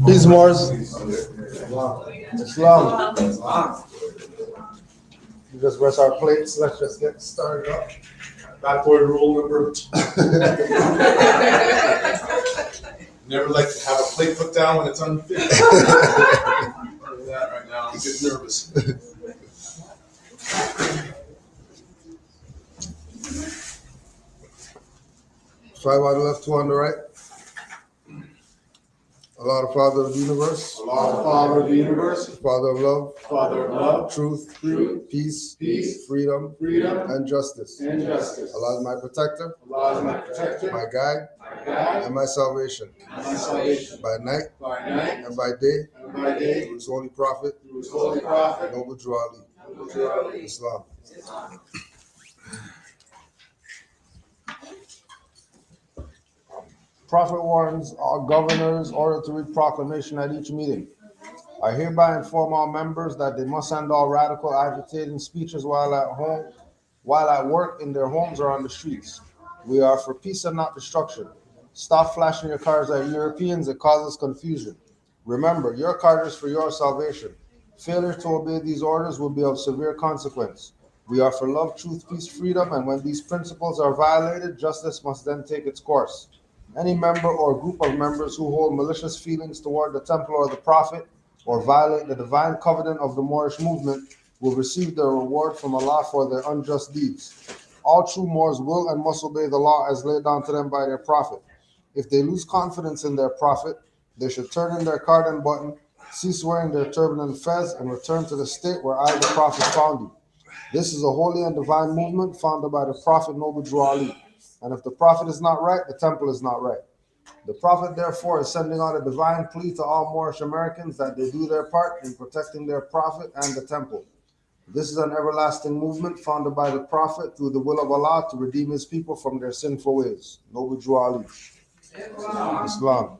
Peace, Morris. Islam. We just rest our plates. Let's just get started up. Backward rule number two. Never like to have a plate put down when it's unfit. That right now, I'm getting nervous. 5 on the left, 2 on the right. Allah, the Father of the universe. Allah, the Father of the universe. Father of love. Father of love. Truth. Peace. Freedom. And justice. Allah is my protector. Allah is my protector. My guide. And my salvation. By night. And by day. Through his holy prophet. Noble Drew Ali. Islam. Prophet warns all governors ordered to read proclamation at each meeting. I hereby inform all members that they must end all radical agitating speeches while at work, in their homes, or on the streets. We are for peace and not destruction. Stop flashing your cards at Europeans. It causes confusion. Remember, your card is for your salvation. Failure to obey these orders will be of severe consequence. We are for love, truth, peace, freedom, and when these principles are violated, justice must then take its course. Any member or group of members who hold malicious feelings toward the temple or the prophet, or violate the divine covenant of the Moorish movement, will receive their reward from Allah for their unjust deeds. All true Moors will and must obey the law as laid down to them by their prophet. If they lose confidence in their prophet, they should turn in their card and button, cease wearing their turban and fez, and return to the state where I, the prophet, found you. This is a holy and divine movement founded by the prophet Noble Drew Ali. And if the prophet is not right, the temple is not right. The prophet, therefore, is sending out a divine plea to all Moorish Americans that they do their part in protecting their prophet and the temple. This is an everlasting movement founded by the prophet through the will of Allah to redeem his people from their sinful ways. Noble Drew Ali. Islam.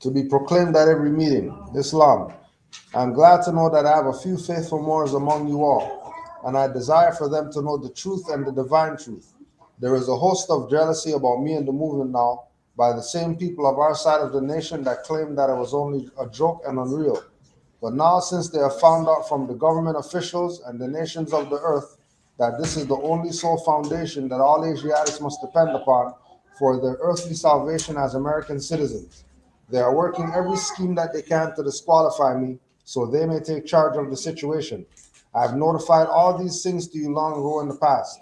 To be proclaimed at every meeting. Islam. I am glad to know that I have a few faithful Moors among you all, and I desire for them to know the truth and the divine truth. There is a host of jealousy about me and the movement now by the same people of our side of the nation that claimed that it was only a joke and unreal. But now, since they have found out from the government officials and the nations of the earth that this is the only sole foundation that all Asiatics must depend upon for their earthly salvation as American citizens, they are working every scheme that they can to disqualify me so they may take charge of the situation. I have notified all these things to you long ago in the past.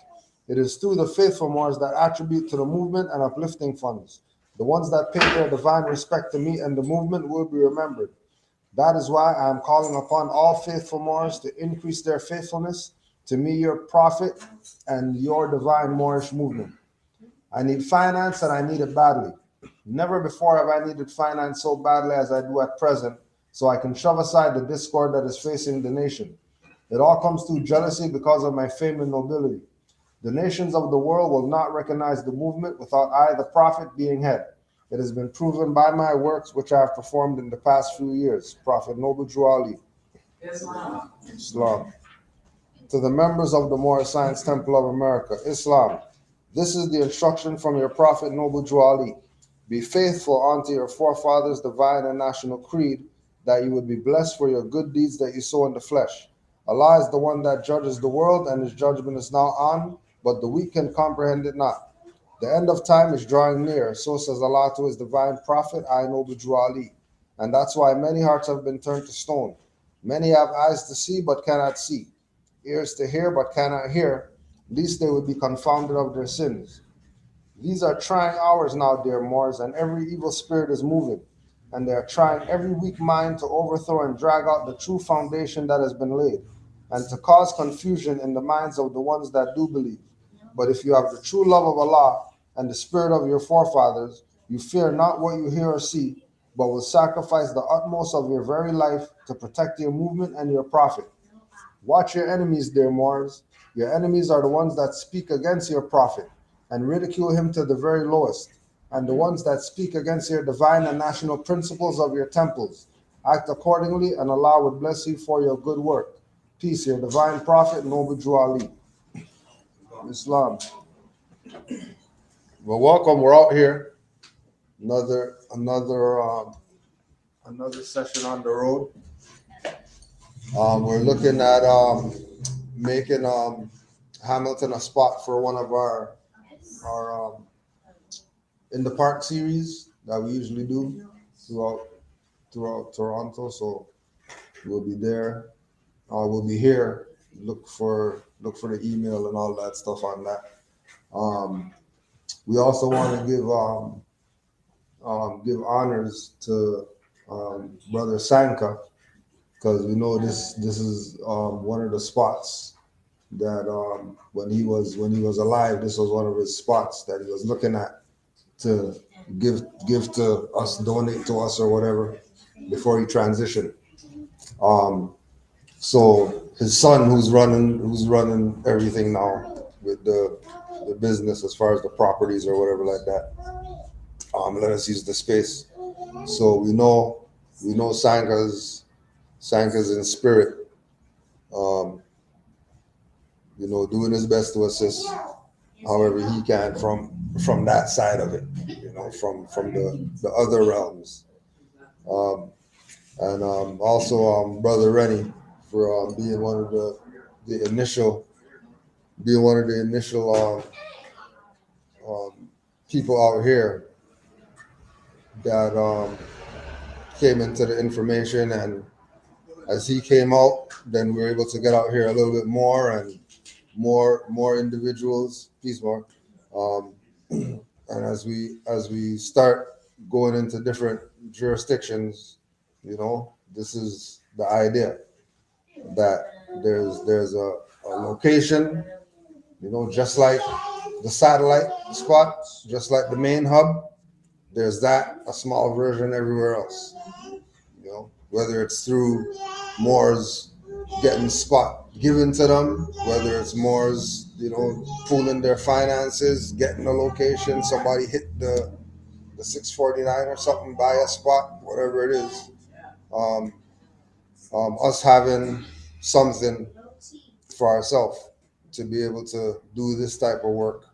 It is through the faithful Moors that attribute to the movement and uplifting funds. The ones that pay their divine respect to me and the movement will be remembered. That is why I am calling upon all faithful Moors to increase their faithfulness to me, your prophet, and your divine Moorish movement. I need finance and I need it badly. Never before have I needed finance so badly as I do at present, so I can shove aside the discord that is facing the nation. It all comes through jealousy because of my fame and nobility. The nations of the world will not recognize the movement without I, the prophet, being head. It has been proven by my works which I have performed in the past few years. Prophet Noble Drew Ali. Islam. To the members of the Moorish Science Temple of America, Islam. This is the instruction from your prophet Noble Drew Ali. Be faithful unto your forefathers' divine and national creed, that you would be blessed for your good deeds that you sow in the flesh. Allah is the one that judges the world, and his judgment is now on, but the weak can comprehend it not. The end of time is drawing near, so says Allah to his divine prophet, I, Noble Drew Ali. And that's why many hearts have been turned to stone. Many have eyes to see, but cannot see, ears to hear, but cannot hear, lest they would be confounded of their sins. These are trying hours now, dear Moors, and every evil spirit is moving, and they are trying every weak mind to overthrow and drag out the true foundation that has been laid, and to cause confusion in the minds of the ones that do believe. But if you have the true love of Allah and the spirit of your forefathers, you fear not what you hear or see, but will sacrifice the utmost of your very life to protect your movement and your profit. Watch your enemies, dear Moors. Your enemies are the ones that speak against your prophet and ridicule him to the very lowest, and the ones that speak against your divine and national principles of your temples. Act accordingly, and Allah would bless you for your good work. Peace, your divine prophet, Noble Drew Ali. Islam. Well, welcome. We're out here. Another session on the road. We're looking at making Hamilton a spot for one of our in the park series that we usually do throughout Toronto. So we'll be there. We'll be here. Look for the email and all that stuff on that. We also want to give honors to Brother Sanka, because we know this is one of the spots that when he was alive, this was one of his spots that he was looking at to give to us, donate to us or whatever before he transitioned. So his son, who's running everything now with the business as far as the properties or whatever like that, let us use the space. So we know Sanka's in spirit, doing his best to assist however he can from that side of it, from the other realms. And also Brother Rennie for being one of the initial people out here that came into the information, and as he came out, then we were able to get out here a little bit more, and more individuals. Peace, more. And as we start going into different jurisdictions, this is the idea that there's a location, just like the satellite spot, just like the main hub. There's a small version everywhere else. Whether it's through Moors getting spot given to them, whether it's Moors, pooling their finances, getting a location, somebody hit the 649 or something, buy a spot, whatever it is. Us having something for ourselves to be able to do this type of work,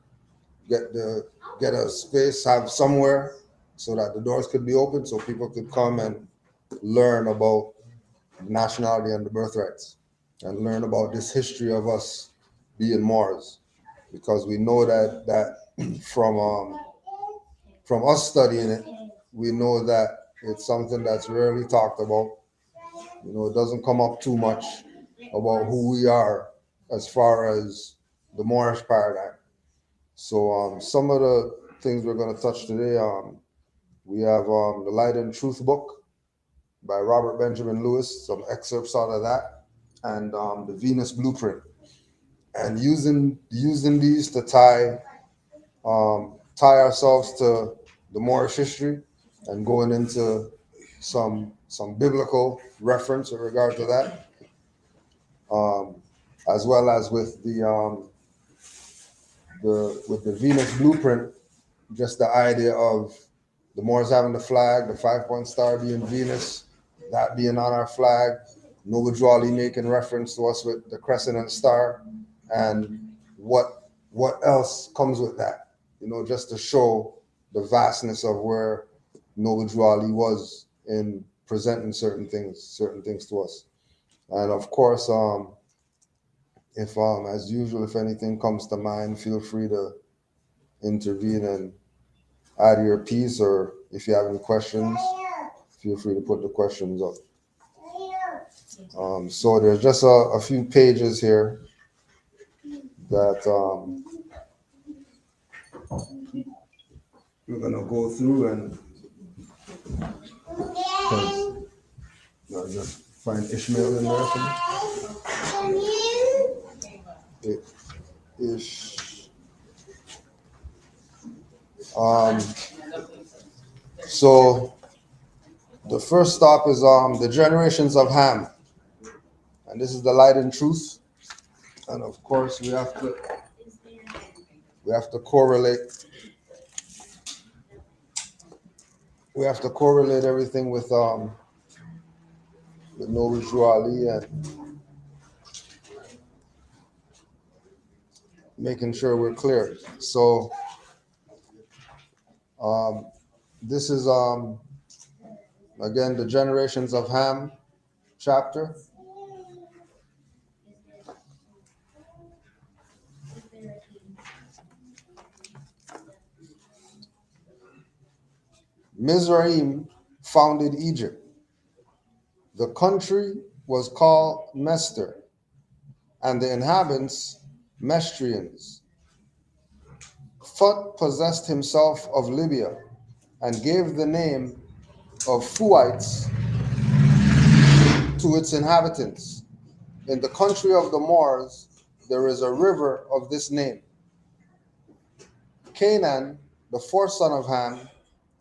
get a space, have somewhere so that the doors could be open, so people could come and learn about nationality and the birthrights, and learn about this history of us being Moors, because we know that from us studying it, we know that it's something that's rarely talked about. It doesn't come up too much about who we are as far as the Moorish paradigm. So some of the things we're going to touch today, we have the Light and Truth book by Robert Benjamin Lewis, some excerpts out of that, and the Venus Blueprint, and using these to tie ourselves to the Moorish history, and going into some biblical reference in regard to that, as well as with the Venus Blueprint, just the idea of the Moors having the flag, the 5-point star being Venus, that being on our flag, Noble Drew Ali making reference to us with the crescent and star, and what else comes with that, just to show the vastness of where Noble Drew Ali was in presenting certain things to us. And of course, if as usual, if anything comes to mind, feel free to intervene and add your piece, or if you have any questions, feel free to put the questions up. So there's just a few pages here that we're gonna go through, and I'll just find Ishmael in there for me. So The first stop is the generations of Ham, and this is the light and truth. And of course, we have to correlate. We have to correlate everything with Noble Drew Ali and making sure we're clear. So um, this is again the generations of Ham chapter. Mizraim founded Egypt. The country was called Mester, and the inhabitants Mestrians. Phut possessed himself of Libya and gave the name of Fuites to its inhabitants. In the country of the Moors, there is a river of this name. Canaan, the fourth son of Ham,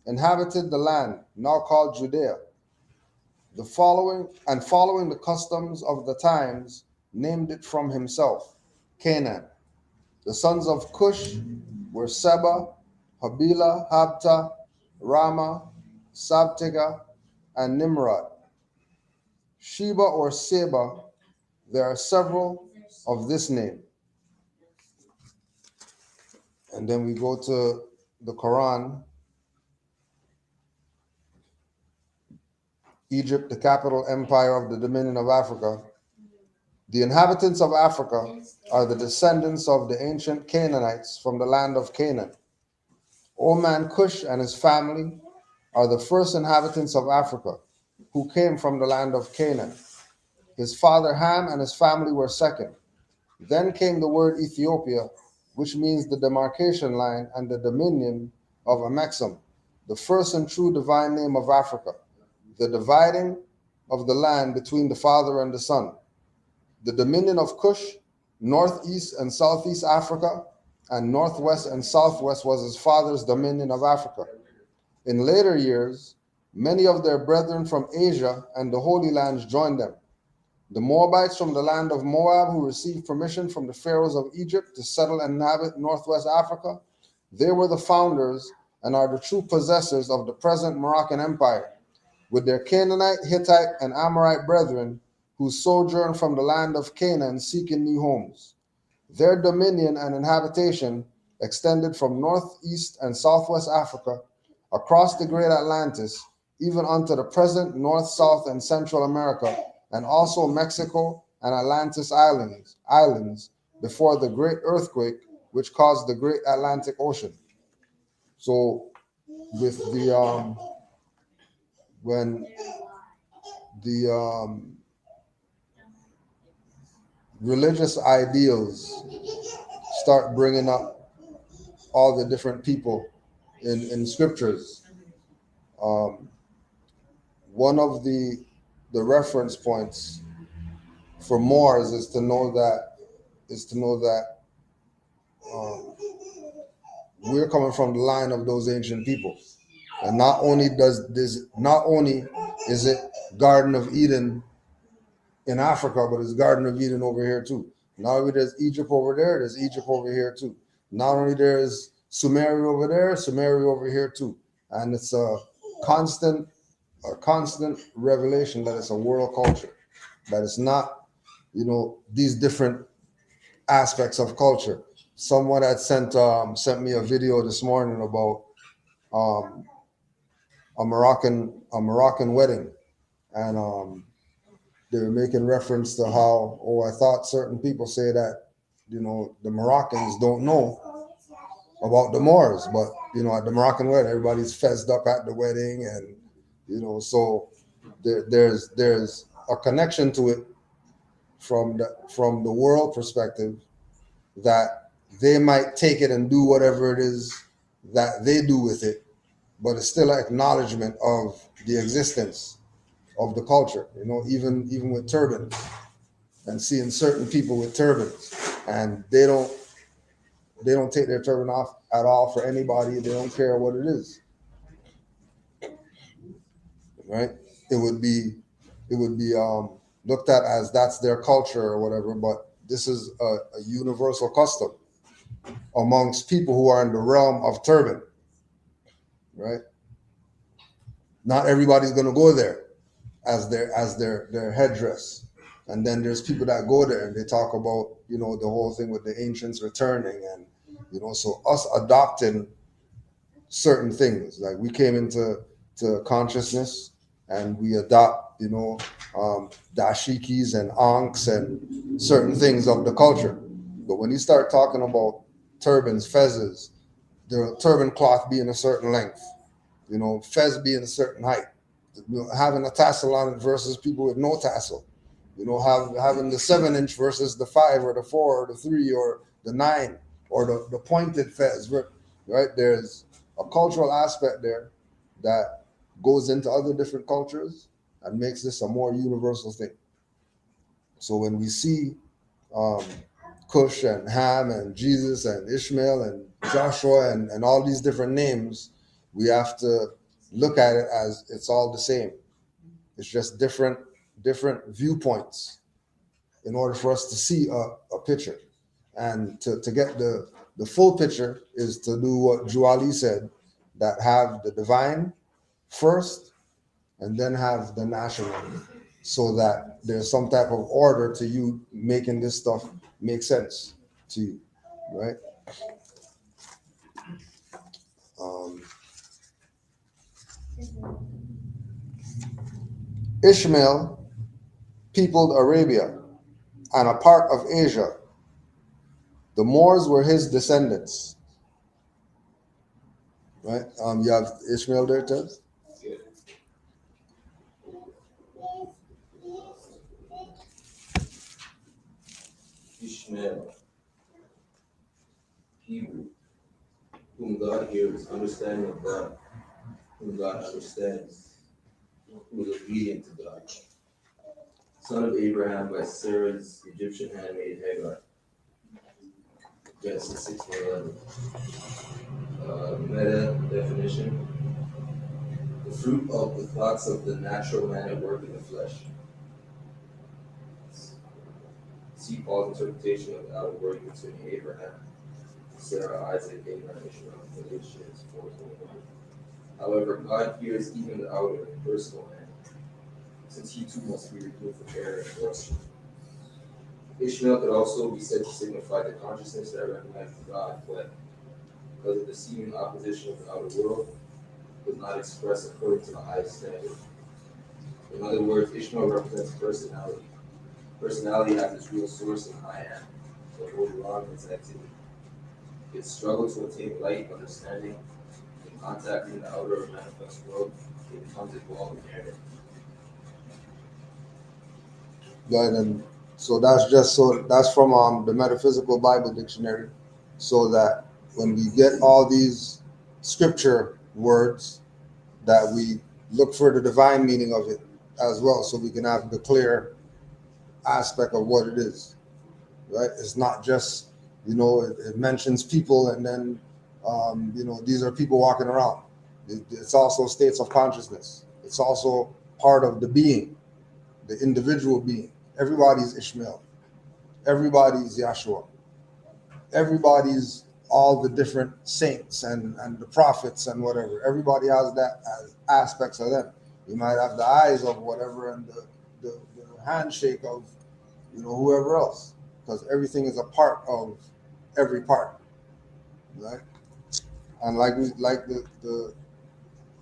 inhabited the land now called Judea. Following the customs of the times, named it from himself, Canaan. The sons of Cush were Seba, Havilah, Habta, Rama, Sabtega, and Nimrod. Sheba or Seba, there are several of this name. And then we go to the Quran. Egypt, the capital empire of the Dominion of Africa. The inhabitants of Africa are the descendants of the ancient Canaanites from the land of Canaan. Old man Cush and his family are the first inhabitants of Africa who came from the land of Canaan. His father Ham and his family were second. Then came the word Ethiopia, which means the demarcation line and the dominion of Amexem, the first and true divine name of Africa, the dividing of the land between the father and the son. The dominion of Cush, northeast and southeast Africa, and northwest and southwest was his father's dominion of Africa. In later years, many of their brethren from Asia and the Holy Lands joined them. The Moabites from the land of Moab, who received permission from the pharaohs of Egypt to settle and inhabit northwest Africa, they were the founders and are the true possessors of the present Moroccan Empire, with their Canaanite, Hittite, and Amorite brethren who sojourned from the land of Canaan seeking new homes. Their dominion and inhabitation extended from northeast and southwest Africa, across the great Atlantis, even unto the present North, South, and Central America, and also Mexico and Atlantis islands before the great earthquake which caused the great Atlantic Ocean. So with the when the religious ideals start bringing up all the different people in scriptures, one of the reference points for Moors is to know that um, we're coming from the line of those ancient people, and not only is it Garden of Eden in Africa, but it's Garden of Eden over here too. Not only there's Egypt over there, there's Egypt over here too. Not only there's Sumeria over there, Sumeria over here too. And it's a constant revelation that it's a world culture, that it's not, these different aspects of culture. Someone had sent me a video this morning about a Moroccan wedding, and they were making reference to how, I thought certain people say that, the Moroccans don't know about the Moors, but at the Moroccan wedding, everybody's fezzed up at the wedding, and so there's a connection to it from the world perspective, that they might take it and do whatever it is that they do with it, but it's still an acknowledgement of the existence of the culture, even with turbans, and seeing certain people with turbans, and they don't take their turban off at all for anybody. They don't care what it is. right? It would be looked at as that's their culture or whatever, but this is a universal custom amongst people who are in the realm of turban, right? Not everybody's going to go there as their headdress. And then there's people that go there and they talk about, the whole thing with the ancients returning, and so us adopting certain things. Like we came into consciousness and we adopt, dashikis and ankhs and certain things of the culture. But when you start talking about turbans, fezzes, the turban cloth being a certain length, fez being a certain height, having a tassel on it versus people with no tassel, having the 7-inch versus the 5 or the 4 or the 3 or the 9 or the pointed fez, right? There's a cultural aspect there that goes into other different cultures and makes this a more universal thing. So when we see um, Cush and Ham and Jesus and Ishmael and Joshua and all these different names, we have to look at it as it's all the same. It's just different viewpoints in order for us to see a picture. And to get the full picture is to do what Juali said, that have the divine first and then have the national, so that there's some type of order to you making this stuff make sense to you, right? Ishmael peopled Arabia and a part of Asia. The Moors were his descendants, right? You have Ishmael there, Ted? Yeah. Ishmael, Hebrew, whom God hears, understanding of God, whom God understands, who is obedient to God. Son of Abraham by Sarah's Egyptian handmaid Hagar. Genesis 6:11. Meta definition: the fruit of the thoughts of the natural man at work in the flesh. See Paul's interpretation of the outer word concerning Abraham, Sarah, Isaac, Abraham, Ishmael, Galatians 4:21. However, God hears even the outer, personal man, since he too must be removed from error and corruption. Ishmael could also be said to signify the consciousness that recognizes God, but because of the seeming opposition of the outer world, does not express according to the highest standard. In other words, Ishmael represents personality. Personality has its real source in I am, but goes wrong in its activity. Its struggle to attain light, understanding, and contacting the outer or manifest world, it becomes involved in error. Right, and so that's from the Metaphysical Bible Dictionary, so that when we get all these scripture words, that we look for the divine meaning of it as well, so we can have the clear aspect of what it is. Right? It's not just it mentions people and then these are people walking around. It's also states of consciousness. It's also part of the being, the individual being. Everybody's Ishmael. Everybody's Yahshua. Everybody's all the different saints and the prophets and whatever. Everybody has that as aspects of them. You might have the eyes of whatever and the handshake of whoever else, because everything is a part of every part, right? And like the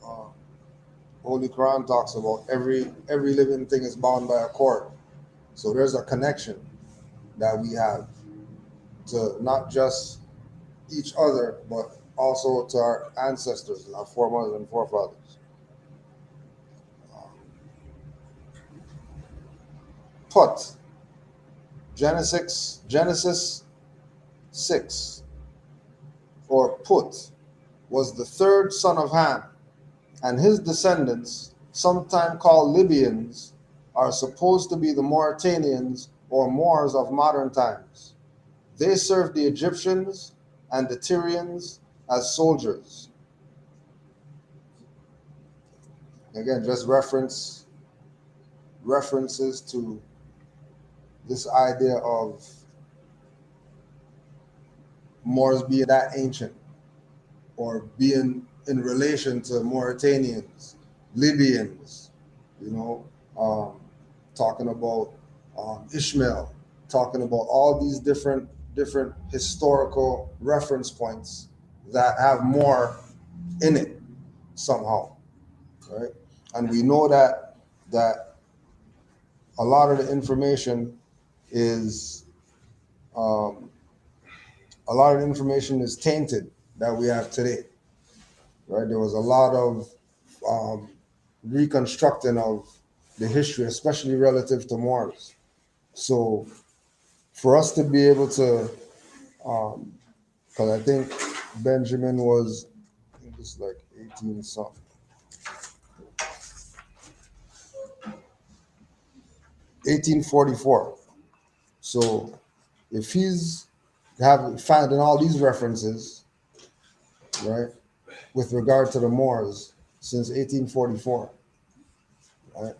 uh, Holy Quran talks about, every living thing is bound by a cord. So there's a connection that we have to not just each other, but also to our ancestors, our foremothers and forefathers. Put Genesis 6, or Put, was the third son of Ham, and his descendants, sometime called Libyans, are supposed to be the Mauritanians or Moors of modern times. They served the Egyptians and the Tyrians as soldiers. again, just references to this idea of Moors being that ancient, or being in relation to Mauritanians, Libyans, you know, talking about Ishmael, talking about all these different historical reference points that have more in it somehow, right? And we know that a lot of the information is a lot of the information is tainted that we have today, right? There was a lot of reconstructing of the history, especially relative to Moors. So for us to be able to, because I think Benjamin was, I think it's like 18 something. 1844. So if he's finding all these references, right, with regard to the Moors since 1844, right,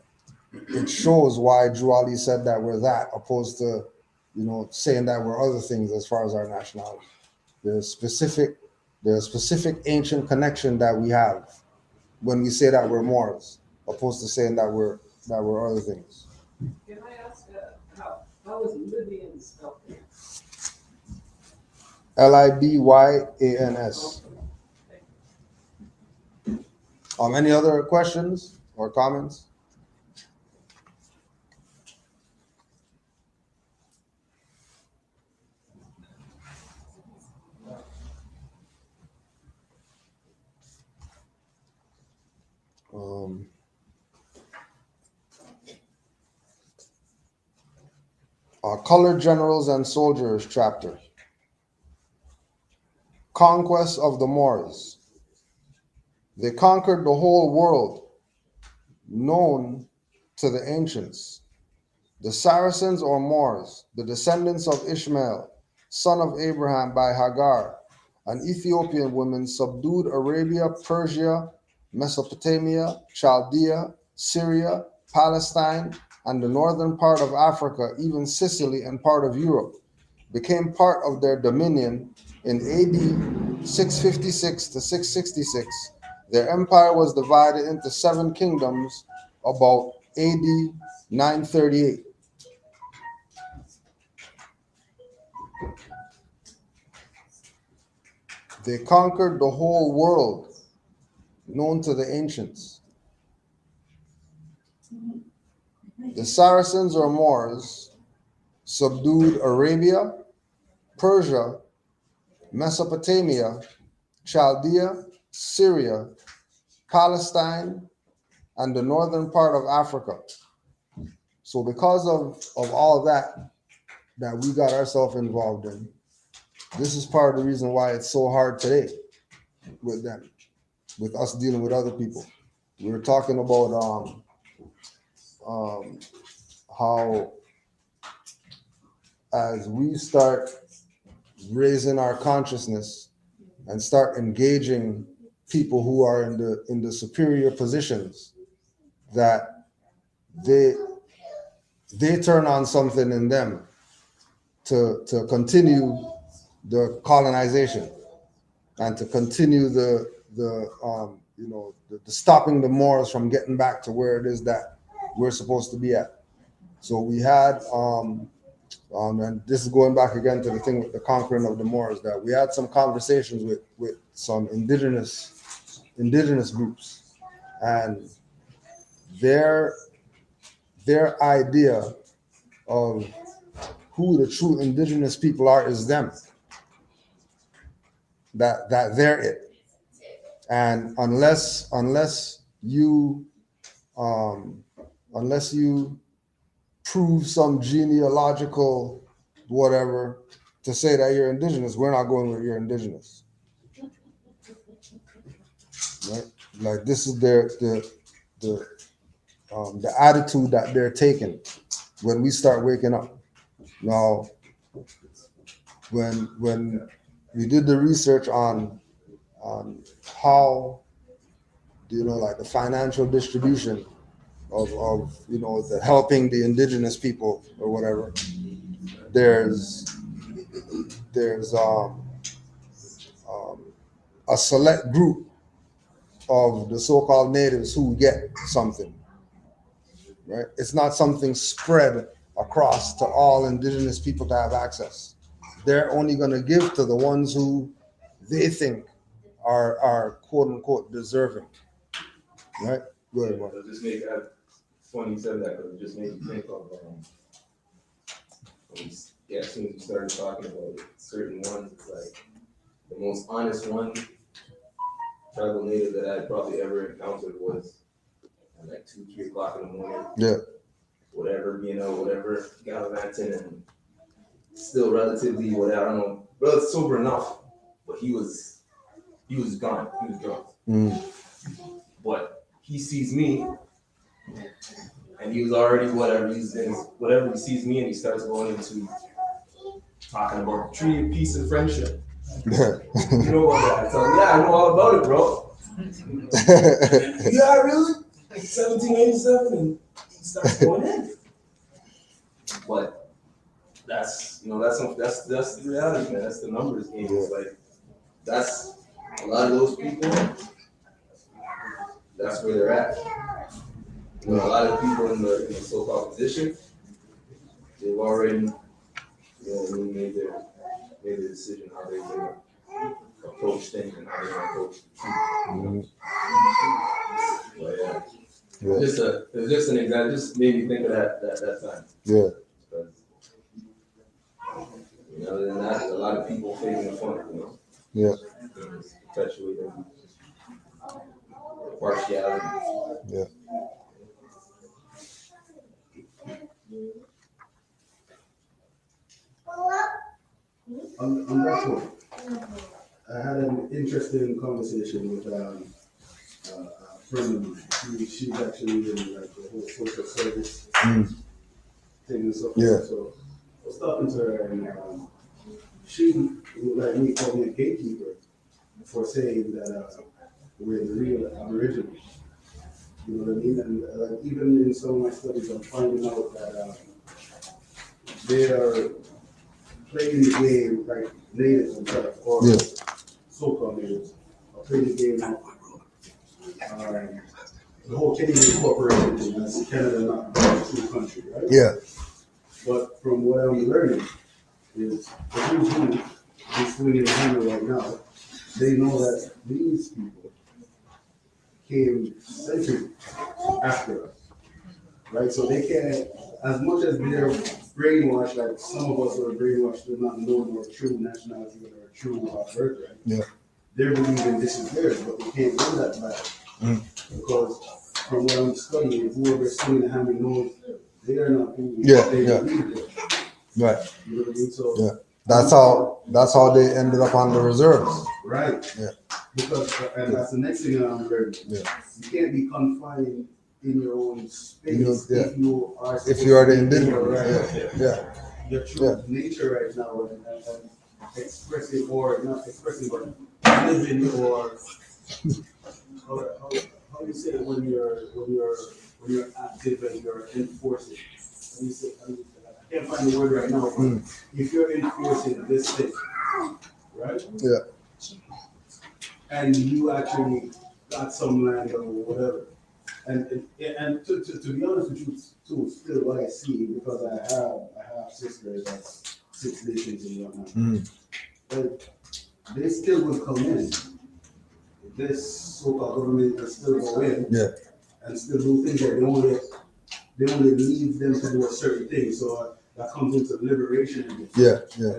it shows why Drew Ali said that we're that, opposed to, saying that we're other things as far as our nationality. There's a specific ancient connection that we have when we say that we're Moors, opposed to saying that we're other things. Can I ask how is Libyan spelled? Libyans. Any other questions or comments? Colored Generals and Soldiers chapter. Conquests of the Moors. They conquered the whole world known to the ancients. The Saracens or Moors, the descendants of Ishmael, son of Abraham by Hagar, an Ethiopian woman, subdued Arabia, Persia, Mesopotamia, Chaldea, Syria, Palestine, and the northern part of Africa, even Sicily and part of Europe, became part of their dominion in AD 656 to 666. Their empire was divided into 7 kingdoms about AD 938. They conquered the whole world known to the ancients. The Saracens or Moors subdued Arabia, Persia, Mesopotamia, Chaldea, Syria, Palestine, and the northern part of Africa. So because of all that we got ourselves involved in, this is part of the reason why it's so hard today with them, with us dealing with other people. We were talking about how as we start raising our consciousness and start engaging people who are in the superior positions, that they turn on something in them to continue the colonization and to continue the stopping the Moors from getting back to where it is that we're supposed to be at. So we had and this is going back again to the thing with the conquering of the Moors, that we had some conversations with some indigenous groups, and their idea of who the true indigenous people are is them. That they're it, and unless you prove some genealogical whatever to say that you're indigenous, we're not going with you're indigenous. Right? Like this is the attitude that they're taking when we start waking up. Now, when we did the research on how, as we start waking up, like the financial distribution of the helping the indigenous people or whatever. There's a select group of the so-called natives who get something, right? It's not something spread across to all indigenous people to have access. They're only going to give to the ones who they think are quote unquote deserving, right? Go ahead, Mark. It'll just make that funny you said that, because it just made me think of as soon as you started talking about it, certain ones, it's like the most honest one tribal native that I probably ever encountered was at like 2, 3 o'clock in the morning. Yeah. Whatever, whatever, gallivanting and still relatively, whatever, I don't know, relatively sober enough, but he was gone, he was drunk. But he sees me, and he was already whatever, he sees me and he starts going into talking about the tree of peace and friendship. You know about that? I tell him, yeah, I know all about it, bro. Yeah, really? 1787, and he starts going in. But that's the reality, man. That's the numbers game. It's like that's a lot of those people. That's where they're at. A lot of people in the so-called position, they've already, made their decision how they're going to approach things and how they're going to approach the truth. But yeah, just an example. Just made me think of that time. Yeah. Other than that, there's a lot of people faking the fun. Yeah. Perpetuating partiality. Yeah. On that point, I had an interesting conversation with a friend of mine. She's actually in like the whole social service thing and stuff. Yeah. So I was talking to her, and she, like me, called me a gatekeeper for saying that we're the real Aboriginals. You know what I mean? And even in some of my studies, I'm finding out that they are playing the game like natives themselves, or so-called natives, are playing the game of the whole Canadian corporation thing. That's Canada not a true country, right? Yeah. But from what I'm learning is the who's who's swinging the hammer right now, they know that these people came centuries after us, right? So they can't, as much as they're brainwashed, like some of us are brainwashed to not know our true nationality or our true birthright. Yeah. They're believing this is theirs, but they can't do that back. Because from what I'm studying, whoever's swinging the hammer knows they are not who they believe they're. Right. You know what I mean? So yeah. That's how they ended up on the reserves. Right. Yeah. Because and that's the next thing I'm learning. Yeah. You can't be confined in your own space Yeah. if you are the individual. right. Yeah. Your true nature right now and expressing or not expressing but living or how you say it when you're active and you're enforcing. I can't find the word right now, but if you're enforcing this thing, right? Yeah. And you actually got some land or whatever. And to be honest with you, too, still what I see, because I have sisters that's 6 nations and whatnot. But they still will come in. This so-called government can still go in and still do things that they only leave them to do a certain thing. So that comes into liberation and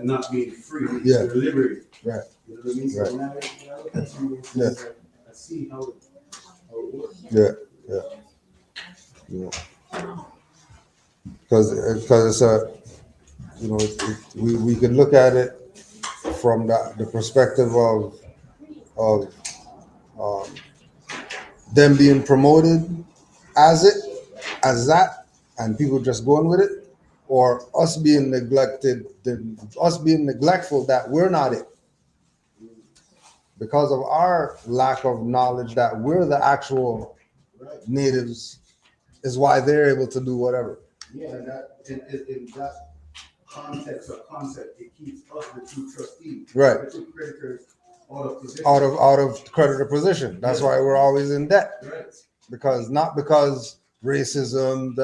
not being free. You're liberated. Right. You know what I mean? So now I look at some of those things, I see how it works. Yeah. Because it's we can look at it from the perspective of them being promoted as that, and people just going with it, or us being neglectful that we're not it. because of our lack of knowledge that we're the actual Right. natives, is why they're able to do whatever. Yeah, and that in that context or concept, it keeps us the true trustees, Right. the true creditors out of position. Out of creditor position. That's why we're always in debt. Right. Because not because racism,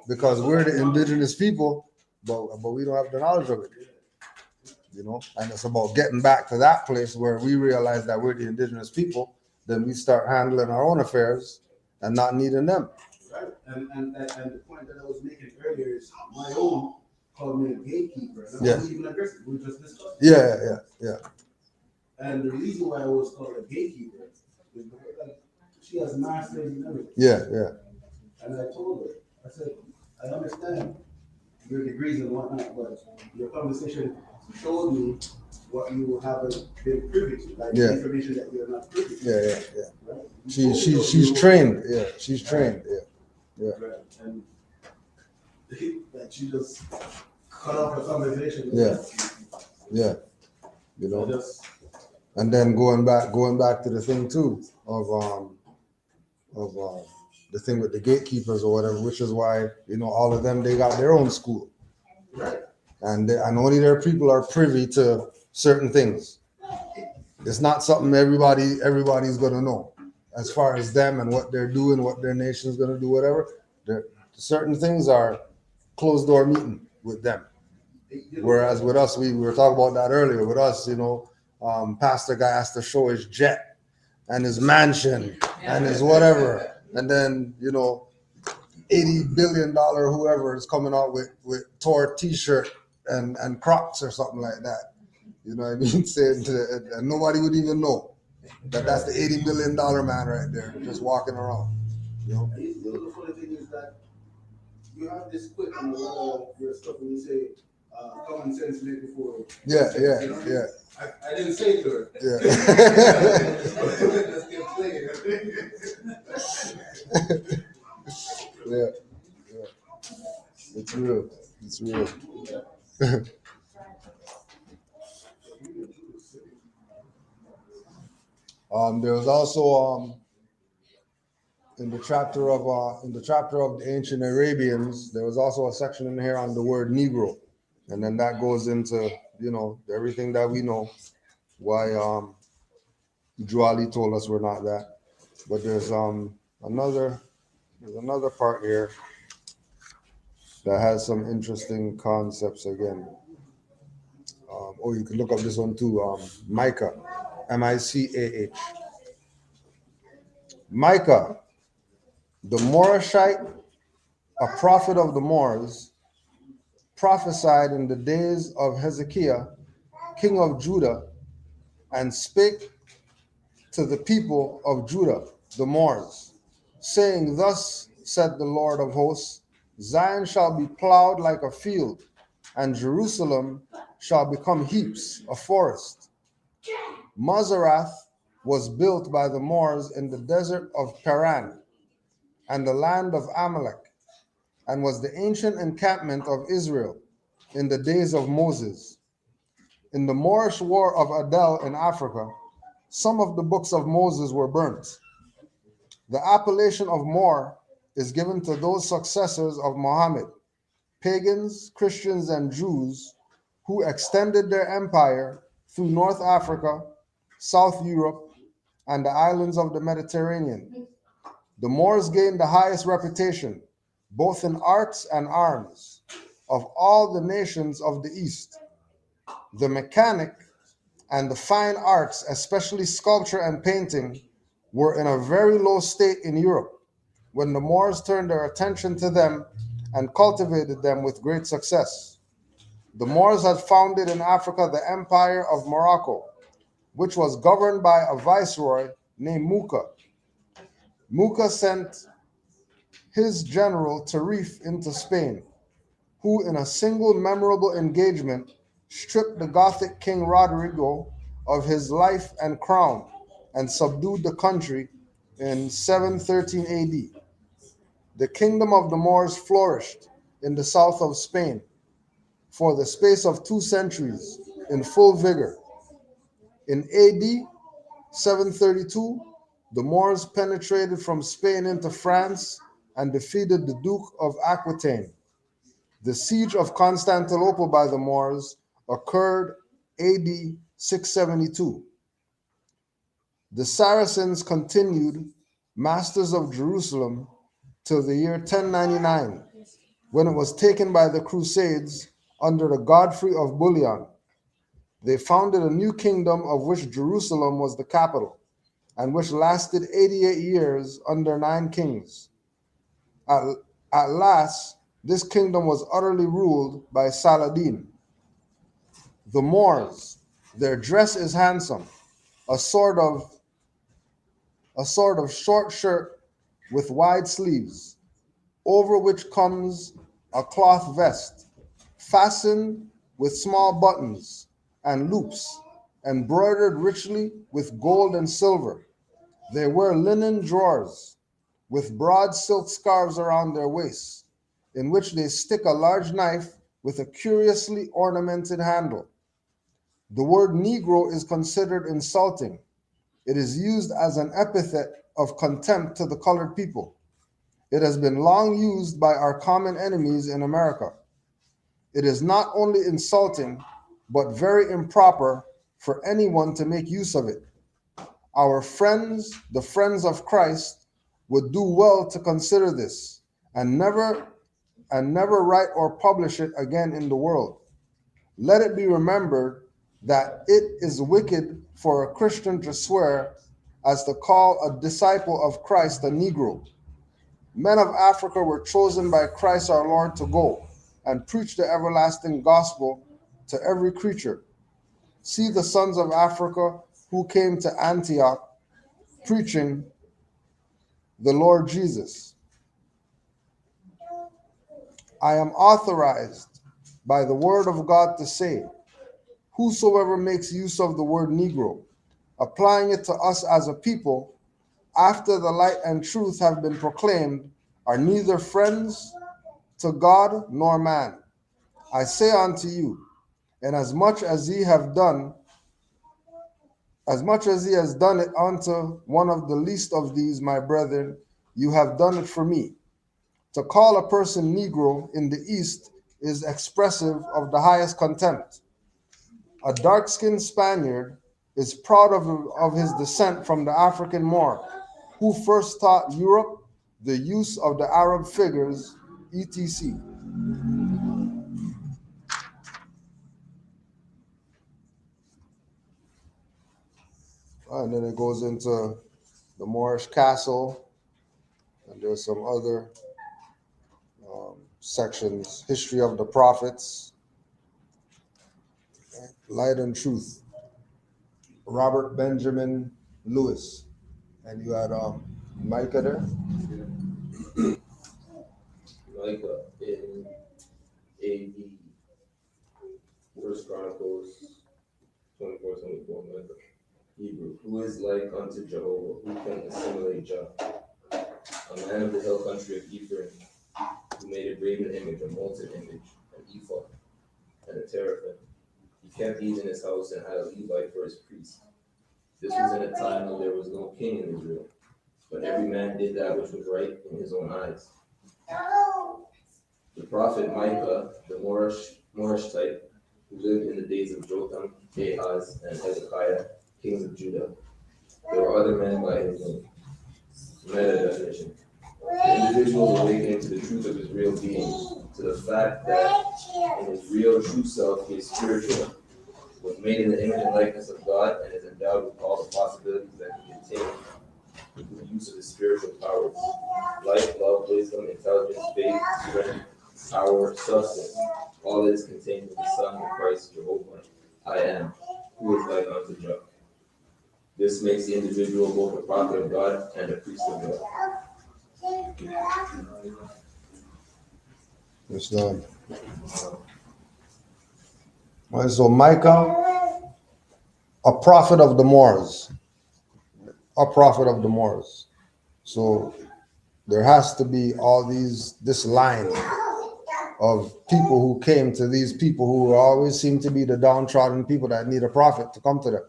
because we're the indigenous people, but we don't have the knowledge of it. You know, and it's about getting back to that place where we realize that we're the indigenous people, then we start handling our own affairs and not needing them. Right. And the point that I was making earlier is my own called me a gatekeeper. And I Yeah. wasn't even aggressive. We just discussed. Yeah. And the reason why I was called a gatekeeper is because like, she has masters and everything. Yeah. And I told her, I said, I understand your degrees and whatnot, but your conversation showed me what you haven't been privy to, like Yeah. the information that you're not privy to. Yeah. Right? She's trained. Yeah, she's trained. Yeah. Right. And like she just cut off the conversation. Yeah. You know. I just And then going back to the thing too of the thing with the gatekeepers or whatever, which is why all of them, they got their own school, right. and only their people are privy to certain things. It's not something everybody's gonna know as far as them and what they're doing, what their nation's gonna do, whatever. Certain things are closed door meeting with them. Whereas with us, we were talking about that earlier. With us, pastor guy has to show his jet and his mansion and his whatever, and then $80 billion whoever is coming out with Tor t-shirt and Crocs or something like that. You know what I mean? Saying and nobody would even know that that's the $80 million man right there, just walking around. The other funny thing is that you have this quip in a lot of your stuff when you say common sense made before. Yeah. I didn't say it to her. Yeah. It's real. There was also in the chapter of the ancient Arabians, there was also a section in here on the word Negro, and then that goes into everything that we know why Juali told us we're not that. But there's another part here that has some interesting concepts again. You can look up this one too. Micah, Micah. Micah, the Morashite, a prophet of the Moors, prophesied in the days of Hezekiah, king of Judah, and spake to the people of Judah, the Moors, saying, Thus said the Lord of hosts, Zion shall be plowed like a field, and Jerusalem shall become heaps, a forest. Mazarath was built by the Moors in the desert of Paran and the land of Amalek, and was the ancient encampment of Israel in the days of Moses. In the Moorish war of Adel in Africa, some of the books of Moses were burnt. The appellation of Moor is given to those successors of Muhammad, pagans, Christians, and Jews, who extended their empire through North Africa, South Europe, and the islands of the Mediterranean. The Moors gained the highest reputation, both in arts and arms, of all the nations of the East. The mechanic and the fine arts, especially sculpture and painting, were in a very low state in Europe when the Moors turned their attention to them and cultivated them with great success. The Moors had founded in Africa the Empire of Morocco, which was governed by a viceroy named Muka. Muka sent his general Tarif into Spain, who in a single memorable engagement stripped the Gothic king Rodrigo of his life and crown and subdued the country in 713 AD. The kingdom of the Moors flourished in the south of Spain for the space of 2 centuries in full vigor. In AD 732, the Moors penetrated from Spain into France and defeated the Duke of Aquitaine. The siege of Constantinople by the Moors occurred AD 672. The Saracens continued masters of Jerusalem till the year 1099, when it was taken by the Crusades under the Godfrey of Bouillon. They founded a new kingdom of which Jerusalem was the capital, and which lasted 88 years under 9 kings. At last, this kingdom was utterly ruled by Saladin. The Moors, their dress is handsome, a sort of short shirt with wide sleeves, over which comes a cloth vest, fastened with small buttons and loops, embroidered richly with gold and silver. They wear linen drawers with broad silk scarves around their waists, in which they stick a large knife with a curiously ornamented handle. The word Negro is considered insulting. It is used as an epithet of contempt to the colored people. It has been long used by our common enemies in America. It is not only insulting, but very improper for anyone to make use of it. Our friends, the friends of Christ, would do well to consider this and never write or publish it again in the world. Let it be remembered that it is wicked for a Christian to swear as to call a disciple of Christ a Negro. Men of Africa were chosen by Christ our Lord to go and preach the everlasting gospel to every creature. See the sons of Africa who came to Antioch preaching the Lord Jesus. I am authorized by the word of God to say, whosoever makes use of the word Negro, applying it to us as a people, after the light and truth have been proclaimed, are neither friends to God nor man. I say unto you, and as much as he has done it unto one of the least of these, my brethren, you have done it for me. To call a person Negro in the East is expressive of the highest contempt. A dark-skinned Spaniard is proud of his descent from the African Moor, who first taught Europe the use of the Arab figures, etc. And then it goes into the Moorish castle, and there's some other sections, history of the prophets, light and truth, Robert Benjamin Lewis, and you had Micah there. Micah in AD, First Chronicles 24:24, Micah. Hebrew, who is like unto Jehovah, who can assimilate Jah? A man of the hill country of Ephraim, who made a graven image, a molten image, an ephod, and a teraphim. He kept these in his house and had a Levite for his priest. This was in a time when there was no king in Israel, but every man did that which was right in his own eyes. The prophet Micah, the Moorish type, who lived in the days of Jotham, Ahaz, and Hezekiah, kings of Judah. There were other men by his name. Meta definition. The individual's awakening to the truth of his real being, to the fact that in his real true self he is spiritual, was made in the image and likeness of God, and is endowed with all the possibilities that he contains through the use of his spiritual powers. Life, love, wisdom, intelligence, faith, strength, power, substance, all that is contained in the Son of Christ, Jehovah, I am, who is like unto Jah. This makes the individual both a prophet of God and a priest of God. It's done. All right, so Micah, a prophet of the Moors. A prophet of the Moors. So there has to be this line of people who came to these people who always seem to be the downtrodden people that need a prophet to come to them.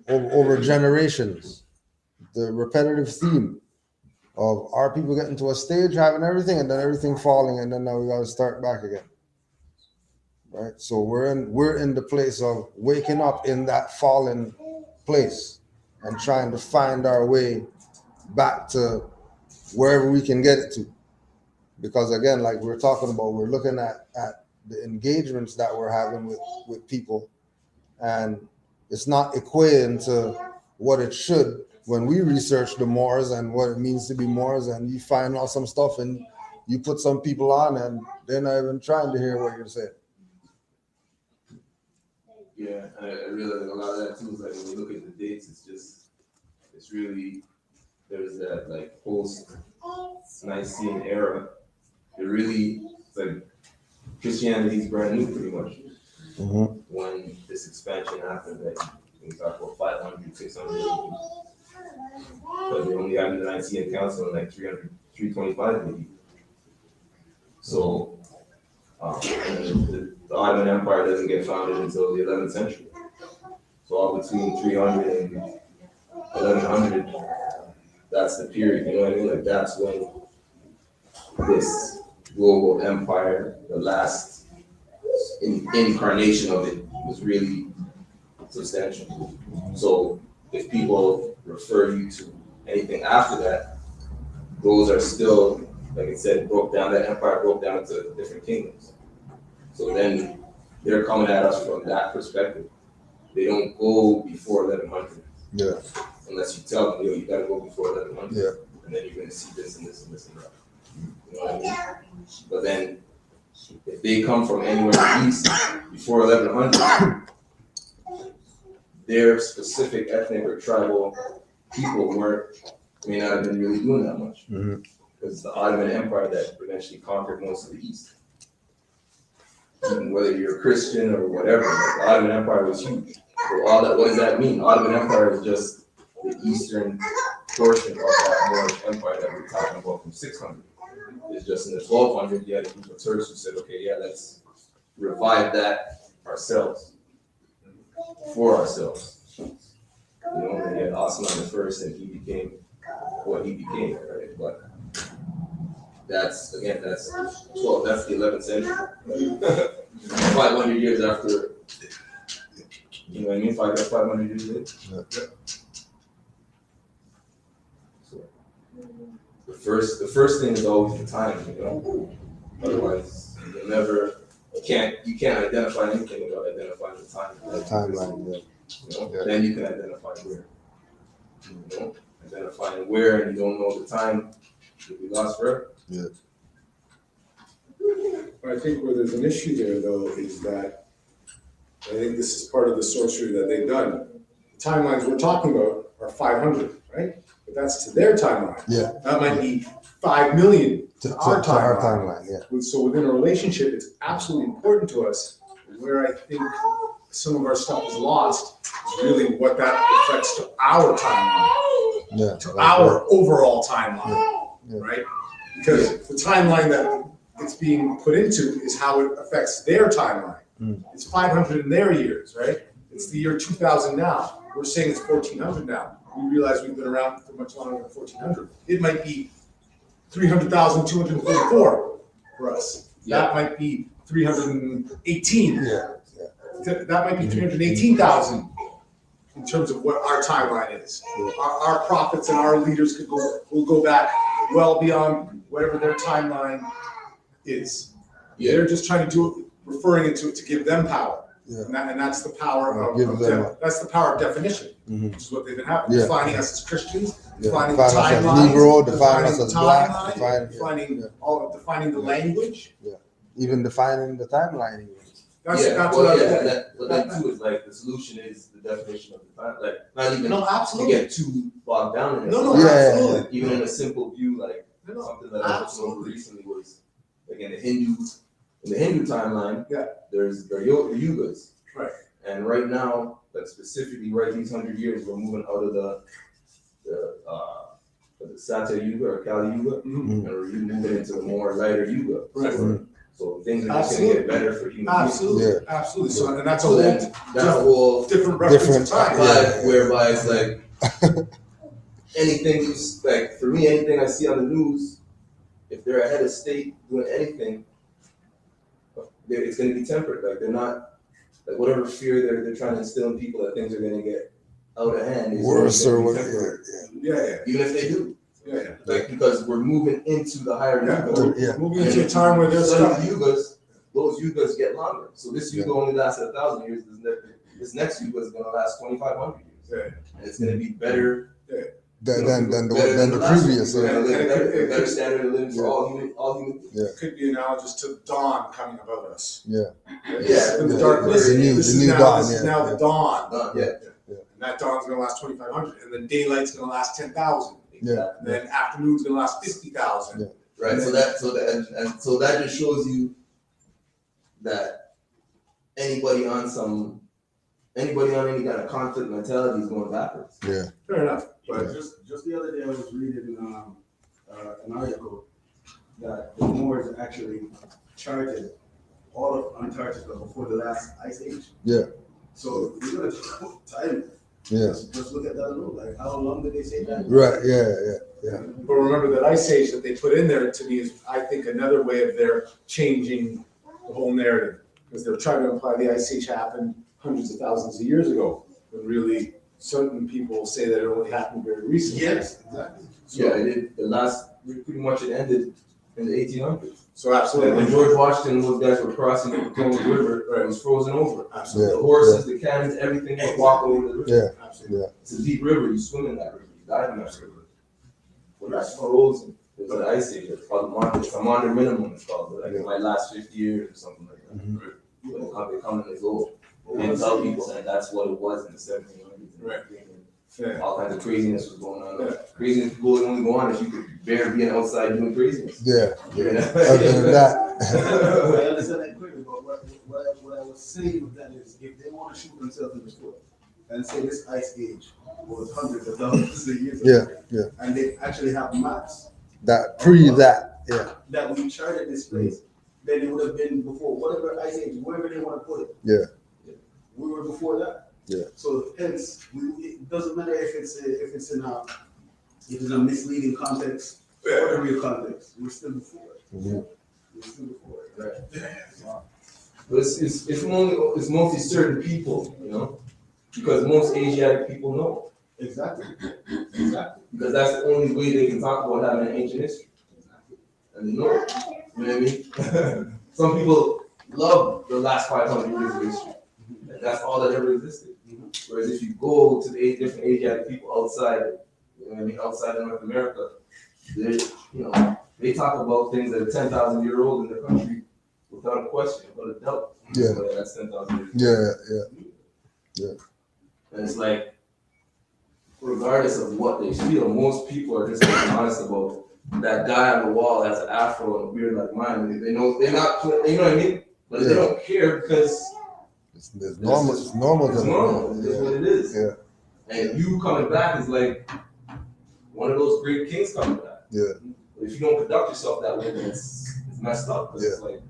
over generations, the repetitive theme of our people getting to a stage, having everything, and then everything falling, and then now we got to start back again. Right. So we're in the place of waking up in that fallen place and trying to find our way back to wherever we can get it to. Because again, like we're talking about, we're looking at the engagements that we're having with people, and it's not equating to what it should when we research the Moors and what it means to be Moors, and you find out some stuff and you put some people on and they're not even trying to hear what you're saying. Yeah, and I realize a lot of that too is like when you look at the dates, it's really, there's that like post Nicene era. It really, it's like Christianity's brand new pretty much. Mm-hmm. When this expansion happened, like we talk about 500, 600, because they only had the Nicene Council in like 300, 325 maybe. So, and the Ottoman Empire doesn't get founded until the 11th century. So all between 300 and 1100, that's the period, you know what I mean? Like that's when this global empire, the last incarnation of it, was really substantial. So if people refer you to anything after that, those are still, like I said, that empire broke down into different kingdoms. So then they're coming at us from that perspective. They don't go before 1100. Yeah. Unless you tell them, yo, you gotta go before 1100. Yeah. And then you're gonna see this and this and this and that. You know what I mean? But then if they come from anywhere east before 1100, their specific ethnic or tribal people may not have been really doing that much. Mm-hmm. Because it's the Ottoman Empire that eventually conquered most of the East. Even whether you're a Christian or whatever, the Ottoman Empire was huge. So what does that mean? Ottoman Empire is just the eastern portion of that Moorish Empire that we're talking about from 600. It's just in the 1200, you had a group of Turks who said, okay, yeah, let's revive that ourselves, for ourselves. You know, and you had Osman the First, and he became what he became, right? But that's the 11th century. 500 years after, you know what I mean? 500 years later. Yeah. So the first thing is always the time, you know. Otherwise, you can't identify anything without identifying the time. The timeline, yeah. You know? Yeah. Then you can identify where. You know, identifying where and you don't know the time, you'll be lost forever. Yeah. I think where there's an issue there, though, is that I think this is part of the sorcery that they've done. The timelines we're talking about are 500, right? But that's to their timeline. Yeah. That might be 5 million To our our timeline. timeline, yeah. So within a relationship, it's absolutely important to us. Where I think some of our stuff is lost is really what that affects to our timeline, Yeah. to our overall timeline, Yeah. right? Because the timeline that it's being put into is how it affects their timeline. Mm. It's 500 in their years, right? It's the year 2000 now. We're saying it's 1400 now. We realize we've been around for much longer than 1400. It might be 300,244 for us. That might be 318. Yeah. That might be 318,000 in terms of what our timeline is. Our prophets and our leaders will go back well beyond whatever their timeline is. Yeah. They're just trying to do it, referring it to give them power. Yeah. And that's the power Give of them that's the power of definition, Mm-hmm. which is what they've been having. Yeah. Defining us as Christians, Yeah. defining the Define us as timeline, Negro, define us as black, defining the language. Even defining the timeline. Even. That's what I mean. But then too is like the solution is the definition of the time. Like not even No, to absolutely. get too bogged down in it. No, Yeah. absolutely. Even in a simple view, like No, something that I just absolutely. recently was like in the Hindu timeline. Yeah. There are yugas. Right. And right now, like specifically right these 100 years, we're moving out of the Satya Yuga or Kali Yuga, Mhm. and we're moving into the more lighter Yuga. Right. So things are just gonna get better for human beings. Absolutely, absolutely. So, and that's a So whole then that's a whole different reference Different, of time. whereby it's like anything, like for me, anything I see on the news, if they're a head of state doing anything, it's going to be tempered. Like they're not, like whatever fear they're trying to instill in people that things are going to get out of hand is worse or gonna be whatever. temporary. Yeah. Even if they do, Yeah. like because we're moving into the higher yuga. Yeah. Moving into a time where there's Some stuff. yugas, those yugas get longer. So this yuga only lasted 1,000 years. This next yuga is going to last 2,500 years. Yeah. And it's going to be better. Than the last previous. one. Yeah. Yeah. Better standard of living for all human beings. It could be analogous to dawn coming about us. Yeah. Yeah. The darkness. The new This is dawn, now yeah. the dawn. Yeah. And that dawn's gonna last 2,500, and then daylight's gonna last 10,000. Yeah. And then afternoon's gonna last 50,000. Yeah. Right. So that just shows you that anybody on any kind of conflict mentality is going backwards. Yeah. Fair enough. But just the other day, I was reading an article that the Moors actually charted all of Antarctica before the last ice age. Yeah. So we're gonna time. Yeah. Just look at that alone. Like, how long did they say that? Right. Yeah. But remember that ice age that they put in there to me is, I think, another way of their changing the whole narrative, because they're trying to imply the ice age happened hundreds of thousands of years ago, when really certain people say that it only happened very recently. Yes, exactly. Yeah, it did. Pretty much it ended in the 1800s. So absolutely. When George Washington and those guys were crossing the Potomac River, it was frozen over. Absolutely. The horses, the cannons, everything was walking over the river. Yeah. Absolutely. It's a deep river. You swim in that river. You dive in that river. When that's frozen, there's an ice age. It's called the Maunder minimum. It's called. Like it might last 50 years or something like that. Mhm. But they come and they go. They didn't tell people that that's what it was in the 1700s. Right. Yeah. All kinds of craziness was going on. Craziness could only go on if you could bear being outside doing craziness. Yeah. Yeah. Other than that. I understand that quickly, but what I was saying with that is, if they want to shoot themselves in the foot and say this ice age was hundreds of thousands of years ago, Yeah. and they actually have maps That that. Yeah. that we charted this place, then it would have been before whatever ice age, wherever they want to put it. Yeah. We were before that. Yeah. So hence, it doesn't matter if it's in a misleading context or a real context. We're still before it. Mhm. We're still before it. Right. But it's mostly certain people, because most Asiatic people know. Exactly. Because that's the only way they can talk about having an ancient history. And they know it. You know what I mean? Some people love the last 500 years of history. And that's all that ever existed. Whereas if you go to the different Asiatic people outside, outside of North America, they talk about things that are 10,000 years old in their country without a question, without a doubt. Yeah. So that's 10,000 years old. Yeah. And it's like, regardless of what they feel, most people are just being honest about that guy on the wall has an afro and a beard like mine. They know they're not, you know what I mean? But they don't care because It's normal. It's normal. it's normal. It is what it is. Yeah. And you coming back is like one of those great kings coming back. Yeah. But if you don't conduct yourself that way, then it's messed up. 'Cause it's like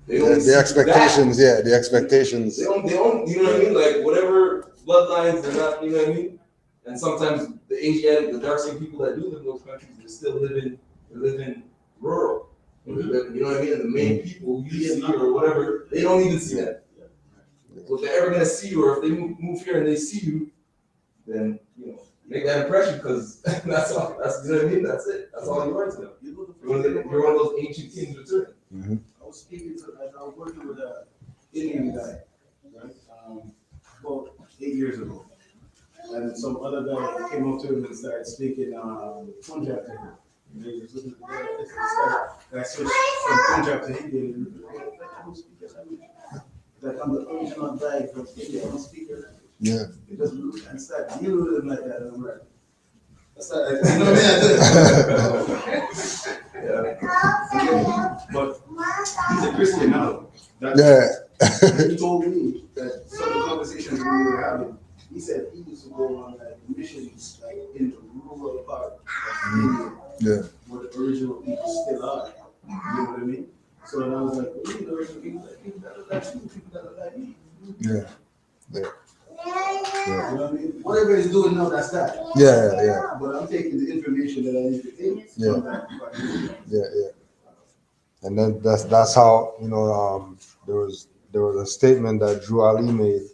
they only see The that. expectations. Yeah. The expectations. They don't, you know what I mean? Like whatever bloodlines they're not, you know what I mean? And sometimes the Asiatic, the dark skinned people that do live in those countries, they still live in rural. You know what I mean? And the main people you see or whatever, they don't even see that. So if they're ever gonna see you, or if they move here and they see you, then make that impression, because that's all. That's, you know what I mean? That's it. That's all you are to them. You're one of those ancient kings returning. Mm-hmm. I was speaking to, I was working with an Indian guy, right? About 8 years ago. And some other guy came up to him and started speaking Punjab to him. And he was looking at this guy switched from Punjab to Indian. I don't speak that language. Like, I'm the original guy from India, I don't speak that language. Yeah. It doesn't look and start dealing with him like that, and I'm like, you know what I mean? But he's a Christian now. He told me that some of the conversations we were having, he said he used to go on like missions like in the rural part of India, Yeah. where the original people still are. You know what I mean? So then I was like, well, the original people that look like you, people that look like me. Yeah. Yeah. You know what I mean? Whatever he's doing now, that's that. Yeah. But I'm taking the information that I need to take. Yeah. Yeah. And then that's how, there was a statement that Drew Ali made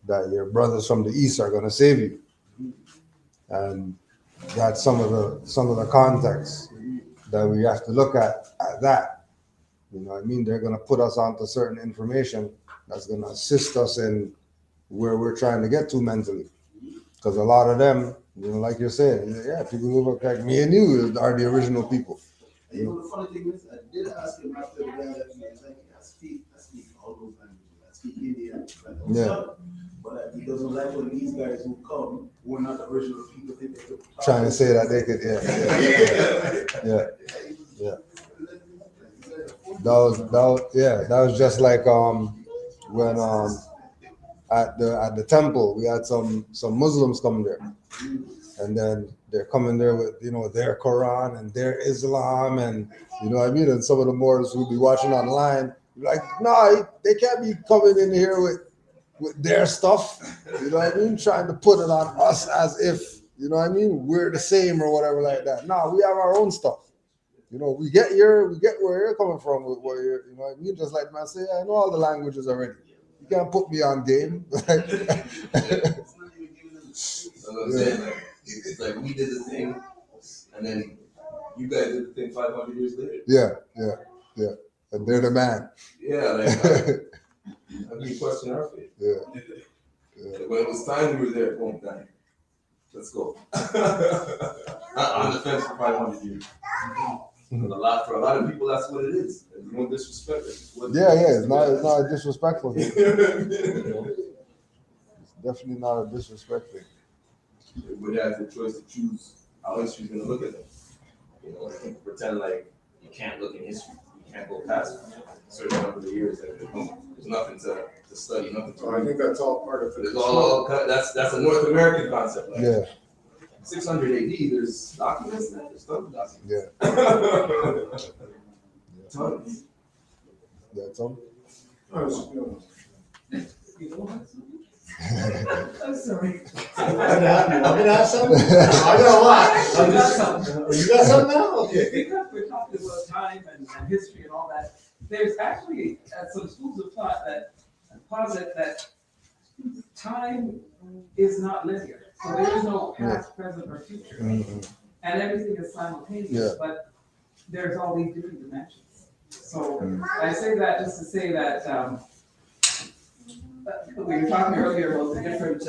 that your brothers from the east are gonna save you. And that's some of the context that we have to look at that. You know what I mean? They're gonna put us onto certain information that's gonna assist us in where we're trying to get to mentally. Because a lot of them, like you're saying, yeah, people who look like me and you are the original people. And you know the funny thing is, I did ask him after the guy that he was like, I speak all those languages. I speak Indian, but he doesn't like when these guys who come, who are not the original people, think they could Trying to say that they could, yeah. That was just like when at the temple we had some Muslims come there, and then they're coming there with their Quran and their Islam, and you know what I mean. And some of the Moors who'll be watching online, like, no, they can't be coming in here with their stuff. You know what I mean? Trying to put it on us as if we're the same or whatever like that. No, we have our own stuff. We get where you're coming from with where you're, you know what I mean? Just like man say, I know all the languages already. You can't put me on game. That's what I'm saying. Like, it's like we did the thing, and then you guys did the thing 500 years later. Yeah. And they're the man. Yeah, like I mean, question our faith. Yeah. When it was time, we were there. Boom, done. Let's go. On the fence for 500 years. For a lot of people, that's what it is. There's no disrespect. It's not a disrespectful thing. It's definitely not a disrespect thing. Everybody has the choice to choose how history's going to look at them. People pretend like you can't look in history. You can't go past a certain number of years. There's nothing to study, nothing to read. I think that's all part of it. That's a North American concept. Right? Yeah. 600 AD, there's documents and there's tons of documents. Yeah. Tons. That's all. I'm sorry. I'm gonna have something. I got a lot. You got something. You got something now? Okay. Because we're talking about time and history and all that, there's actually some schools of thought that posit that time is not linear. So there is no past, present, or future. Mm-hmm. And everything is simultaneous, but there's all these different dimensions. So I say that just to say that we were talking earlier about the different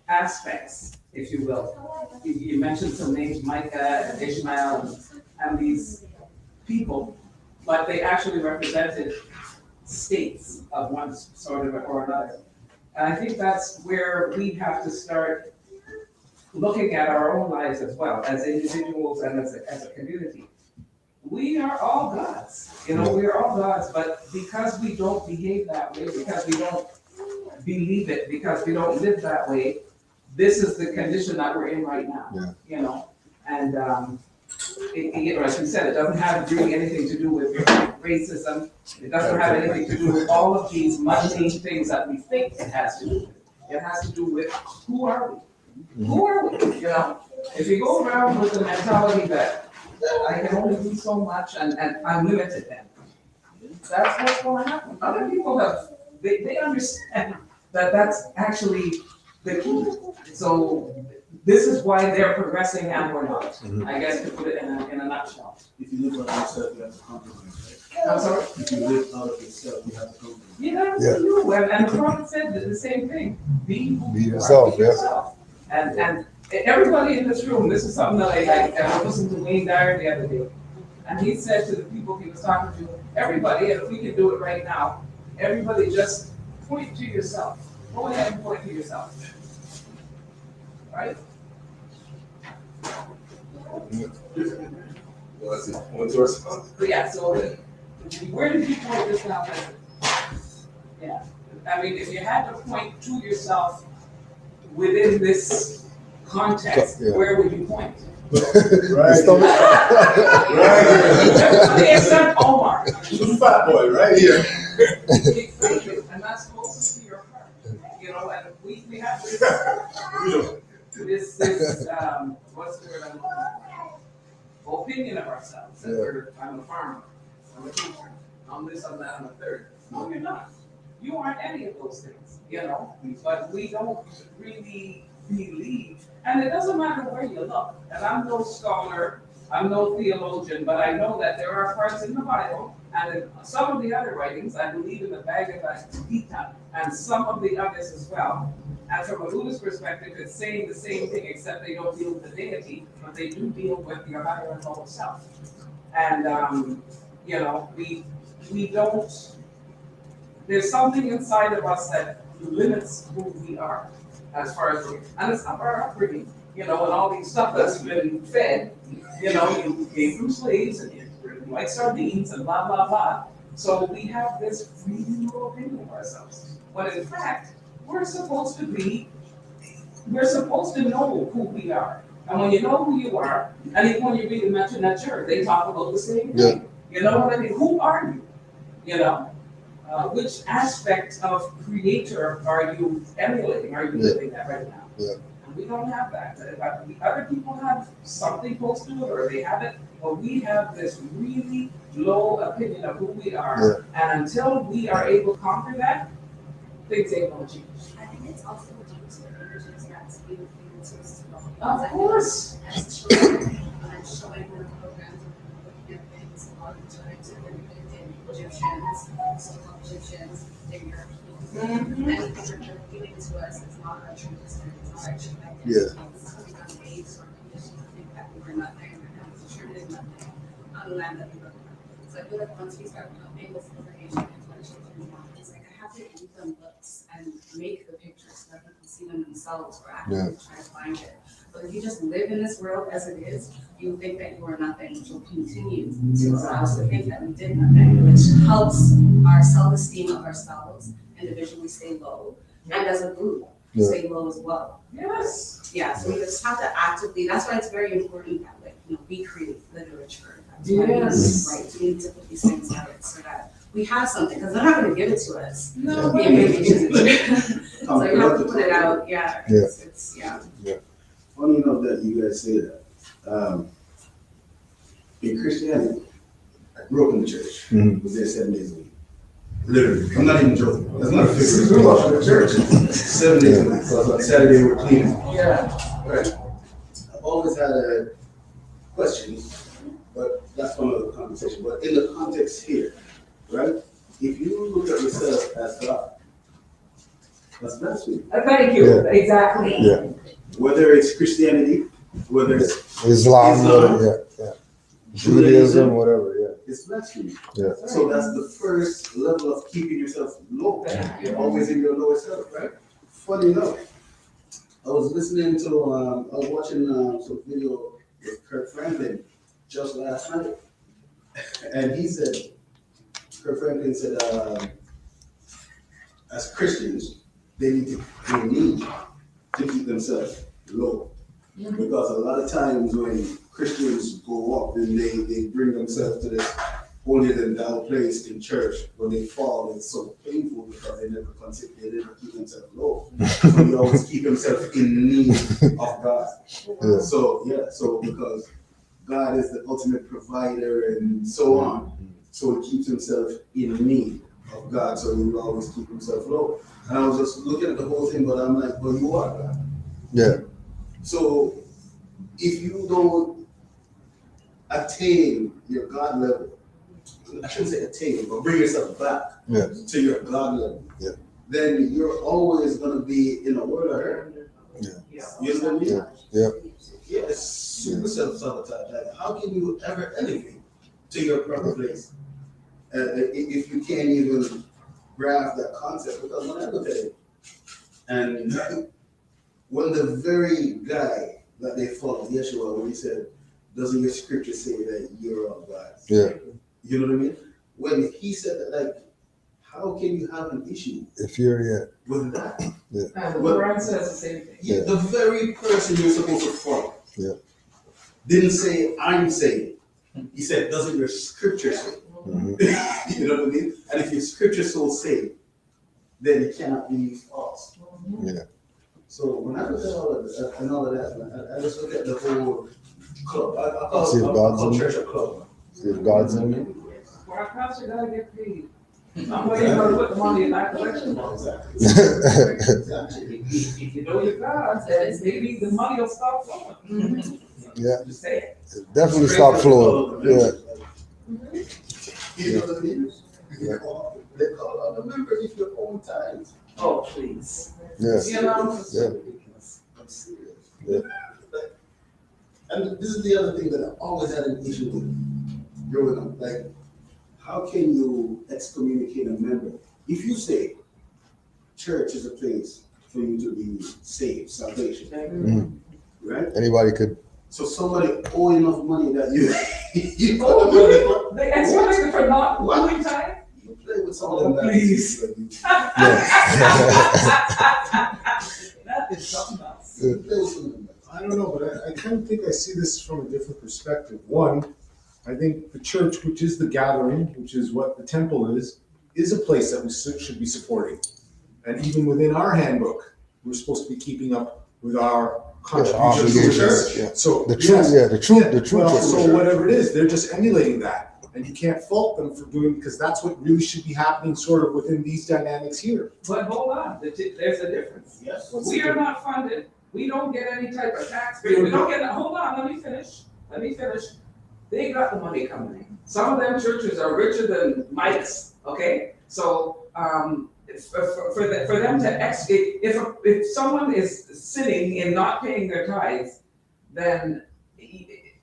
aspects, if you will. You mentioned some names, Micah and Ishmael and these people, but they actually represented states of one sort of or another. And I think that's where we have to start looking at our own lives as well, as individuals and as a community. We are all gods, we are all gods, but because we don't behave that way, because we don't believe it, because we don't live that way, this is the condition that we're in right now, and as we said, it doesn't have really anything to do with racism. It doesn't have anything to do with all of these mundane things that we think it has to do with. It has to do with who are we? Who are we? If you go around with the mentality that I can only do so much and I'm limited, then that's what's going to happen. Other people they understand that that's actually the key. So this is why they're progressing and we're not. I guess to put it in a nutshell. If you live out of yourself, you have to compromise, right? I'm sorry? If you live out of yourself, you have to compromise. You. And the prophet said the same thing. Be yourself, yourself. And everybody in this room, this is something that I listened to Wayne Dyer the other day. And he said to the people he was talking to, everybody, and if we can do it right now, everybody just point to yourself. Go ahead and point to yourself. Right? Yeah, so where did you point this out? Yeah. I mean, if you had to point to yourself within this context, where would you point? Right. Except Omar. fat boy right here. And that's closest to your heart, you know, and we have this, what's the word I'm looking for? Opinion of ourselves, that I'm a farmer, I'm a teacher, I'm this, I'm that, I'm a third. No, you're not. You aren't any of those things, you know, but we don't really believe, and it doesn't matter where you look, and I'm no scholar, I'm no theologian, but I know that there are parts in the Bible and in some of the other writings, I believe in the Bhagavad Gita and some of the others as well. And from a Buddhist perspective, it's saying the same thing, except they don't deal with the deity, but they do deal with your higher and lower self. And you know, we don't. There's something inside of us that limits who we are, as far as, and it's not our upbringing, you know, and all these stuff that's been fed, you know, you came from slaves and you like sardines and blah, blah, blah. So we have this really low opinion of ourselves. But in fact, we're supposed to know who we are. And when you know who you are, and even when you read the mention at church, they talk about the same thing. You know what I mean? Who are you? You know? Which aspect of creator are you emulating? Are you living that right now? And we don't have that. Other people have something close to it, or they have it, but we have this really low opinion of who we are. And until we are able to conquer that, things ain't gonna change. I think it's also due to the images that's being feeded to us. Of course. As children, and showing them programs and looking at things, a lot of times in Egyptians, so-called Egyptians, they're Europeans. Anything that they're feeding to us is not our true history, it's not our true identity. It's coming on base or conditioned to think that we were nothing, and we contributed nothing on the land that we were on. So I feel like once we start putting this information into our children's minds, it's like I have to give them books and make the pictures so that they can see them themselves or actually try to find it. But if you just live in this world as it is, you think that you are nothing, which will continue to allow us to think that we did nothing, which helps our self-esteem of ourselves individually stay low, and as a group, stay low as well. Yes. Yeah, so we just have to actively, that's why it's very important that, like, you know, we create literature. That's why we need to put these things out so that we have something, because they're not gonna give it to us. No, The information is so you have to put it out, it's Funny enough that you guys say that. In Christianity, I grew up in the church, was there 7 days a week. Literally, I'm not even joking. That's not a figure. We grew up in the church 7 days a week. So on Saturday we're cleaning. Right. I've always had a question, but that's one other conversation. But in the context here, right? If you look at yourself as God, that's blasphemy. Thank you. Exactly. Whether it's Christianity, whether it's Islam. Judaism, whatever, it's blasphemy. Yeah. So that's the first level of keeping yourself low. You're always in your lower self, right? Funny enough, I was listening to, I was watching some video with Kirk Franklin just last night. And he said, Kirk Franklin said, as Christians, they need to keep themselves low. Because a lot of times when Christians go up and they bring themselves to this holier than thou place in church, when they fall, it's so painful because they never keep themselves low. So they always keep themselves in need of God. So because God is the ultimate provider and so on. So he keeps himself in need of God, so he will always keep himself low. And I was just looking at the whole thing, but I'm like, well, you are God. Yeah. So if you don't attain your God level, I shouldn't say attain, but bring yourself back to your God level, then you're always going to be in a world of hurt. You know what I mean? Yeah, it's super self-sabotage. Like, how can you ever elevate to your proper place if you can't even grasp that concept? Because when I look at it, and when the very guy that they follow, Yeshua, when he said, doesn't your scripture say that you're of God? You know what I mean? When he said that, like, how can you have an issue if you're with that? And the Quran says the same thing. The very person you're supposed to follow didn't say, I'm saying. He said, doesn't your scripture say? You You know what I mean? And if your scripture so say, then it cannot be false. Yeah. So when I look at all of that, and all of that, man, I just look at the whole club. I See if God's call in church a club. See if God's in it. Well, our pastor gotta get paid. I'm waiting for to put the money in that collection box. Exactly. If you know your God, then maybe the money will stop flowing. Yeah. Just say it. Definitely stop flowing. Yeah. You know what I mean? Yeah. They call out the member if your own tithes. Oh, please. Yeah. You know? Yeah. I'm serious. Yeah. And this is the other thing that I always had an issue with growing up. Like, how can you excommunicate a member? If you say church is a place for you to be saved, salvation, Mhm. right? Anybody could. So somebody owe enough money that you you Oh, put them on the really? They expect for not one time? You play with some Oh, of them guys. please. Yeah. That is something else. You play with some of them guys. I don't know, but I kind of think I see this from a different perspective. One, I think the church, which is the gathering, which is what the temple is a place that we should be supporting. And even within our handbook, we're supposed to be keeping up with our contributions to the church. Yeah. So The truth, yes, yeah, the truth. well, is- so whatever it is, they're just emulating that. And you can't fault them for doing, because that's what really should be happening sort of within these dynamics here. But hold on, there's a difference. Yes. We are not funded, we don't get any type of tax, we don't get, hold on, let me finish. They got the money coming in. Some of them churches are richer than Mike's, okay? So, for them to if someone is sinning in not paying their tithes, then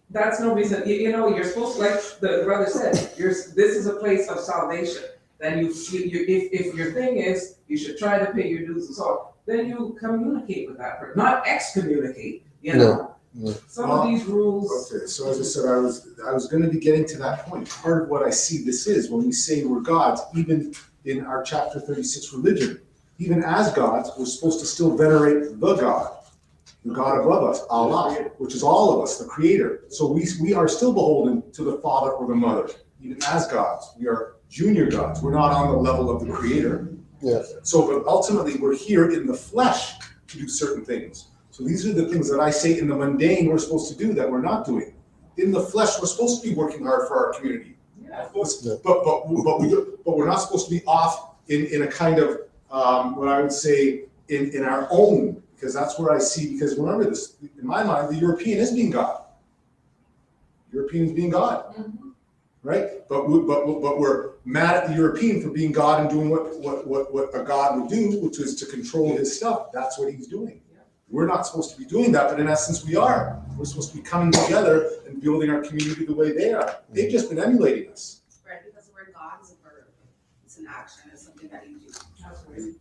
that's no reason, you know, you're supposed to, like the brother said, this is a place of salvation. Then if your thing is, you should try to pay your dues and so on, then you communicate with that person, not excommunicate, you know? Yeah. Some of these rules. Okay, so as I said, I was gonna be getting to that point. Part of what I see this is, when we say we're gods, even in our chapter 36 religion, even as gods, we're supposed to still venerate the God above us, Allah, which is all of us, the creator. So we are still beholden to the father or the mother, even as gods. We are junior gods. We're not on the level of the creator. Yeah. So, but ultimately, we're here in the flesh to do certain things. So these are the things that I say in the mundane we're supposed to do that we're not doing. In the flesh, we're supposed to be working hard for our community. Yeah. But we're not supposed to be off in a kind of what I would say in our own, because that's where I see, because remember this, in my mind, the European is being God. European is being God. Mhm. Right? But we're mad at the European for being God and doing what a God would do, which is to control his stuff. That's what he's doing. We're not supposed to be doing that, but in essence we are. We're supposed to be coming together and building our community the way they are. They've just been emulating us. Right, because the word God is a verb. It's an action, it's something that you do. Absolutely.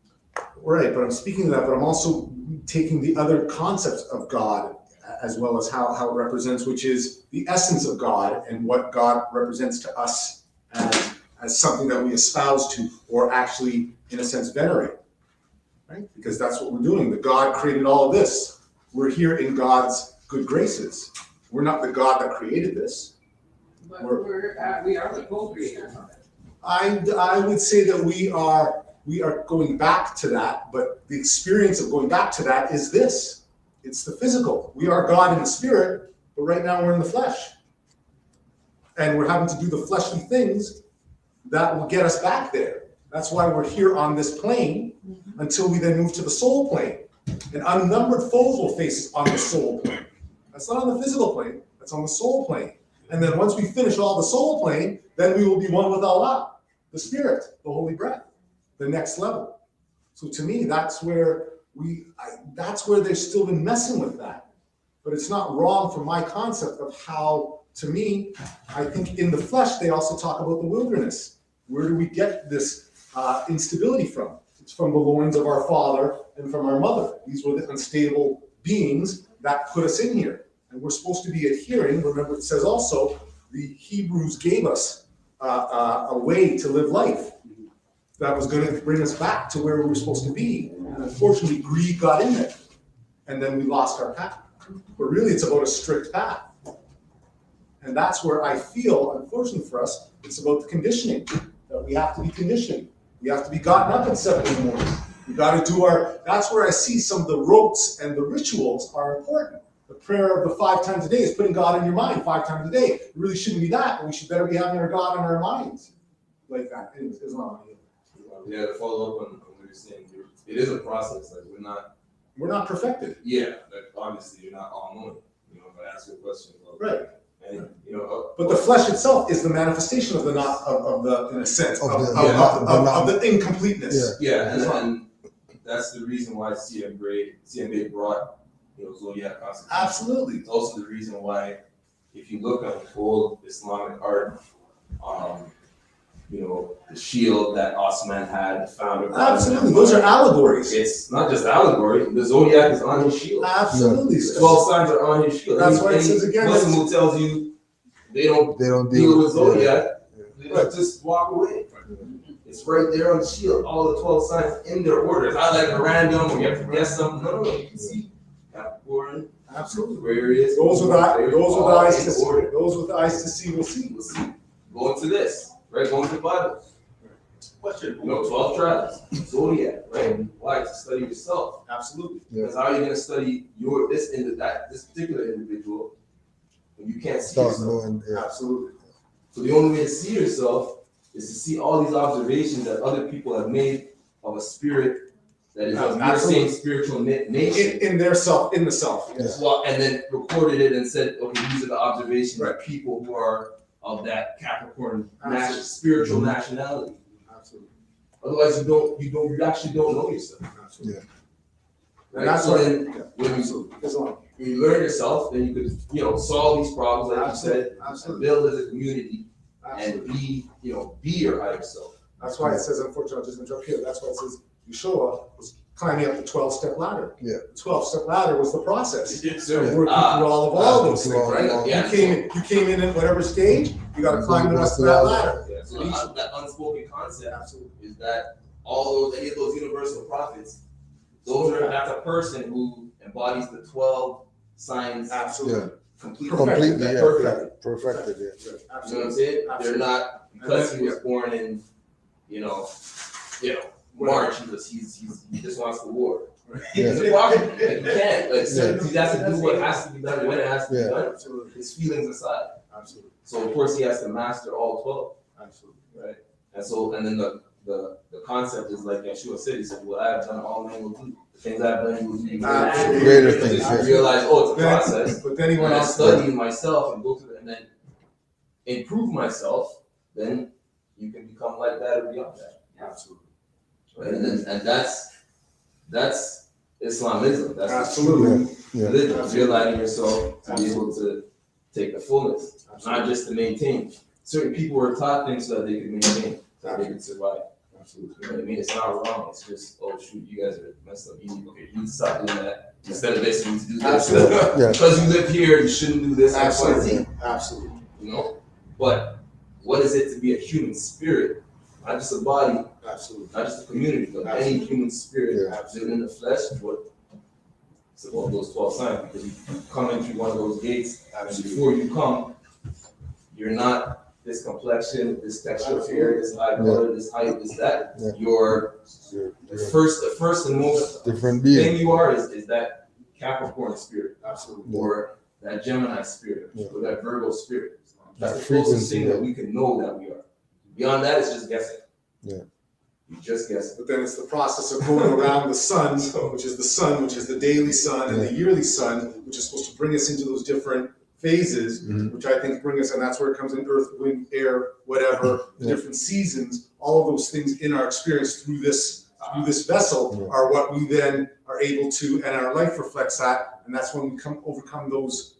Right, but I'm speaking to that, but I'm also taking the other concepts of God as well as how it represents, which is the essence of God and what God represents to us as something that we espouse to or actually, in a sense, venerate. Right? Because that's what we're doing. The God created all of this. We're here in God's good graces. We're not the God that created this. But we are the co-creators of it. I would say that we are going back to that, but the experience of going back to that is this. It's the physical. We are God in the spirit, but right now we're in the flesh. And we're having to do the fleshly things that will get us back there. That's why we're here on this plane until we then move to the soul plane. And unnumbered foes will face us on the soul plane. That's not on the physical plane, that's on the soul plane. And then once we finish all the soul plane, then we will be one with Allah, the spirit, the holy breath, the next level. So to me, that's where they've still been messing with that. But it's not wrong from my concept of how, to me, I think in the flesh, they also talk about the wilderness. Where do we get this instability from? It's from the loins of our father and from our mother. These were the unstable beings that put us in here. And we're supposed to be adhering. Remember, it says also, the Hebrews gave us a way to live life that was going to bring us back to where we were supposed to be. And unfortunately, greed got in there. And then we lost our path. But really, it's about a strict path. And that's where I feel, unfortunately for us, it's about the conditioning. that we have to be conditioned. We have to be gotten up at 7 in the morning. We got to do that's where I see some of the ropes and the rituals are important. The prayer of the 5 times a day is putting God in your mind 5 times a day. It really shouldn't be that, but we should better be having our God in our minds. Like that. Anyways, Islam. Yeah, to follow up on what you're saying, it is a process. Like We're not perfected. yeah, like obviously you're not all knowing. You know, if I ask you a question, Right. and you know, But the flesh itself is the manifestation of the not of the in a sense Of of the- the incompleteness. yeah, and that's the reason why CMA brought zodiac concepts. Absolutely. It's also the reason why, if you look at the whole Islamic art, the shield that Osman had, the founder. Absolutely. Those are allegories. It's not just allegory. The zodiac is on his shield. Absolutely. The 12 signs are on his shield. That's why it says again. Muslim who tells you they don't deal with zodiac, they just walk away. It's right there on the shield. All the 12 signs in their order. It's not like a random where you have to guess something. No. You can see Capricorn. Absolutely. Aquarius. Those with eyes to see will see. We'll see. Go into this, right? Go into the Bible. Question. 12 tribes, zodiac, right? Why? To study yourself. Absolutely. Because how are you going to study this particular individual when you can't see Start yourself? knowing, Absolutely. So the only way to see yourself is to see all these observations that other people have made of a spirit that is of your same spiritual nature. In their self, in the self. Yes. Well, and then recorded it and said, okay, these are the observations of people who are of that Capricorn spiritual nationality. Absolutely. Otherwise, you actually don't know yourself. Absolutely. Yeah. And that's so why. then when Islam. you learn yourself, then you could solve these problems, like you said, and build as a community and be your higher self. That's why it says, unfortunately, I'll just interrupt here. That's why it says Yeshua was climbing up the 12-step ladder. Yeah. The 12-step ladder was the process. Yeah. Working through all those things, right? Yeah. You came in at whatever stage, you got to climb the rest of that ladder. Yeah. So that unspoken concept Absolutely. is that any of those universal prophets, that's a person who embodies the 12 signs. Absolutely. Completely. Perfected, yeah. You know what I'm saying? They're not because he was born in, March. He just wants the war. Yeah. He's a prophet. Like, he can't. He has to do what has to be done when it has to be done. Absolutely. His feelings aside. Absolutely. So of course he has to master all 12. Absolutely. Right. And then the concept is like Yeshua said. He said, "What I have done, all men will do. The things I have done, you will do." Absolutely. Greater things, Just yeah. realize, it's a process. But then he When went I on study myself and go through it and then improve myself, then you can become like that or beyond that. Absolutely. Right? And that's Islamism. That's Absolutely. Yeah. religion. Realigning yourself to be able to take the fullness, not just to maintain. Certain people were taught things so that they could maintain, so that they could survive. Absolutely. You know what I mean? It's not wrong. It's just, oh shoot, you guys are messed up. You need to stop doing that. Instead of this, you need to do this. Yeah. Because you live here, you shouldn't do this. Absolutely. Absolutely. But what is it to be a human spirit? Not just a body, Absolutely. not just a community, but any human spirit living in the flesh. It's about those 12 signs, because you come in through one of those gates, and before you come, you're not this complexion, this texture of hair, this eye color, this height, this that. Yeah. You're the first and most Different being. thing you are is that Capricorn spirit, Absolutely. or that Gemini spirit, or that Virgo spirit. That's That the closest frequency, thing that we can know that we are. Beyond that, it's just guessing. Yeah. You just guess. But then it's the process of going around the sun, which is the daily sun, and the yearly sun, which is supposed to bring us into those different phases, which I think bring us, and that's where it comes in: earth, wind, air, whatever, the different seasons. All of those things in our experience through this vessel are what we then are able to, and our life reflects that, and that's when we overcome those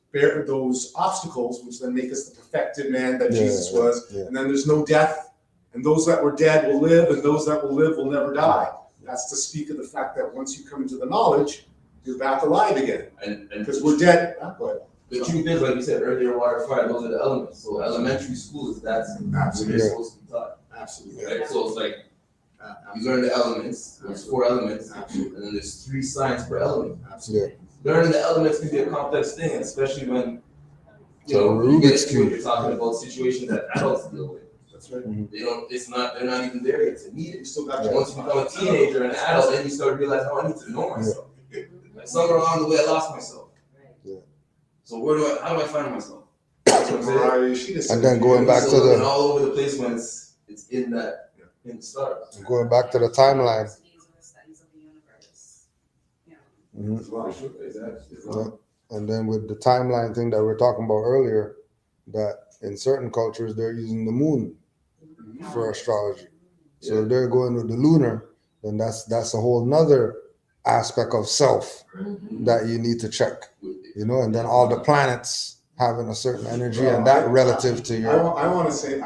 obstacles, which then make us the perfected man that Jesus was. And then there's no death, and those that were dead will live, and those that will live will never die. That's to speak of the fact that once you come into the knowledge, you're back alive again. And because we're dead. Go ahead. The truth is, like you said, earth, air, water, fire, those are the elements. So elementary school that's what you're supposed to be taught. Absolutely. Right? So it's like you learn the elements, there's 4 elements, and then there's 3 signs per element. Absolutely. Learning the elements can be a complex thing, especially when you get into it, you're talking about situations that adults deal with. That's right. They don't. It's not. They're not even there yet to need it. You still got Once you become a teenager and an adult, then you start realizing, oh, I need to know myself. Like somewhere along the way, I lost myself. Yeah. So how do I find myself? And then going back to looking the all over the place when it's in that in the start. going back to the timeline. Studies of the universe. Yeah. Mhm. Exactly. And then with the timeline thing that we are talking about earlier, that in certain cultures they're using the moon for astrology. So if they're going with the lunar, then that's a whole nother aspect of self that you need to check. And then all the planets having a certain energy and that relative to your. I want to say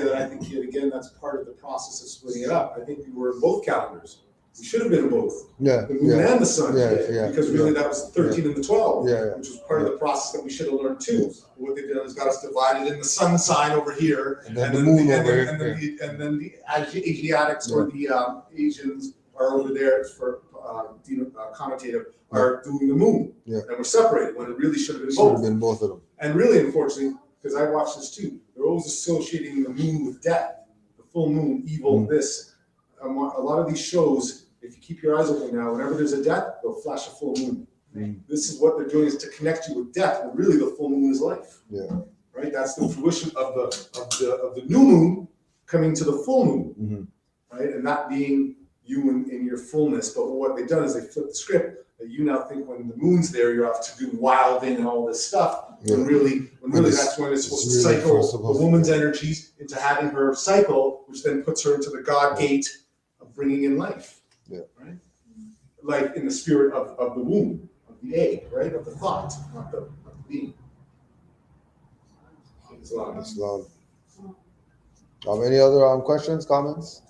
that I think yet again that's part of the process of splitting it up. I think we were in both calendars. We should have been in both. Yeah. The moon and the sun. Yeah. Because really that was the 13 and the 12. Yeah. Which was part of the process that we should have learned too. What they've done is got us divided in the sun sign over here, And then the moon over here. and then the Asiatics or the Asians are over there for connotative are doing the moon. Yeah. And we're separated when it really should have been Should have both. been both of them. And really, unfortunately, because I watched this too, they're always associating the moon with death, the full moon, evil, this. A lot of these shows, if you keep your eyes open now, whenever there's a death, they'll flash a full moon. This is what they're doing, is to connect you with death, when really the full moon is life. Yeah. Right? That's the fruition of the new moon coming to the full moon. Right? And that being you in your fullness. But what they've done is they flipped the script. That you now think when the moon's there, you're off to do wilding and all this stuff. When really that's when it's supposed to cycle a woman's energies into having her cycle, which then puts her into the God gate of bringing in life. Yeah. Right? Like in the spirit of the womb, of the egg, right? Of the thought, not the being. Islam. Any other questions, comments?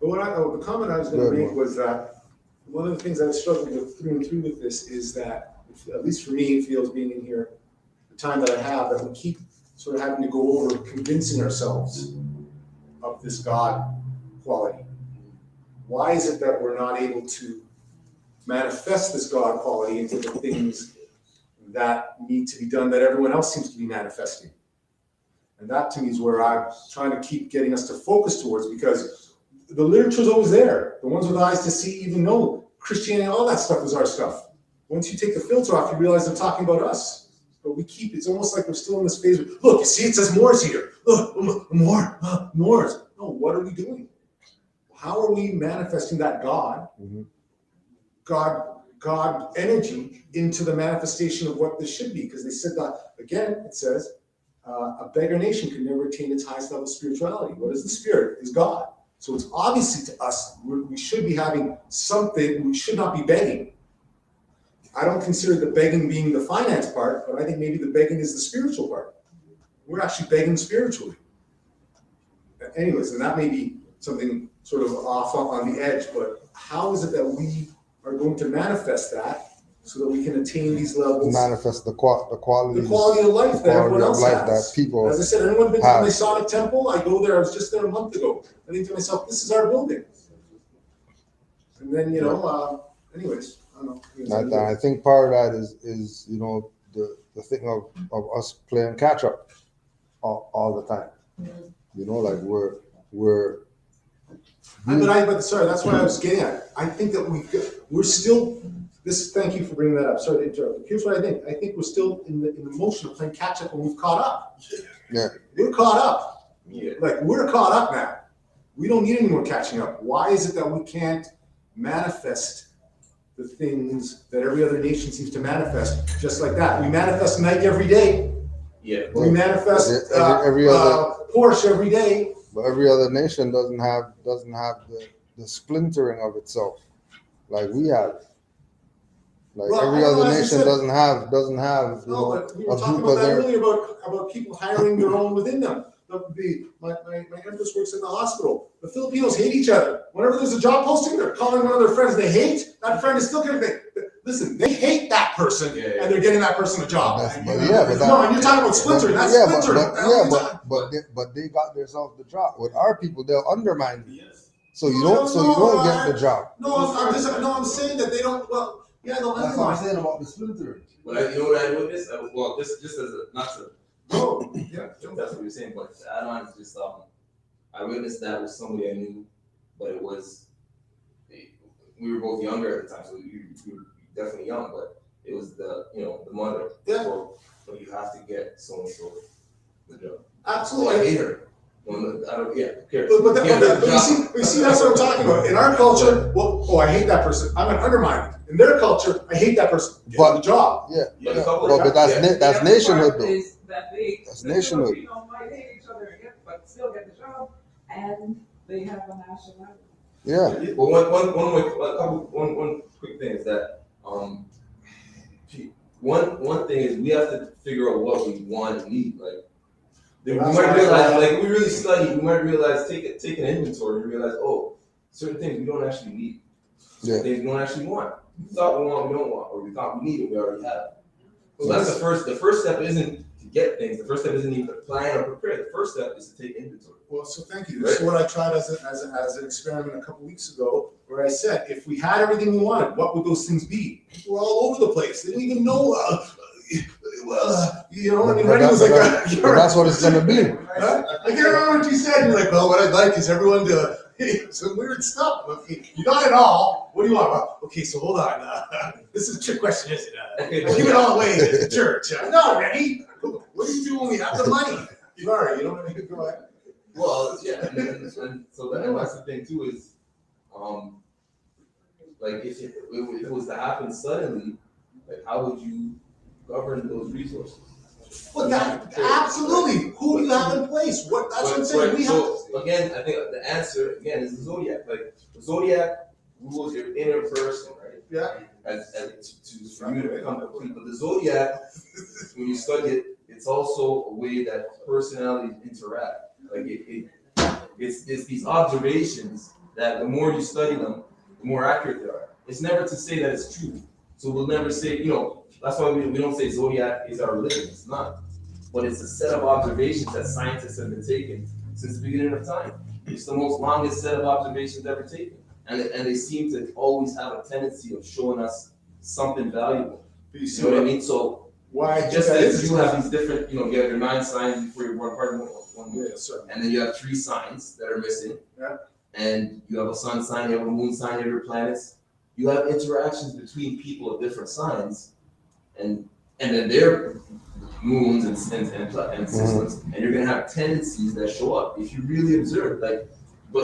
But the comment I was going to make was that one of the things I've struggled with through and through with this is that, at least for me, it feels being in here, the time that I have, that we keep sort of having to go over convincing ourselves of this God quality. Why is it that we're not able to manifest this God quality into the things that need to be done that everyone else seems to be manifesting? And that to me is where I'm trying to keep getting us to focus towards, because the literature is always there. The ones with eyes to see even know Christianity, all that stuff is our stuff. Once you take the filter off, you realize they're talking about us. But it's almost like we're still in this phase. Look, you see, it says more's here. Look, more's. No, what are we doing? How are we manifesting that God energy into the manifestation of what this should be? Because they said that, again, it says, a beggar nation can never attain its highest level of spirituality. What is the spirit? Is God. So it's obviously to us, we should be having something, we should not be begging. I don't consider the begging being the finance part, but I think maybe the begging is the spiritual part. We're actually begging spiritually. Anyways, and that may be something sort of off on the edge, but how is it that we are going to manifest that so that we can attain these levels? Manifest the quality of life that everyone else has. That people. As I said, anyone been to the Masonic Temple? I go there. I was just there a month ago. I think to myself, this is our building. And then anyways, I don't know. I think part of that is the thing of us playing catch up all the time. Like we're. But sorry, that's what I was getting at. I think that we're still. Thank you for bringing that up. Sorry to interrupt. Here's what I think. I think we're still in the motion of playing catch up when we've caught up. Yeah. We're caught up. Yeah. Like we're caught up now. We don't need any more catching up. Why is it that we can't manifest the things that every other nation seems to manifest just like that? We manifest Nike every day. Yeah. We manifest every other Porsche every day. But every other nation doesn't have the splintering of itself like we have. Every other nation doesn't have but we were a talking group about of that their. earlier about people hiring their own within them. My empress works in the hospital. The Filipinos hate each other. Whenever there's a job posting, they're calling one of their friends they hate. That friend is still getting listen, they hate that person and they're getting that person a job. And you're talking about splintering. That's splintering. But they got themselves the job. With our people, they'll undermine you. So you don't get the job. I'm saying that they don't. Well, yeah, they'll undermine. That's what I'm saying about the splintering. But you know what I witnessed? This just as No, yeah, That's what you're saying, but to add on is just, I witnessed that with somebody I knew, but it was, we were both younger at the time, so we were definitely young, but it was the, the mother. Yeah. So, you have to get so-and-so the job. absolutely. Oh, I hate her. Well, I don't, yeah, who cares? But Give her the you job. see, that's what I'm talking about. In our culture, well, oh, I hate that person. I'm gonna undermine it. In their culture, I hate that person. Get But- the job. Yeah, But yeah. a couple But of- that's yeah. that's The other nationhood part though. is that That's the nationhood. Filipino might hate each other, but still get the job, and they have a nationality. Yeah. Well, one quick thing is that, one thing is we have to figure out what we want and need. Like, we That's might why I realize, thought- like, we really study, we might realize, take an inventory and realize, oh, certain things we don't actually need. Certain Yeah. things we don't actually want. We thought we want, we don't want, or we thought we need it, we already have it. So that's the first step isn't to get things, the first step isn't even to plan or prepare, the first step is to take inventory. Well, so thank you. This is what I tried as an experiment a couple weeks ago, where I said, if we had everything we wanted, what would those things be? People were all over the place. They didn't even know. I mean, Rennie was like, But that's what it's gonna be. Huh? I can't remember what you said. You're like, well, what I'd like is everyone to some weird stuff. Okay, you got it all. What do you want? Well, okay, so hold on. This is a trick question, isn't it? Give it all away at the church. No, Rennie. What do you do when we have the money? Sorry, you know what I mean? Go ahead. Well, yeah, and so that's the thing too is, like if it was to happen suddenly, like how would you govern those resources? Well, absolutely. Who do you have in place? That's what I'm saying. We have. So again, I think the answer again is the zodiac. Like the zodiac rules your inner person, right? Yeah. For you to become complete. But the zodiac, when you study it, it's also a way that personalities interact. Like it's these observations that the more you study them, the more accurate they are. It's never to say that it's true. So we'll never say, that's why we don't say zodiac is our religion. It's not. But it's a set of observations that scientists have been taking since the beginning of time. It's the most longest set of observations ever taken. And they seem to always have a tendency of showing us something valuable. You see You know what I mean? So why? just as you have these different, you have your 9 signs before you're born, part of one Yeah, sir. and then you have 3 signs that are missing. Yeah. And you have a sun sign, you have a moon sign, you have your planets. You have interactions between people of different signs, and then their moons and systems, and you're gonna have tendencies that show up if you really observe. But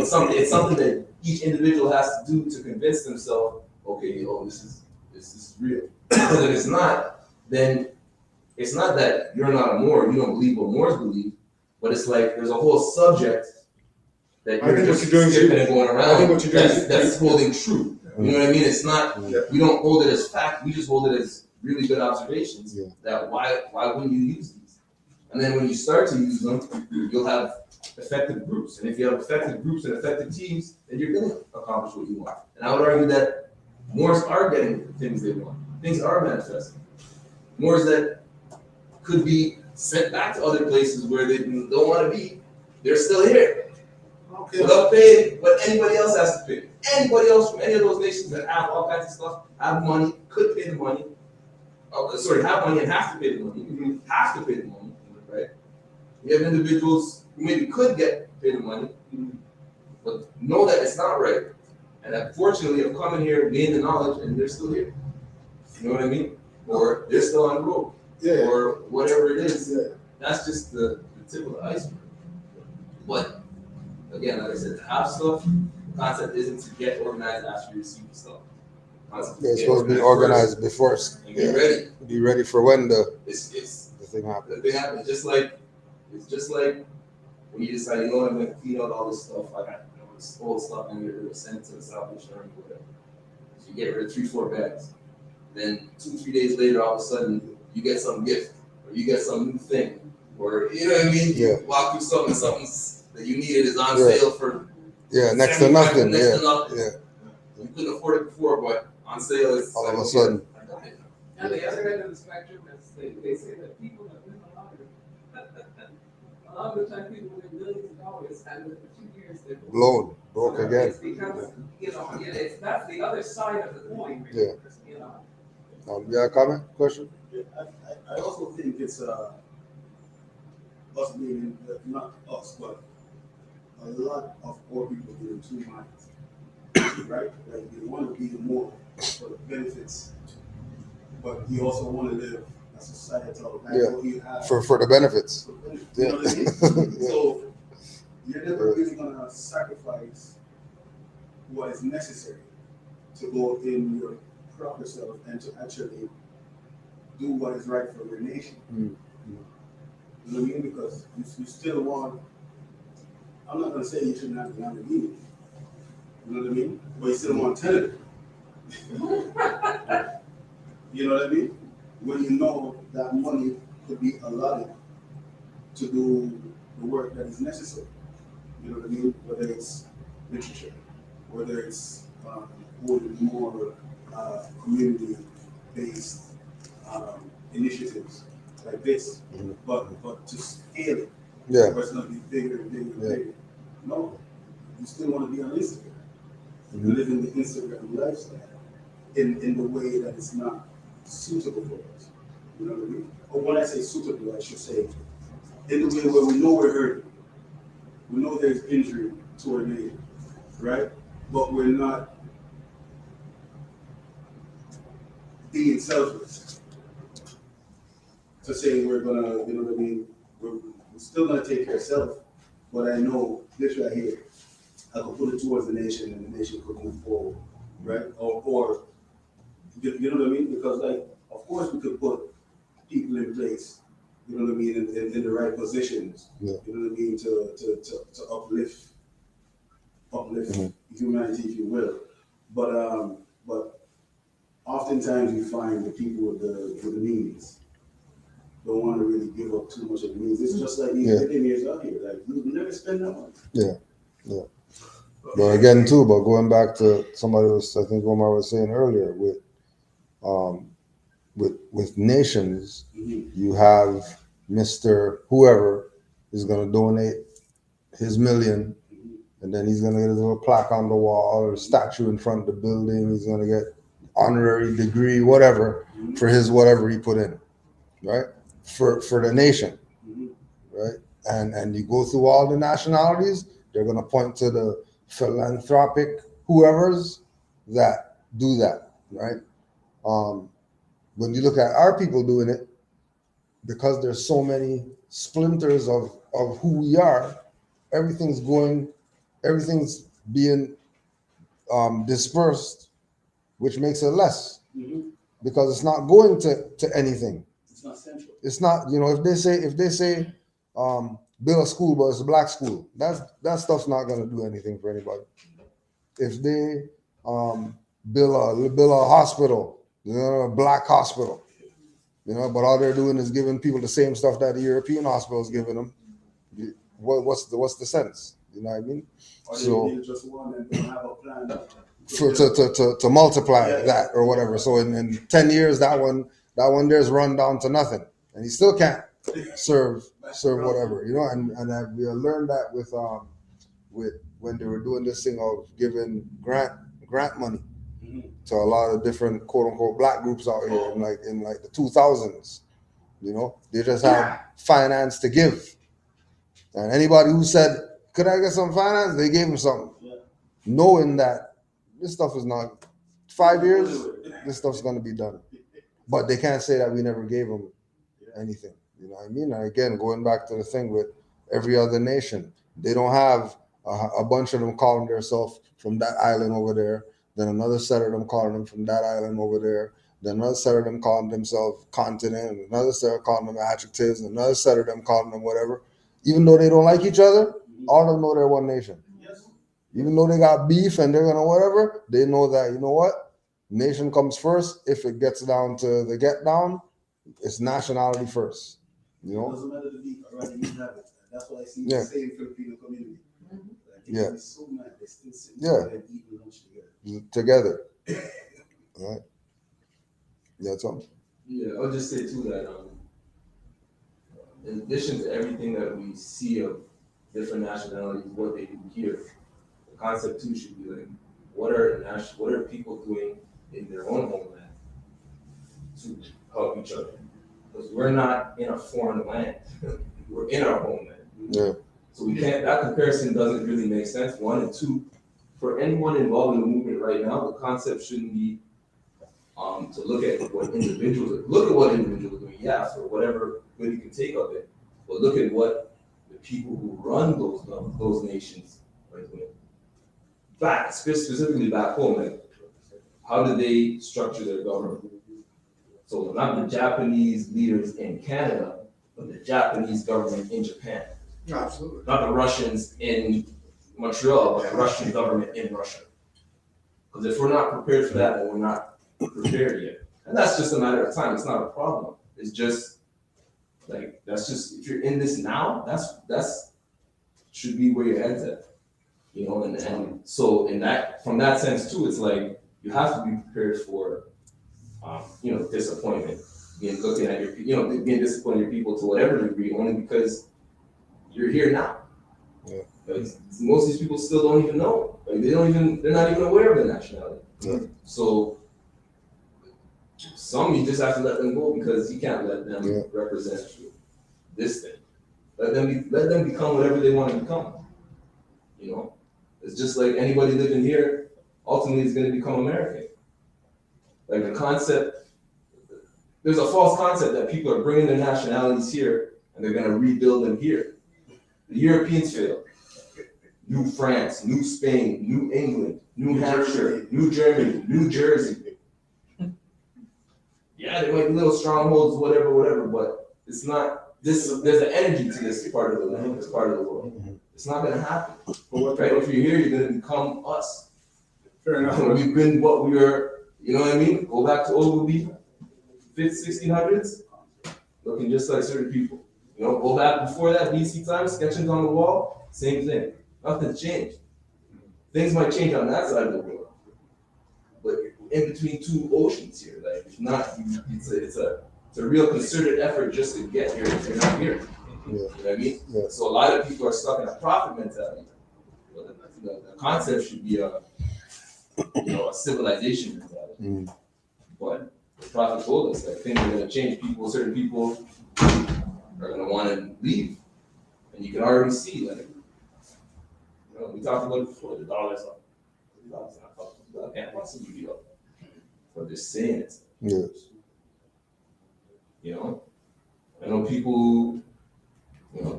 it's something that each individual has to do to convince themselves, okay, this is real. Because if it's not, then it's not that you're not a Moor, you don't believe what Moors believe, but it's like there's a whole subject that I you're think just what you're doing is skipping and going I around. think what you're doing That's holding true. You know what I mean? It's not. Yeah. We don't hold it as fact. We just hold it as really good observations. Yeah. That why wouldn't you use these? And then when you start to use them, you'll have effective groups. And if you have effective groups and effective teams, then you're going to accomplish what you want. And I would argue that Moors are getting things they want. Things are manifesting. Moors that could be sent back to other places where they don't want to be, they're still here. Okay. Without paying what anybody else has to pay. Anybody else from any of those nations that have all kinds of stuff, have money, could pay the money. Have money and have to pay the money. You have to pay the money, right? You have individuals who maybe could pay the money, but know that it's not right. And unfortunately have come in here, gained the knowledge, and they're still here. You know what I mean? Or they're still on the road. Yeah. Or whatever it is. Yeah. That's just the tip of the iceberg. But again, like I said, to have stuff, the concept isn't to get organized after you receive the stuff. It's supposed to be organized before. And be ready. Be ready for when the It's thing happens. the thing happens. It's just like when you decide, I'm going to clean out all this stuff. I got this old stuff and get rid of, send it to the Salvation Army or whatever. So you get rid of 3-4 bags. Then 2-3 days later, all of a sudden, you get some gift or you get some new thing, or you know what I mean? Yeah. You walk through something that you needed is on Yeah. sale for Next to nothing. Next to nothing. Yeah. You couldn't afford it before, but on sale it's All like, of a okay, sudden. I got it. And the other end of the spectrum is they say that people have been longer. A lot of the time people with millions of dollars and within 2 years they're Blown. Broke again. It's because, that's the other side of the coin. Yeah. You know. Yeah, comment? Question? I also think it's us being, not us, but a lot of poor people get in two minds, right? Like you want to be more for the benefits, but you also want to live a societal life. Yeah. What you have For the benefits. You know what I mean? Yeah. So you're never really gonna sacrifice what is necessary to go in your proper self and to actually do what is right for your nation. Mm. You know what I mean? Because you still want, I'm not gonna say you shouldn't have the Lamborghini. You know what I mean? But you still want 10 of them. You know what I mean? When you know that money could be allotted to do the work that is necessary. You know what I mean? Whether it's literature, whether it's holding more community-based initiatives like this, but to scale it, Yeah. where it's going to be bigger and bigger and bigger. No, you still want to be on Instagram, living the Instagram lifestyle in the way that it's not suitable for us. You know what I mean? Or when I say suitable, I should say in the way where we know we're hurting, we know there's injury to our neighbor, right? But we're not being selfless to say we're gonna, you know what I mean? We're still gonna take care of self, but I know this right here, I could put it towards the nation and the nation could move forward, right? Or you know what I mean? Because like, of course we could put people in place, you know what I mean, in the right positions, you know what I mean, to uplift humanity, if you will. But oftentimes you find the people with the means don't want to really give up too much of the means. It's just like these millionaires out here, like you never spend that money. Yeah. But again, too, but going back to somebody was, I think Omar was saying earlier, with nations, you have Mr. Whoever is going to donate his million, and then he's going to get his little plaque on the wall or a statue in front of the building. He's going to get honorary degree, whatever, for his whatever he put in, right? For the nation, right? And you go through all the nationalities, they're going to point to the philanthropic whoever's that do that, right? When you look at our people doing it, because there's so many splinters of who we are, everything's being dispersed, which makes it less because it's not going to anything. It's not central. It's not, if they say build a school, but it's a black school, that stuff's not going to do anything for anybody. If they build a hospital, a black hospital, but all they're doing is giving people the same stuff that the European hospital is giving them. What's the sense? You know what I mean? Or So they just want them to have a plan to multiply that or whatever. So in 10 years, that one there's run down to nothing, and he still can't serve whatever, and we learned that with when they were doing this thing of giving grant money to a lot of different quote unquote black groups out here in like the 2000s. They just had finance to give, and anybody who said, "Could I get some finance?" they gave them something, knowing that this stuff is not 5 years. This stuff's going to be done, but they can't say that we never gave them anything. You know what I mean? And again, going back to the thing with every other nation, they don't have a bunch of them calling themselves from that island over there, then another set of them calling them from that island over there, then another set of them calling themselves continent, and another set of calling them adjectives, and another set of them calling them whatever. Even though they don't like each other, all of them know they're one nation. Even though they got beef and they're gonna whatever, they know that, you know what? Nation comes first. If it gets down to the get down, it's nationality first. It doesn't matter the beef, already you have it. That's what I see the same Filipino community. It's so mad. They still sit together and eat lunch together. Right. Yeah, Tom. Yeah, I'll just say too that in addition to everything that we see of different nationalities, what they do here, the concept too should be like, what are people doing in their own homeland to help each other? Because we're not in a foreign land. we're in our homeland. Yeah. So we can't, that comparison doesn't really make sense, one, and two, for anyone involved in the movement right now, the concept shouldn't be to look at what individuals are doing, yeah, so whatever good you can take of it, but look at what the people who run those nations are doing. Back, specifically back home, like, how do they structure their government? So not the Japanese leaders in Canada, but the Japanese government in Japan. Absolutely. Not the Russians in Montreal, but the Russian government in Russia. Because if we're not prepared for that, then we're not prepared yet. And that's just a matter of time. It's not a problem. It's just like, that's just, if you're in this now, that's should be where your head's at. You know, and so in that, from that sense too, it's like you have to be prepared for disappointment. Being looking at being disappointed in your people to whatever degree, only because you're here now. Yeah. Like, most of these people still don't even know. Like they're not even aware of their nationality. Yeah. So some you just have to let them go because you can't let them represent this thing. Let them become whatever they want to become. You know? It's just like anybody living here ultimately is going to become American. Like the concept, there's a false concept that people are bringing their nationalities here and they're going to rebuild them here. The Europeans failed. New France, New Spain, New England, New Hampshire, New Germany, New Jersey. Yeah, there might be little strongholds, whatever, but it's not this. There's an energy to this part of the land, this part of the world. It's not going to happen. Right? If you're here, you're going to become us. Fair enough. We've been what we were. You know what I mean? Go back to Ogilvy, 1600s, looking just like certain people. You know, go back before that, BC times, sketchings on the wall, same thing. Nothing's changed. Things might change on that side of the world, but in between two oceans here, like it's not. It's a real concerted effort just to get here if you're not here. Yeah. You know what I mean? Yeah. So a lot of people are stuck in a profit mentality. But the concept should be a civilization mentality. Mm. But the prophet told us that things are going to change. Certain people are going to want to leave, and you can already see, like, we talked about it before. The dollar's up. The dollar's not up. The dollar can't possibly be up. But they're saying it. Yeah. You know, I know people.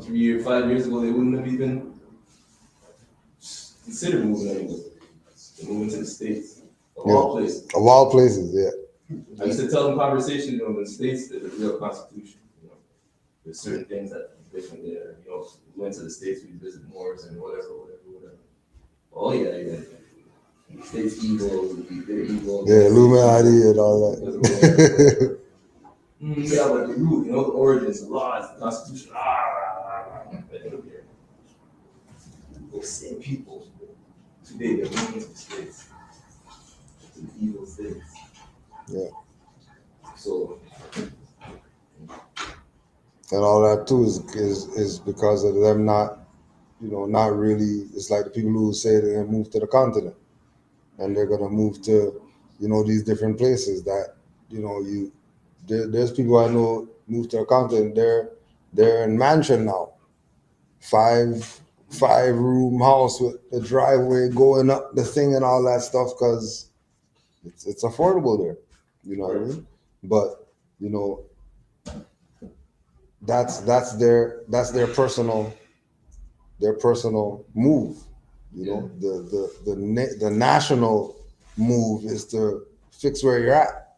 3 or 5 years ago, they wouldn't have even considered moving anywhere. They're moving to the States, of all places. Of all places, yeah. I used to tell them conversations, in the States, there's a real constitution. There's certain things that are different there. We went to the States, we visited Moors and whatever. Oh yeah. The States evil, they're evil. Yeah, Illuminati and all that. Yeah, but the root, the origins, the laws, the constitution, those same people today, they're moving to the States, to the evil States. Yeah. So. And all that too is because of them not really. It's like the people who say they're gonna move to the continent, and they're gonna move to, these different places that, there's people I know move to the continent. They're in mansion now, 5-room house with the driveway going up the thing and all that stuff because it's affordable there. You know what I mean? But that's their personal move. The national move is to fix where you're at,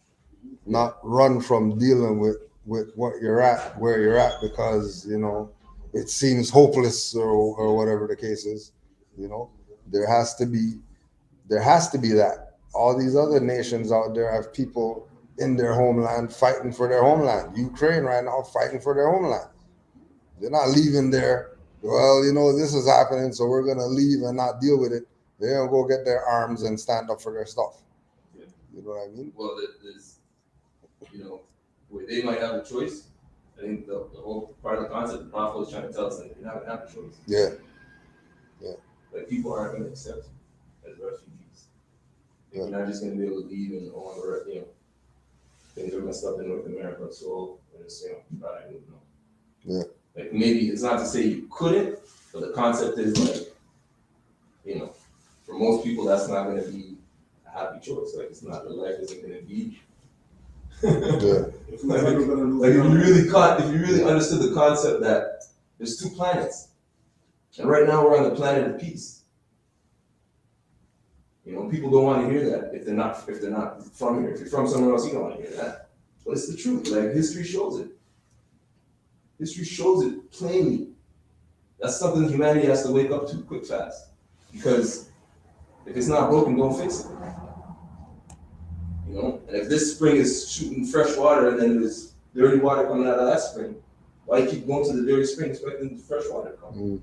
not run from dealing with what you're at, where you're at, because it seems hopeless or whatever the case is. There has to be that. All these other nations out there have people in their homeland fighting for their homeland. Ukraine right now fighting for their homeland. They're not leaving there. Well, this is happening, so we're gonna leave and not deal with it. They're gonna go get their arms and stand up for their stuff. Yeah. You know what I mean? Well, there's, where they might have a choice. I think the whole part of the concept, the prophet was trying to tell us that you're not gonna have a choice. Yeah. Like people aren't gonna accept as refugees. Yeah. You're not just gonna be able to leave and things are messed up in North America, so it's I don't know. Yeah. Like maybe it's not to say you couldn't, but the concept is like, you know, for most people that's not gonna be a happy choice. Like it's not, their life isn't gonna be. Yeah. If we're ever gonna lose Like if ground. you really understood the concept that there's two planets, and right now we're on the planet of peace. You know, people don't want to hear that if they're not from here. If you're from somewhere else, you don't want to hear that. But it's the truth. Like history shows it. History shows it plainly. That's something humanity has to wake up to quick, fast. Because if it's not broken, don't fix it. You know, and if this spring is shooting fresh water and then there's dirty water coming out of that spring, why you keep going to the dirty spring expecting the fresh water to come? Mm.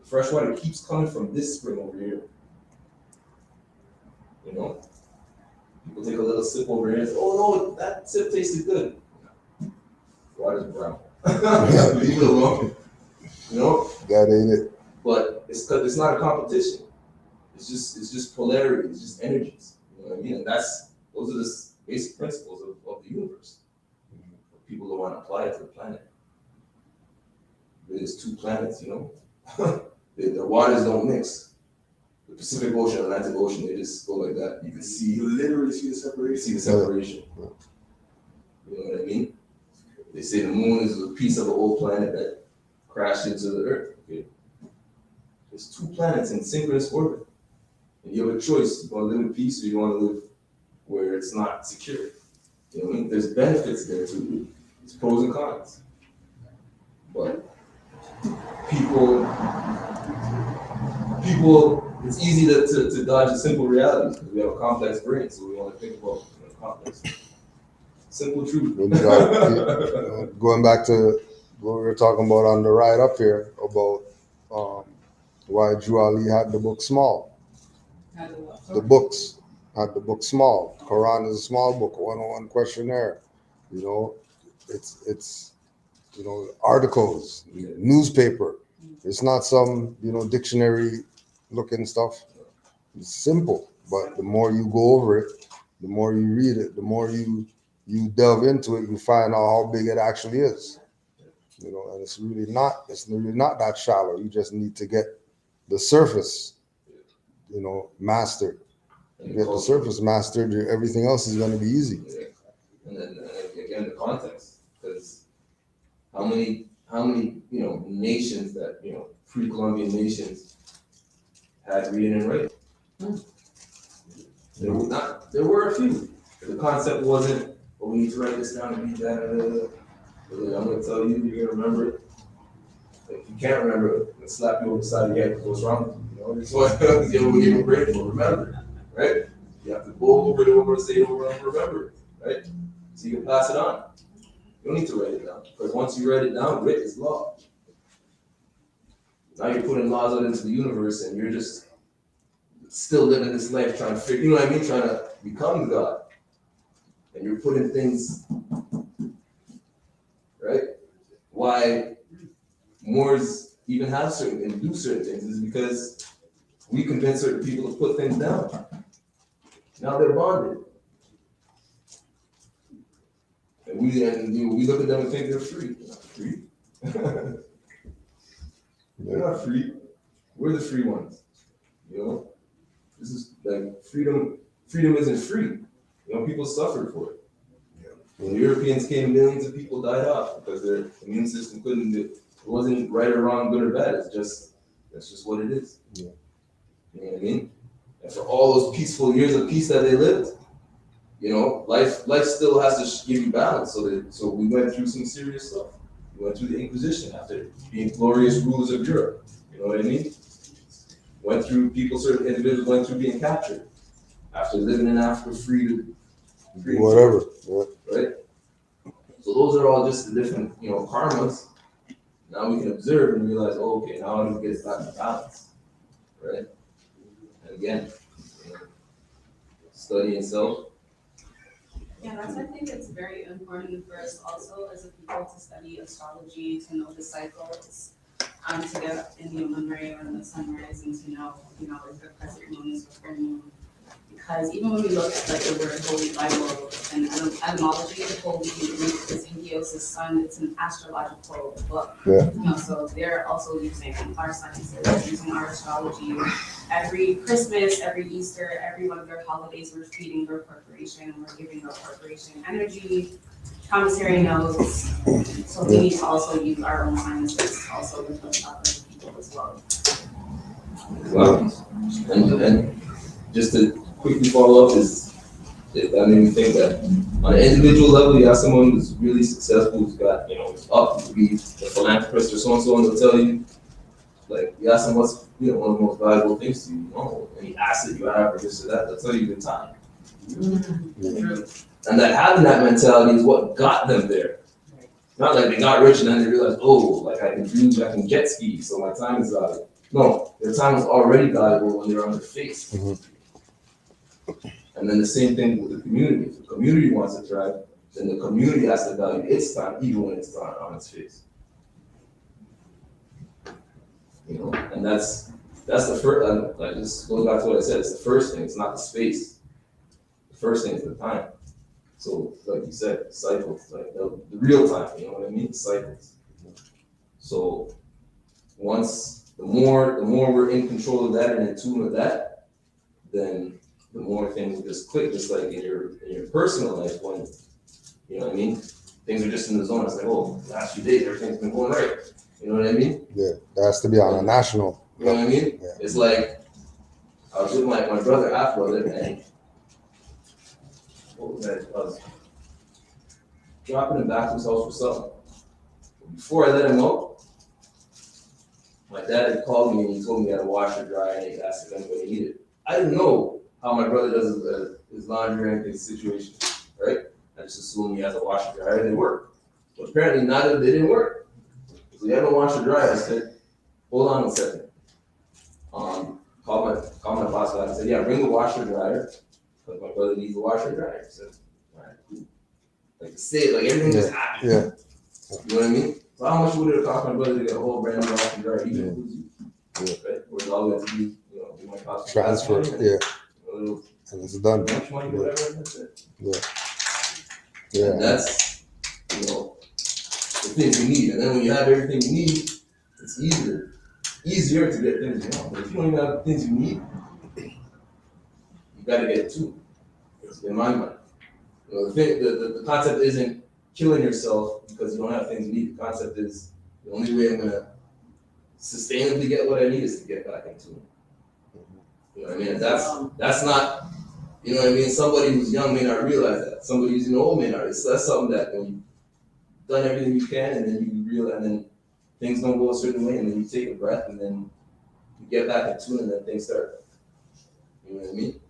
The fresh water keeps coming from this spring over here. You know, people take a little sip over here and say, "Oh no, that sip tasted good." Water's brown. Leave it alone. You know, That ain't it. but it's not a competition. It's just polarity. It's just energies. You know what I mean? And those are the basic principles of the universe. For people that want to apply it to the planet. There's two planets, you know. The waters don't mix. The Pacific Ocean, Atlantic Ocean, they just go like that. You can see, You literally see the you separation. see the separation. You know what I mean? They say the moon is a piece of an old planet that crashed into the Earth. Okay? There's two planets in synchronous orbit. And you have a choice. You want to live in peace or you want to live where it's not secure. You know what I mean? There's benefits there too. It's pros and cons. But people, it's easy to dodge the simple realities because we have a complex brain, so we want to think about complex. Simple truth. When you got, going back to what we were talking about on the ride up here about why Drew Ali had the book small. The books had the book small. Quran is a small book, 101 questionnaire. You know, it's you know, articles, newspaper. It's not some, you know, dictionary looking stuff. It's simple, but the more you go over it, the more you read it, the more you delve into it, you find out how big it actually is. You know, and it's really not that shallow. You just need to get the surface, you know, mastered. You get the surface mastered, everything else is going to be easy. Yeah. And then again, the context, because how many you know nations that you know pre-Columbian nations had reading and writing? There were a few. The concept wasn't, "Oh, we need to write this down and read that." I'm going to tell you, you're going to remember it. If you can't remember it, let's slap you over the side of the head. What's wrong with you? You know, that's what we give a break for. Remember it, right? You have to go over it over and say it over and remember it, right? So you can pass it on. You don't need to write it down because once you write it down, writ is law. Now you're putting laws out into the universe, and you're just still living this life trying to figure, you know what I mean, trying to become God, and you're putting things, right? Why Moors even have certain and do certain things is because we convince certain people to put things down. Now they're bonded. And we look at them and think they're free. They're not free. They're not free. We're the free ones. You know? This is like freedom isn't free. You know, people suffered for it. Yeah. When the Europeans came, millions of people died off because their immune system couldn't do it. It wasn't right or wrong, good or bad. That's just what it is. Yeah. You know what I mean? And for all those peaceful years of peace that they lived, you know, life still has to give you balance. So we went through some serious stuff. We went through the Inquisition after being glorious rulers of Europe. You know what I mean? Certain individuals went through being captured after living in Africa free whatever. Yeah. Right? So those are all just the different, you know, karmas. Now we can observe and realize, oh, okay, now I need to get back to balance. Right? And again, you know, studying self. Yeah, that's I think it's very important for us also as a people to study astrology, to know the cycles, to get in the moon ray or in the sunrise and to know, if the crescent moon is a full moon, Because even when we look at like the word Holy Bible and etymology, the Holy is Helios' son, it's an astrological book. Yeah. You know, so they're also using our sciences, using our astrology. Every Christmas, every Easter, every one of their holidays, we're feeding their corporation, we're giving their corporation energy, commissary notes. So we need to also use our own sciences to also lift us up as people as well. Wow. And just to quickly follow up is, that made me think that on an individual level, you have someone who's really successful, who's got, who's up to be a philanthropist or so and so, and they'll tell you, like, you ask them what's, one of the most valuable things to you, any asset you have or this or that, they'll tell you your time. And that having that mentality is what got them there. Not like they got rich and then they realized, oh, like I can jet ski, so my time is valuable. No, their time was already valuable when they were on their face. And then the same thing with the community. If the community wants to thrive, then the community has to value its time, even when it's on its face. And that's the first. Like this goes back to what I said. It's the first thing. It's not the space. The first thing is the time. So, like you said, cycles, like the real time. You know what I mean? Cycles. So, the more we're in control of that and in tune with that, then the more things will just click, just like in your personal life when, you know what I mean? Things are just in the zone. It's like, oh, the last few days, everything's been going right. You know what I mean? Yeah, that has to be on a national. You know what I mean? Yeah. It's like, I was with my brother, half brother, and what was that? I was dropping him back to his house for something. Before I let him out, my dad had called me and he told me he had a washer dryer and he asked if anybody needed it. I didn't know how my brother does his laundry and his situation, right? I just assumed he has a washer dryer and they work. But apparently they didn't work. So he had a washer dryer. I said, hold on a second. Call my boss back and said, yeah, bring the washer dryer. Because my brother needs a washer dryer. He said, all right, cool. Like to say it, like everything just happened. Yeah. You know what I mean? So how much would it have cost my brother to get a whole brand new washer dryer? He didn't lose you. Yeah. Right? Or all we have to do, it might cost Transfer, yeah. And it's done. lunch money, whatever, that's it. Yeah. And that's, the things you need. And then when you have everything you need, it's easier to get things you want. But if you don't even have the things you need, you gotta get it too. In my mind. The concept isn't killing yourself because you don't have things you need. The concept is the only way I'm gonna sustainably get what I need is to get back into it. You know what I mean? And that's not, you know what I mean? Somebody who's young may not realize that. Somebody who's old may not. That's something that when you've done everything you can and then you realize, and then things don't go a certain way, and then you take a breath and then you get back in tune and then things start. You know what I mean?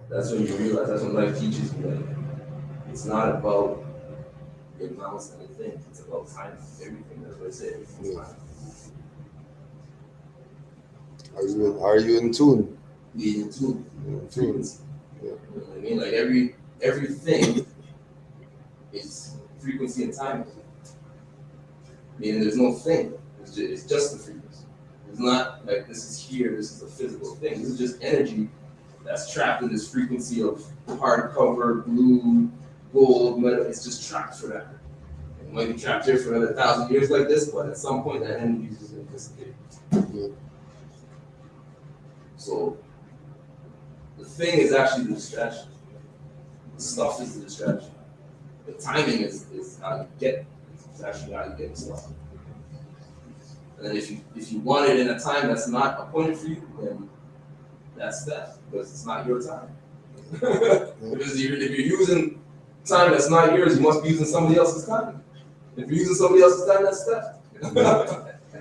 That's when you realize, that's when life teaches you that it's not about the amounts and the things, it's about time, everything. That's what I say. Are you in tune? Be in tune. Frequency. Yeah. You know what I mean? Like everything is frequency and time. Meaning there's no thing. It's just the frequency. It's not like this is here, this is a physical thing. This is just energy that's trapped in this frequency of hardcover, blue, gold, metal. It's just trapped for that. It might be trapped here for another 1,000 years like this, but at some point that energy is just going to dissipate. Yeah. So the thing is actually the distraction. The stuff is the distraction. The timing is how you get it. It's actually how you get the stuff. And then if you want it in a time that's not appointed for you, then that's that, because it's not your time. Because if you're using time that's not yours, you must be using somebody else's time. If you're using somebody else's time, that's theft.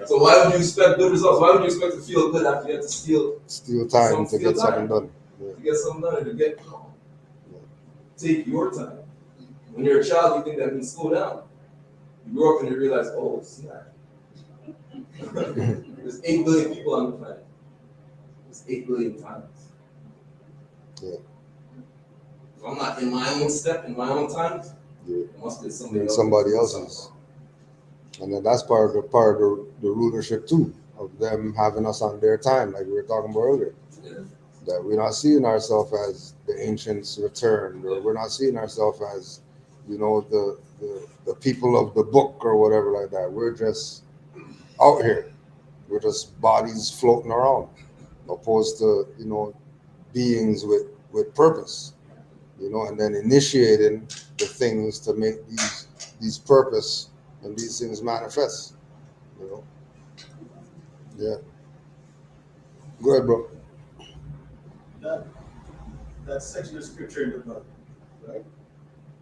So why would you expect good results? Why would you expect to feel good after you have to steal time to get something done? Yeah. To get something done, and to take your time. When you're a child, you think that means slow down. You grow up and you realize, oh, snap. There's 8 billion people on the planet. There's 8 billion times. Yeah. If I'm not in my own step, in my own time, it must be somebody else's. And then that's part of the rulership too, of them having us on their time, like we were talking about earlier. Yeah. That we're not seeing ourselves as the ancients returned, or we're not seeing ourselves as, the people of the book or whatever like that. We're just out here. We're just bodies floating around, opposed to, beings with purpose, and then initiating the things to make these purpose and these things manifest, you know. Yeah. Go ahead, bro. That section of scripture in the book, right?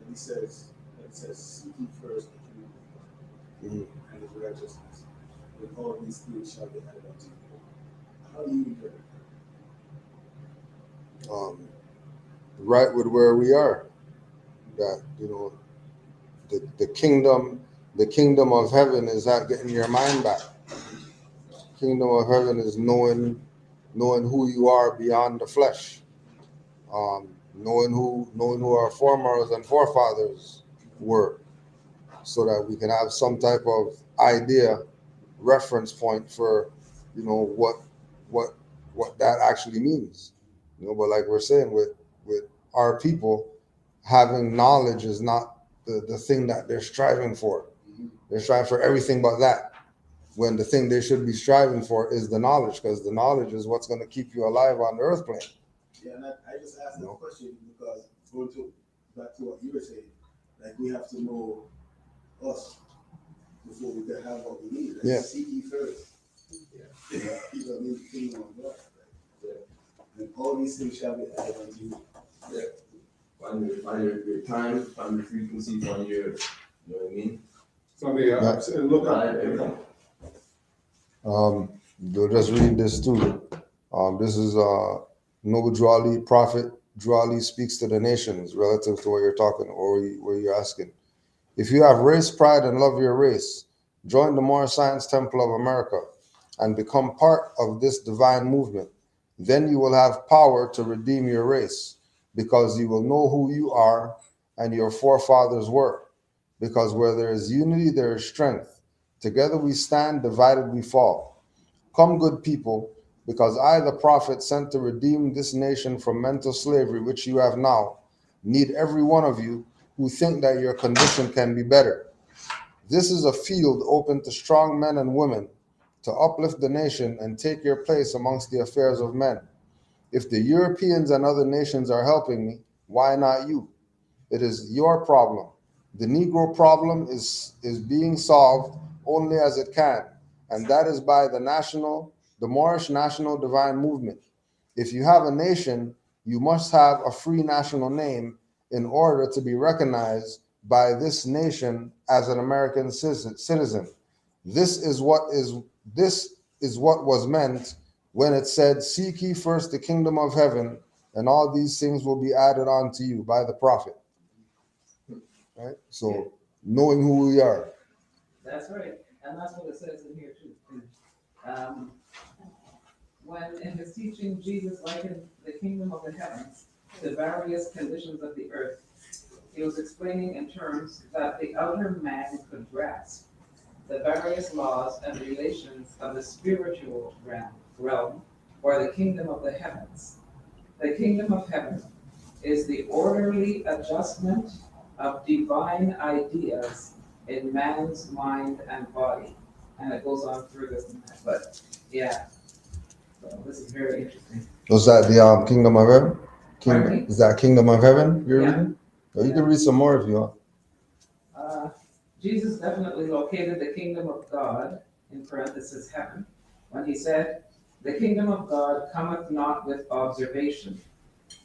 And it says, seek ye first the kingdom of God and his righteousness, and all these things shall be added unto you. How do you interpret Right with where we are, that, the kingdom of heaven is not getting your mind back. Kingdom of heaven is knowing who you are beyond the flesh, knowing who our foremothers and forefathers were, so that we can have some type of idea, reference point for, what that actually means. But like we're saying, with our people, having knowledge is not the thing that they're striving for. They're striving for everything but that, when the thing they should be striving for is the knowledge, because the knowledge is what's going to keep you alive on the earth plane. Yeah, and I just asked that question because back to what you were saying, like we have to know us before we can have what we need. Like, Yeah. seek ye first. Yeah. You know, the kingdom of God. Right? Yeah. And all these things shall be added unto you. Yeah. Find your time, find your frequency, find your, you know what I mean? Somebody look up. They'll just read this too. This is Noble Drawley, Prophet Drawley speaks to the nations relative to what you're talking or where you're asking. If you have race pride and love your race, join the Moorish Science Temple of America and become part of this divine movement. Then you will have power to redeem your race, because you will know who you are and your forefathers were. Because where there is unity, there is strength. Together we stand, divided we fall. Come, good people, because I, the prophet sent to redeem this nation from mental slavery, which you have now, need every one of you who think that your condition can be better. This is a field open to strong men and women to uplift the nation and take your place amongst the affairs of men. If the Europeans and other nations are helping me, why not you? It is your problem. The Negro problem is being solved only as it can, and that is by the Moorish National Divine Movement. If you have a nation, you must have a free national name in order to be recognized by this nation as an American citizen. This is what was meant when it said, "Seek ye first the kingdom of heaven, and all these things will be added on to you," by the prophet. Right? So knowing who we are. That's right, and that's what it says in here too. When in his teaching, Jesus likened the kingdom of the heavens to various conditions of the earth. He was explaining in terms that the outer man could grasp the various laws and relations of the spiritual realm, or the kingdom of the heavens. The kingdom of heaven is the orderly adjustment of divine ideas in man's mind and body. And it goes on further than that, but yeah. So this is very interesting. Was that the kingdom of heaven? Pardon me? Is that kingdom of heaven you're Yeah. reading? Or you can read some more if you want. Jesus definitely located the kingdom of God, in parenthesis heaven, when he said, "The kingdom of God cometh not with observation,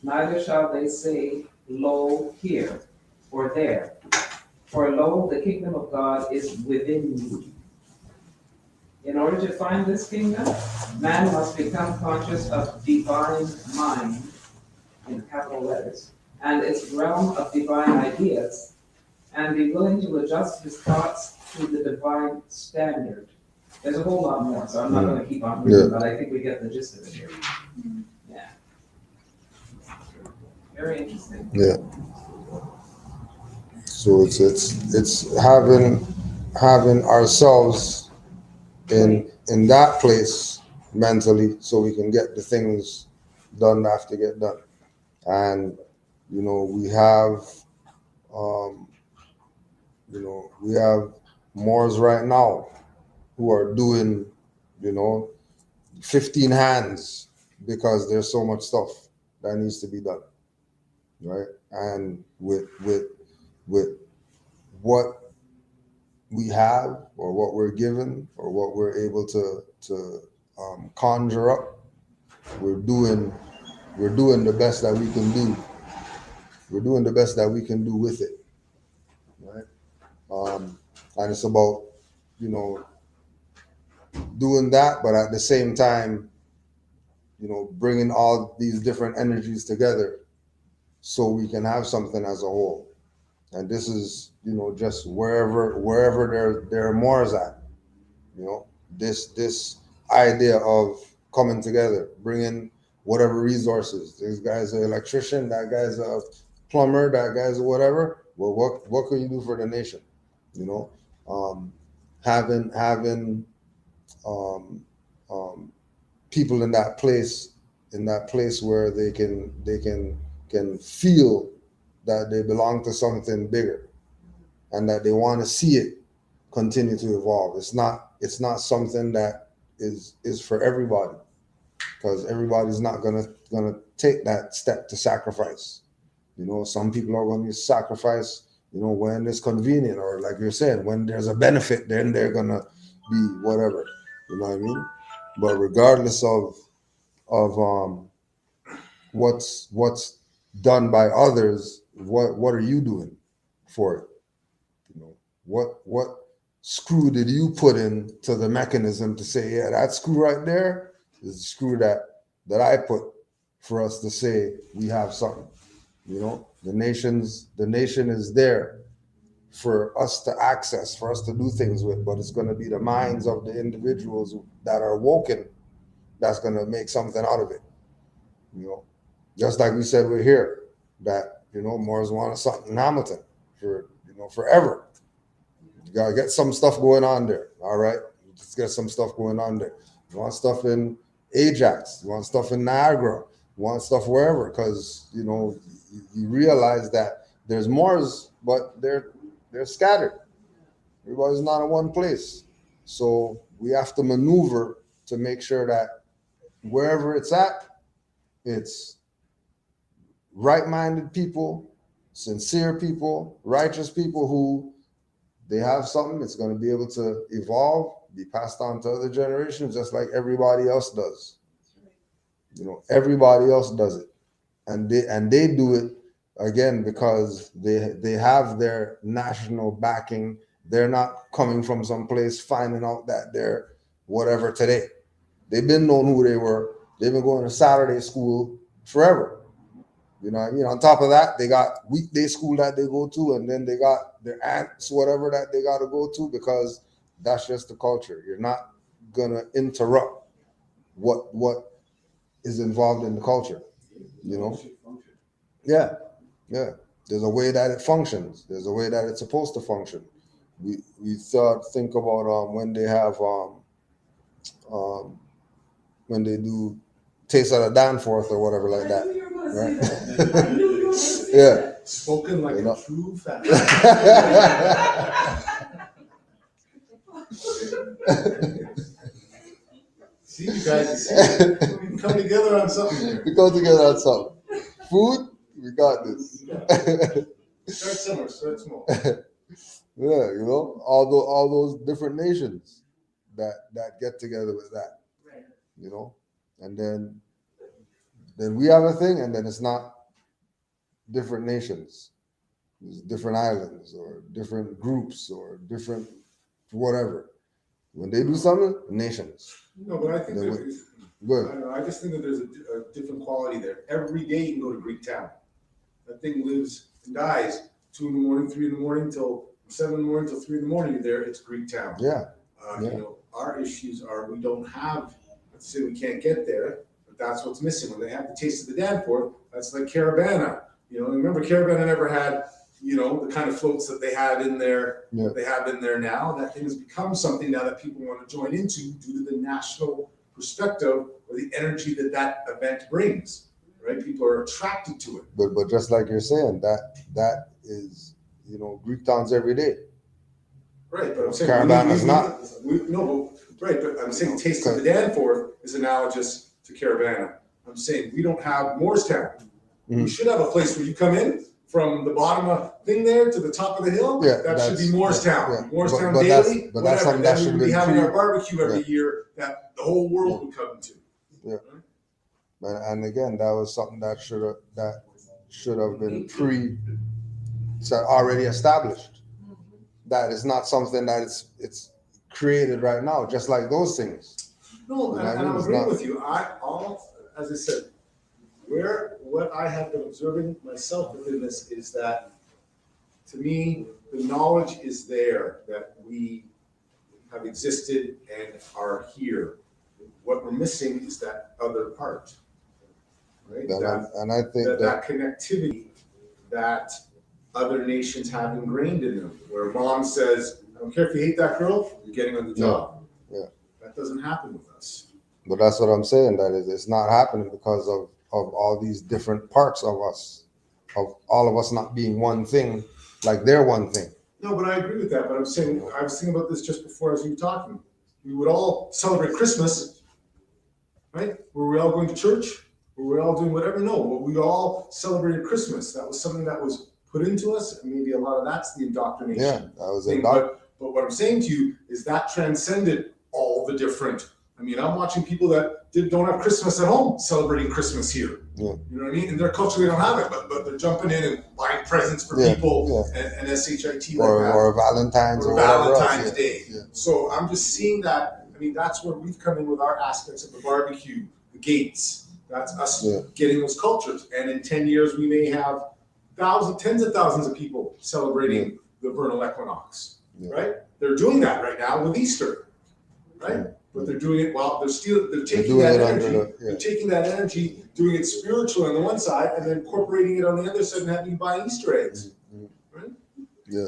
neither shall they say, Lo, here, or there. For lo, the kingdom of God is within you." In order to find this kingdom, man must become conscious of divine mind, in capital letters, and its realm of divine ideas, and be willing to adjust his thoughts to the divine standard. There's a whole lot more, so I'm not going to keep on reading, but I think we get the gist of it here. Yeah. Very interesting. Yeah. So it's having ourselves in that place mentally, so we can get the things done that have to get done. And we have we have Moors right now who are doing 15 hands because there's so much stuff that needs to be done, right? And with what we have or what we're given or what we're able to conjure up, we're doing the best that we can do. We're doing the best that we can do with it, right? And it's about doing that, but at the same time, bringing all these different energies together so we can have something as a whole. And this is just wherever there are Moors at, this idea of coming together, bringing whatever resources. This guy's an electrician, that guy's a plumber, that guy's a whatever. Well, what can you do for the nation? Having um, people in that place where they can feel that they belong to something bigger and that they want to see it continue to evolve. It's not something that is for everybody, because everybody's not gonna take that step to sacrifice. Some people are going to sacrifice when it's convenient, or like you're saying, when there's a benefit, then they're gonna be whatever. You know what I mean? But regardless of what's done by others, what are you doing for it? What screw did you put in to the mechanism to say, yeah, that screw right there is the screw that I put for us to say we have something. The nation is there for us to access, for us to do things with, but it's going to be the minds of the individuals that are woken that's going to make something out of it. Just like we said, we're here, that Moors wanted something in Hamilton for forever. You gotta get some stuff going on there. All right, let's get some stuff going on there. You want stuff in Ajax, you want stuff in Niagara, you want stuff wherever, because you realize that there's Moors, but they're scattered. Everybody's not in one place, so we have to maneuver to make sure that wherever it's at, it's right-minded people, sincere people, righteous people who they have something that's going to be able to evolve, be passed on to other generations, just like everybody else does. Everybody else does it, and they do it again because they have their national backing. They're not coming from some place finding out that they're whatever today. They've been known who they were. They've been going to Saturday school forever. You know what I mean? On top of that, they got weekday school that they go to, and then they got their aunts, whatever, that they got to go to, because that's just the culture. You're not going to interrupt what is involved in the culture, Yeah. There's a way that it functions. There's a way that it's supposed to function. We think about when they have when they do Taste of the Danforth or whatever like that. Right? Yeah. Spoken like a true fan. See, you guys, we can come together on something here. We come together on something. Food, we got this. Start somewhere, start small. Yeah, all those different nations that get together with that. And then we have a thing, and then it's not different nations. There's different islands or different groups or different whatever. When they do something, nations. No, but I think there's, I just think that there's a different quality there. Every day you can go to Greek town. That thing lives and dies. 2 in the morning, 3 in the morning, till 7 in the morning, till 3 in the morning. You're there. It's Greek town. Yeah. Our issues are we don't have. Let's say we can't get there, but that's what's missing. When they have the Taste of the Danforth, that's like Caravana. Remember Caravana never had, the kind of floats that they had in there, that they have in there now. That thing has become something now that people want to join into due to the national perspective or the energy that that event brings, right? People are attracted to it. But just like you're saying, that is, Greek towns every day. Right, but I'm saying Caravan is not. No, right, but I'm saying Taste of the Danforth is analogous to Caravana. I'm saying we don't have Moorestown. Mhm. We should have a place where you come in from the bottom of thing there to the top of the hill. Yeah, that should be that's- Moorestown. yeah. Moorestown But daily, that's whatever. something that Then should we would be have having been our barbecue every year that the whole world would come to. And again, that was something that should have been already established. That is not something that it's created right now, just like those things. No, You know and, what I and mean? I'm It's agreeing not- with you. As I said, what I have been observing myself within this is that, to me, the knowledge is there that we have existed and are here. What we're missing is that other part, right? And I think That connectivity that other nations have ingrained in them, where mom says, I don't care if you hate that girl, you're getting on the job. Yeah. That doesn't happen with us. But that's what I'm saying. That is, it's not happening because of all these different parts of us, of all of us not being one thing, like they're one thing. No, but I agree with that. But I'm saying, I was thinking about this just before as you were talking. We would all celebrate Christmas, right? Were we all going to church? Were we all doing whatever? No, but we all celebrated Christmas. That was something that was put into us, and maybe a lot of that's the indoctrination. Yeah, that was thing. But what I'm saying to you is that transcended all the different. I mean, I'm watching people that don't have Christmas at home celebrating Christmas here. Yeah. You know what I mean? In their culture, they don't have it, but they're jumping in and buying presents for people and SHIT like that. Or Valentine's or Valentine's Day. Yeah. So I'm just seeing that. I mean, that's where we've come in with our aspects of the barbecue, the gates. That's us getting those cultures. And in 10 years, we may have tens of thousands of people celebrating the vernal equinox, right? They're doing that right now with Easter, right? But they're doing it while they're taking that energy. They're taking that energy, doing it spiritual on the one side, and then incorporating it on the other side and having you buy Easter eggs, right? Yeah.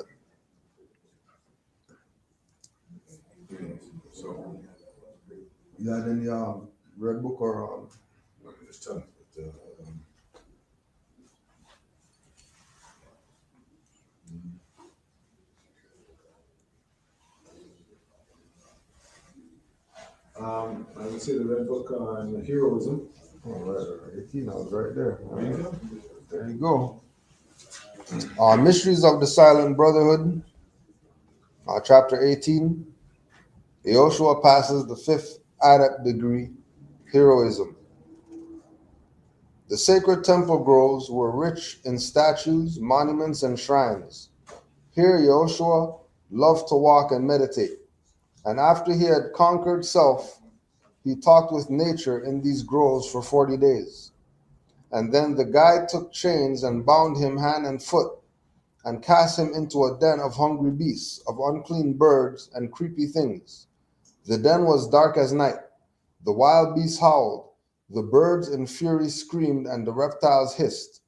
So, You had any red book or let me just tell you. I would say the red book on heroism. Oh, right, 18, I was right there. There you go. There you go. Mysteries of the Silent Brotherhood, chapter 18. Yehoshua passes the 5th adept degree, heroism. The sacred temple groves were rich in statues, monuments, and shrines. Here Yehoshua loved to walk and meditate. And after he had conquered self, he talked with nature in these groves for 40 days. And then the guide took chains and bound him hand and foot, and cast him into a den of hungry beasts, of unclean birds and creepy things. The den was dark as night. The wild beasts howled, the birds in fury screamed, and the reptiles hissed.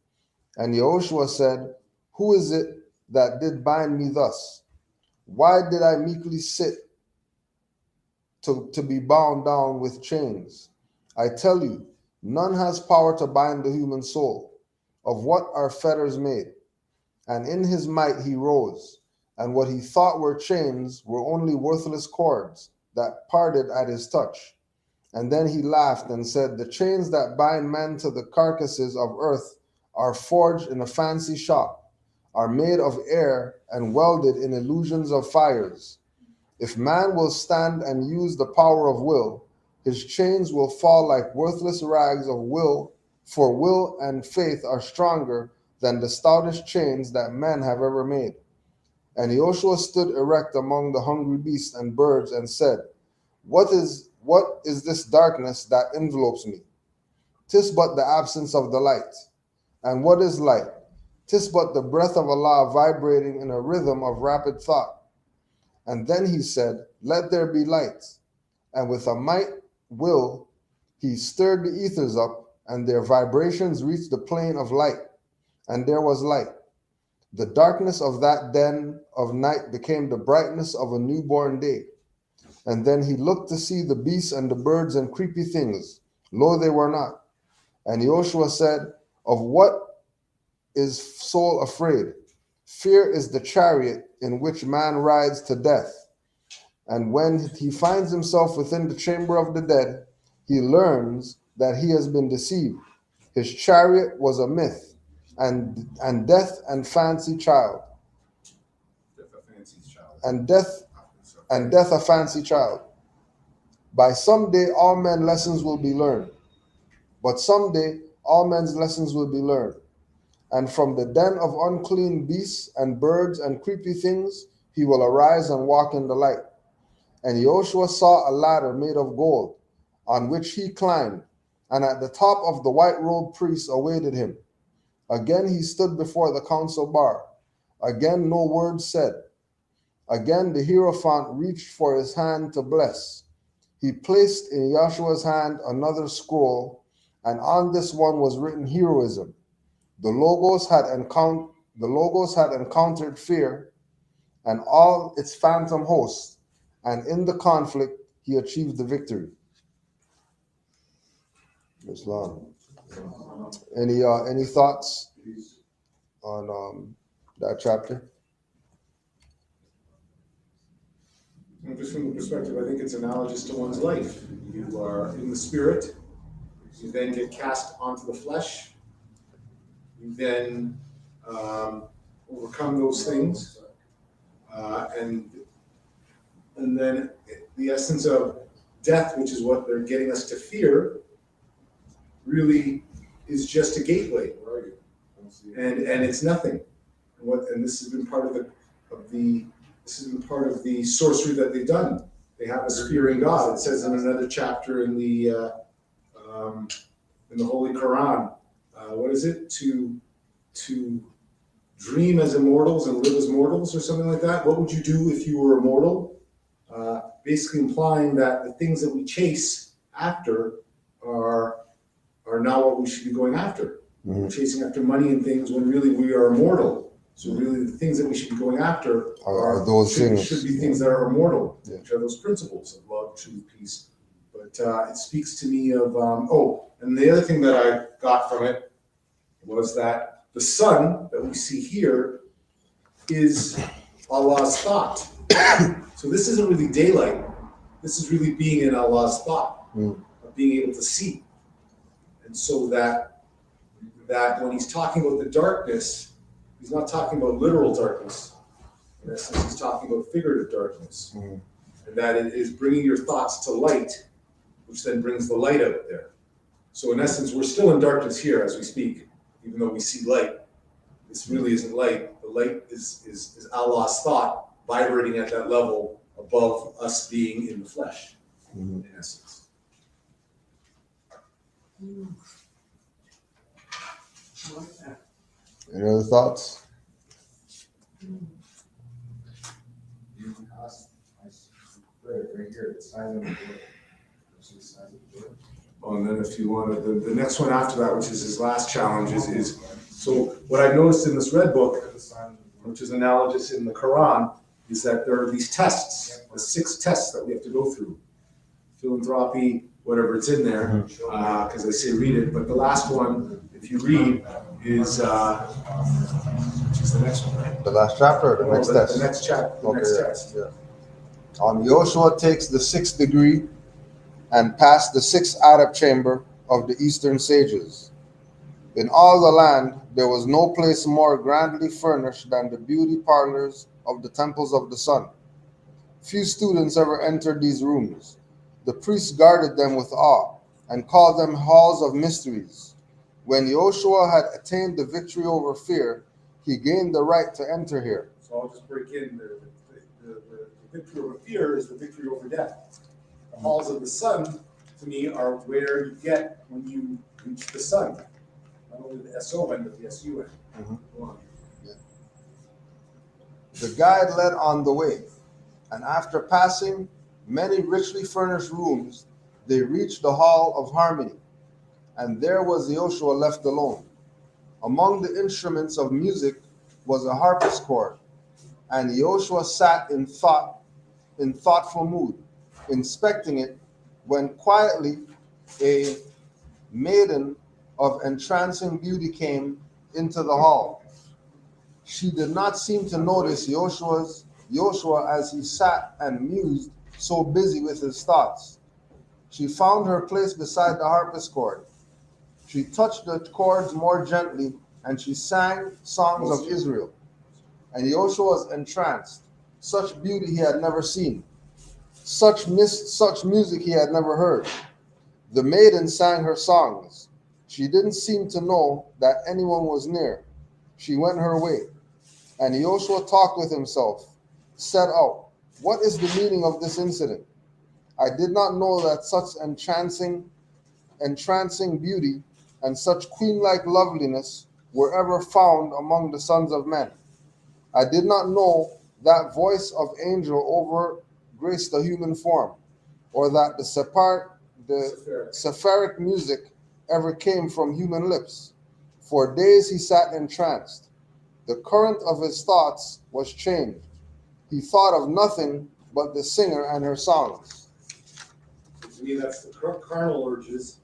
And Yehoshua said, Who is it that did bind me thus? Why did I meekly sit to be bound down with chains? I tell you, none has power to bind the human soul. Of what are fetters made? And in his might he rose, and what he thought were chains were only worthless cords that parted at his touch. And then he laughed and said, The chains that bind men to the carcasses of earth are forged in a fancy shop, are made of air and welded in illusions of fires. If man will stand and use the power of will, his chains will fall like worthless rags of will, for will and faith are stronger than the stoutest chains that men have ever made. And Yehoshua stood erect among the hungry beasts and birds and said, What is this darkness that envelopes me? 'Tis but the absence of the light. And what is light? 'Tis but the breath of Allah vibrating in a rhythm of rapid thought. And then he said, Let there be light. And with a might will, he stirred the ethers up, and their vibrations reached the plane of light. And there was light. The darkness of that den of night became the brightness of a newborn day. And then he looked to see the beasts and the birds and creepy things. Lo, they were not. And Joshua said, of what is soul afraid? Fear is the chariot in which man rides to death. And when he finds himself within the chamber of the dead, he learns that he has been deceived. His chariot was a myth, and death and fancy child, and death a fancy child. By someday all men lessons will be learned, but someday all men's lessons will be learned. And from the den of unclean beasts and birds and creepy things, he will arise and walk in the light. And Joshua saw a ladder made of gold, on which he climbed, and at the top of the white-robed priests awaited him. Again he stood before the council bar. Again no word said. Again the Hierophant reached for his hand to bless. He placed in Joshua's hand another scroll, and on this one was written Heroism. The Logos had encountered fear and all its phantom hosts, and in the conflict he achieved the victory. Islam. Any thoughts on that chapter? And just from the perspective, I think it's analogous to one's life. You are in the spirit, you then get cast onto the flesh, you then overcome those things, and then the essence of death, which is what they're getting us to fear, really is just a gateway, and it's nothing. And this has been part of the sorcery that they've done. They have us fearing God. It says in another chapter in the Holy Quran, what is it? To dream as immortals and live as mortals, or something like that. What would you do if you were immortal? Basically implying that the things that we chase after are not what we should be going after. Mm-hmm. We're chasing after money and things when really we are immortal. So really the things that we should be going after are those things. Should be things that are immortal, Yeah. which are those principles of love, truth, peace. But it speaks to me of, and the other thing that I got from it was that the sun that we see here is Allah's thought. So this isn't really daylight. This is really being in Allah's thought, of being able to see. And so that when he's talking about the darkness, he's not talking about literal darkness. In essence, he's talking about figurative darkness. Mm-hmm. And that it is bringing your thoughts to light, which then brings the light out there. So in essence, we're still in darkness here as we speak, even though we see light. This really isn't light. The light is Allah's thought vibrating at that level above us being in the flesh, in essence. I like that. Any other thoughts? Right here, it's silent. Oh, and then if you want to, the next one after that, which is his last challenge, is so what I've noticed in this red book, which is analogous in the Quran, is that there are these tests, the 6 tests that we have to go through. Philanthropy, whatever it's in there, because I say read it, but the last one, if you read, is which is the next one, right? The last chapter or the next test? The next chapter, the next test. Yeah. Joshua takes the 6th degree and passed the 6th Arab chamber of the eastern sages. In all the land, there was no place more grandly furnished than the beauty parlors of the temples of the sun. Few students ever entered these rooms. The priests guarded them with awe and called them halls of mysteries. When Joshua had attained the victory over fear, he gained the right to enter here. So I'll just break in the victory over fear is the victory over death. The halls of the sun, to me, are where you get when you reach the sun. Not only the S-O-N, but the S-U-N. Go on. The guide led on the way, and after passing many richly furnished rooms, they reached the Hall of Harmony, and there was Joshua left alone. Among the instruments of music was a harpsichord, and Joshua sat in thoughtful mood. inspecting it, when quietly a maiden of entrancing beauty came into the hall. She did not seem to notice Joshua as he sat and mused, so busy with his thoughts. She found her place beside the harpsichord. She touched the chords more gently, and she sang songs of Israel. And Joshua was entranced. Such beauty he had never seen. Such music he had never heard. The maiden sang her songs. She didn't seem to know that anyone was near. She went her way. And Joshua talked with himself, said out, "What is the meaning of this incident? I did not know that such entrancing beauty and such queen-like loveliness were ever found among the sons of men. I did not know that voice of angel over graced the human form, or that the Sephiric music ever came from human lips. For days he sat entranced. The current of his thoughts was changed. He thought of nothing but the singer and her songs." To me, that's the carnal urges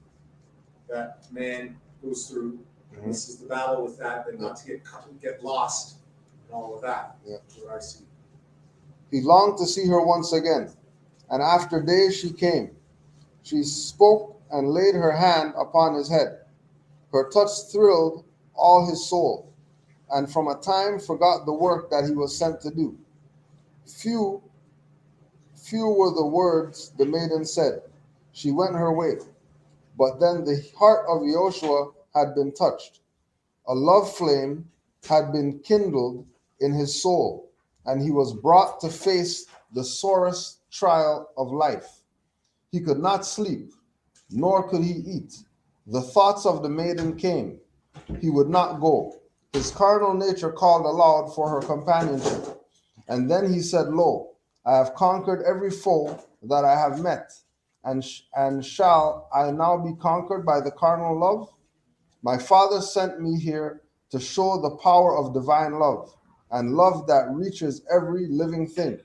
that man goes through. Mhm. This is the battle with that, and not to get lost and all of that. Yeah. That's what I see. He longed to see her once again, and after days she came. She spoke and laid her hand upon his head. Her touch thrilled all his soul, and from a time forgot the work that he was sent to do. Few were the words the maiden said. She went her way. But then the heart of Joshua had been touched. A love flame had been kindled in his soul, and he was brought to face the sorest trial of life. He could not sleep, nor could he eat. The thoughts of the maiden came. He would not go. His carnal nature called aloud for her companionship. And then he said, "Lo, I have conquered every foe that I have met, and shall I now be conquered by the carnal love? My Father sent me here to show the power of divine love, and love that reaches every living thing.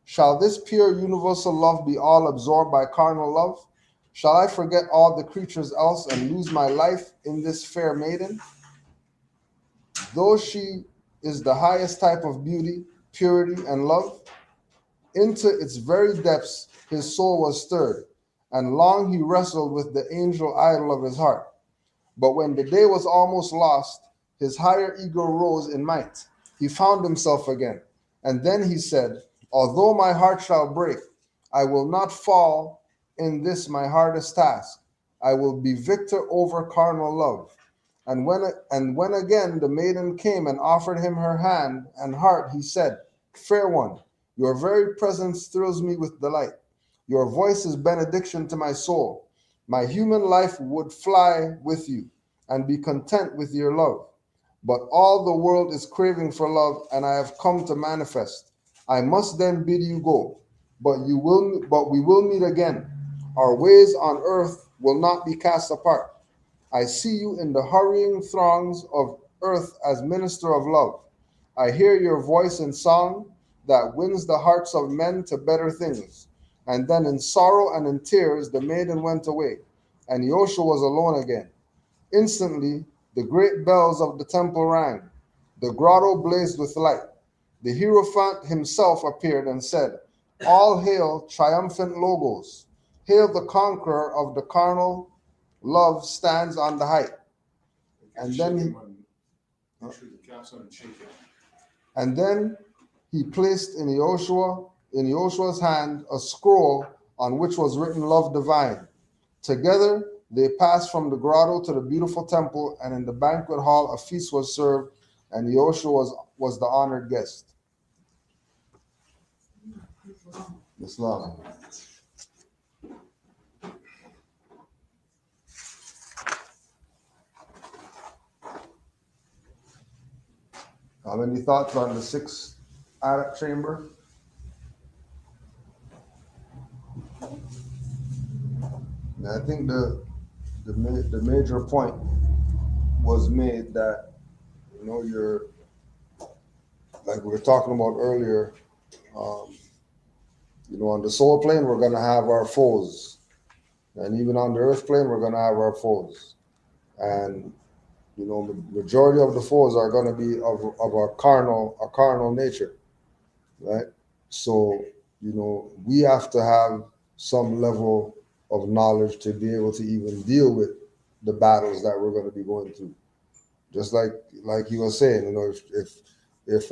Shall this pure universal love be all absorbed by carnal love? Shall I forget all the creatures else and lose my life in this fair maiden? Though she is the highest type of beauty, purity, and love, into its very depths his soul was stirred, and long he wrestled with the angel idol of his heart. But when the day was almost lost, his higher ego rose in might. He found himself again. And then he said, Although my heart shall break, I will not fall in this my hardest task. I will be victor over carnal love. And when again the maiden came and offered him her hand and heart, he said, Fair one, your very presence thrills me with delight. Your voice is benediction to my soul. My human life would fly with you and be content with your love. But all the world is craving for love, and I have come to manifest. I must then bid you go, but we will meet again. Our ways on earth will not be cast apart. I see you in the hurrying throngs of earth as minister of love. I hear your voice in song that wins the hearts of men to better things. And then in sorrow and in tears the maiden went away, and Joshua was alone again. Instantly the great bells of the temple rang. The grotto blazed with light. The Hierophant himself appeared and said, All hail, triumphant Logos. Hail the conqueror of the carnal love stands on the height. And then he placed in Joshua's hand a scroll on which was written Love Divine. Together they passed from the grotto to the beautiful temple, and in the banquet hall a feast was served, and Joshua was the honored guest. Islam. Have any thoughts on the sixth Arak chamber? I think the major point was made that, you're, like we were talking about earlier, on the soul plane, we're gonna have our foes. And even on the earth plane, we're gonna have our foes. And the majority of the foes are gonna be of a carnal nature, right? So, we have to have some level of knowledge to be able to even deal with the battles that we're going to be going through. Just like you were saying, if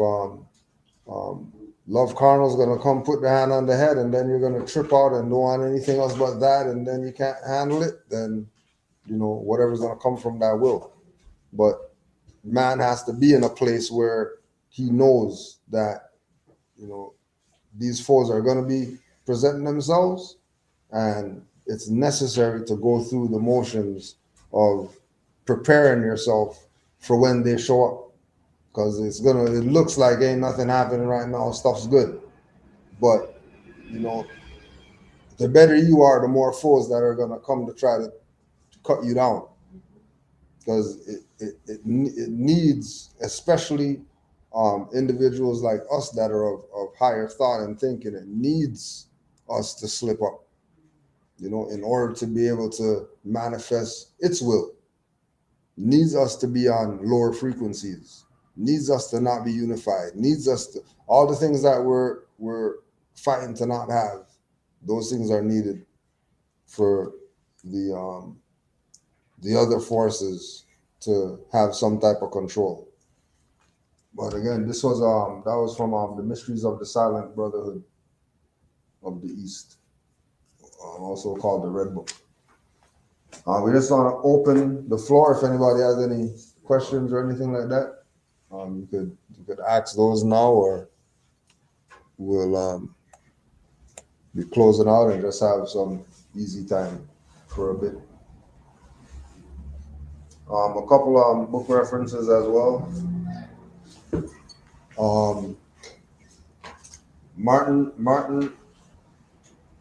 love carnal is going to come put the hand on the head, and then you're going to trip out and don't want anything else but that, and then you can't handle it, then whatever's going to come from that will. But man has to be in a place where he knows that these foes are going to be presenting themselves, and it's necessary to go through the motions of preparing yourself for when they show up, because it looks like ain't nothing happening right now, stuff's good, but the better you are, the more foes that are going to come to try to cut you down, because it needs, especially individuals like us that are of higher thought and thinking, it needs us to slip up, in order to be able to manifest its will. Needs us to be on lower frequencies, needs us to not be unified, needs us to, all the things that we're fighting to not have, those things are needed for the other forces to have some type of control. But again, that was from the Mysteries of the Silent Brotherhood of the East, also called the Red Book. We just want to open the floor if anybody has any questions or anything like that. You could ask those now, or we'll be closing out and just have some easy time for a bit. A couple book references as well.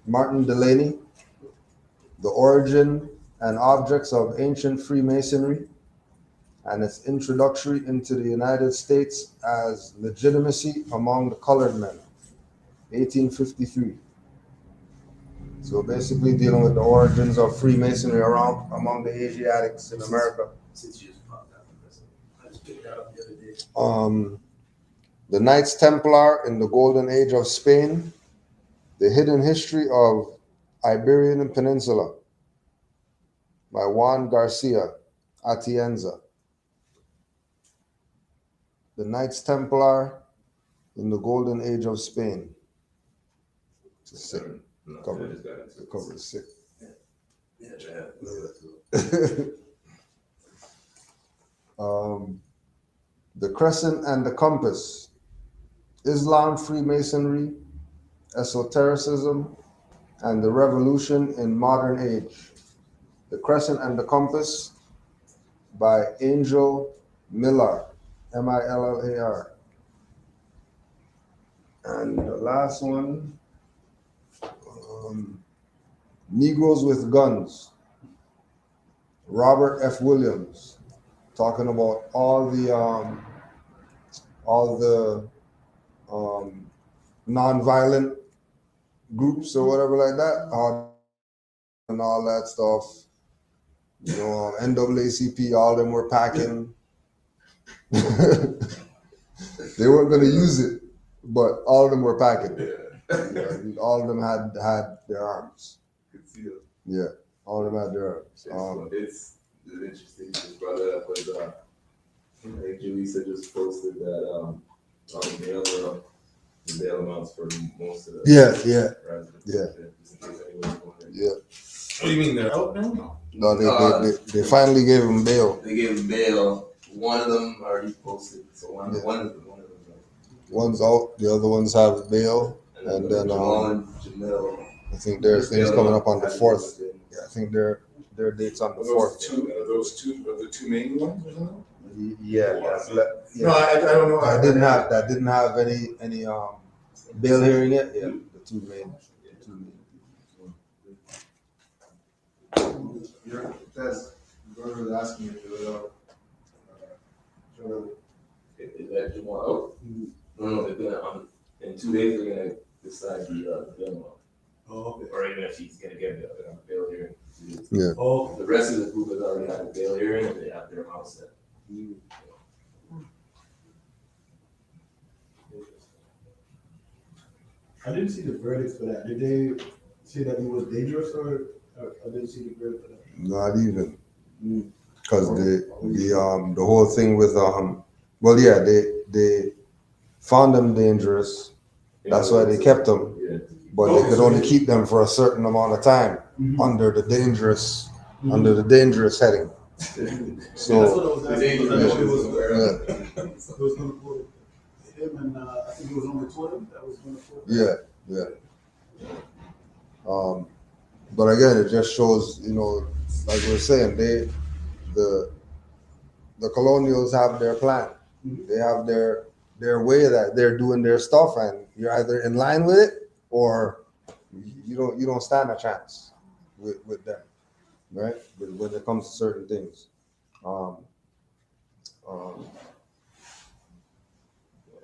Martin Delaney, The Origin and Objects of Ancient Freemasonry, and its introductory into the United States as Legitimacy Among the Colored Men, 1853. So basically dealing with the origins of Freemasonry among the Asiatics in America. Since you just popped out, I just picked that up the other day. The Knights Templar in the Golden Age of Spain, The Hidden History of Iberian Peninsula by Juan Garcia Atienza. The Knights Templar in the Golden Age of Spain. It's a sick cover. The cover is sick. The Crescent and the Compass, Islam, Freemasonry, Esotericism, and the Revolution in Modern Age. The Crescent and the Compass by Angel Millar, Millar. And the last one, Negroes with Guns, Robert F. Williams, talking about all the non-violent groups or whatever like that, and all that stuff. NAACP, all of them were packing. They weren't going to use it, but all of them were packing. All of them had their arms. Yeah, all of them had their arms. It's interesting. Just brought it up because I think Julissa just posted that the bail amounts for most of the residents. Yeah. Just in case anyone's wondering. Yeah. What do you mean they're out now? No, they finally gave him bail. They gave him bail. One of them already posted, so one of them. One's out, the other ones have bail, and then Jamal and Jamil. I think their thing's coming up on the 4th. Yeah, I think their date's on the 4th. Are those two the two main ones or something? Yeah. No, I don't know. I didn't have any bail hearing yet. Yeah, the two main. That's brother was asking me to do it out. Is that Jamal out? No, they're gonna in 2 days they're gonna decide the bail Oh, okay. or even if he's gonna get a bail hearing. Oh, The rest of the group has already had a bail hearing and they have their amount set. I didn't see the verdict for that. Did they say that he was dangerous or I didn't see the verdict for that? Not even. Because the whole thing with well, yeah, they found them dangerous. That's why they kept them, Yeah. but they could only keep them for a certain amount of time under the dangerous heading. So That's what I was asking. Because I know it was, yeah, it was gonna put him and I think it was only two of them that was gonna put. yeah. But again, it just shows, like we're saying, the colonials have their plan. They have their way that they're doing their stuff, and you're either in line with it or you don't stand a chance with them, right? When it comes to certain things. I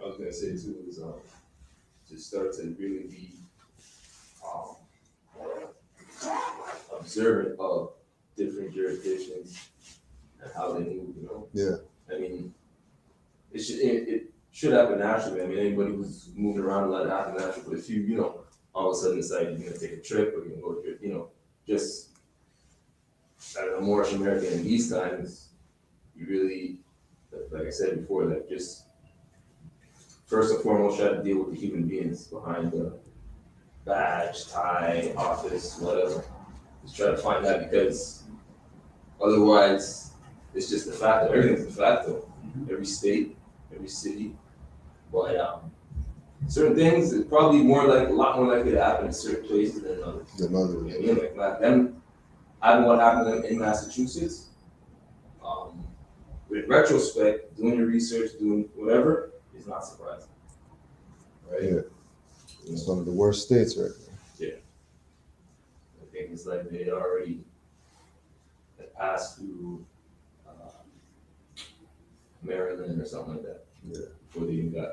was gonna say too is to start to really be observant of different jurisdictions and how they move. Yeah. I mean, it should happen naturally. I mean, anybody who's moving around let it happen naturally. But if you all of a sudden decide you're gonna take a trip or you're gonna go to just I don't know, Moorish American in these times, you really, like I said before, like just first and foremost try to deal with the human beings behind the badge, tie, office, whatever. Just try to find that because otherwise it's just de facto. Everything's de facto. Every state, every city. But certain things it's probably a lot more likely to happen in certain places than others. You know what I mean? Like them having what happened in Massachusetts. With retrospect, doing your research, doing whatever, is not surprising. Right? Yeah. It's one of the worst states right now. Yeah. I think it's like they already passed through Maryland or something like that. Yeah. Before they even got,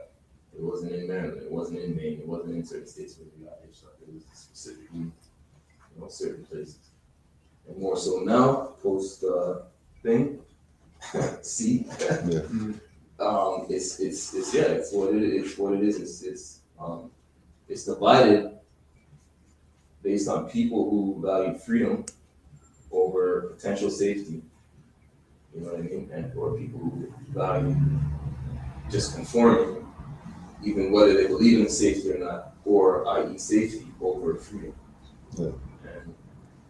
it wasn't in Maryland, it wasn't in Maine, it wasn't in certain states where they got it. It was specifically, certain places. And more so now, post thing, see, Yeah. it's what it is. It's divided based on people who value freedom over potential safety. You know what I mean? And or people who value just conforming, even whether they believe in safety or not, or i.e. safety over freedom. Yeah. And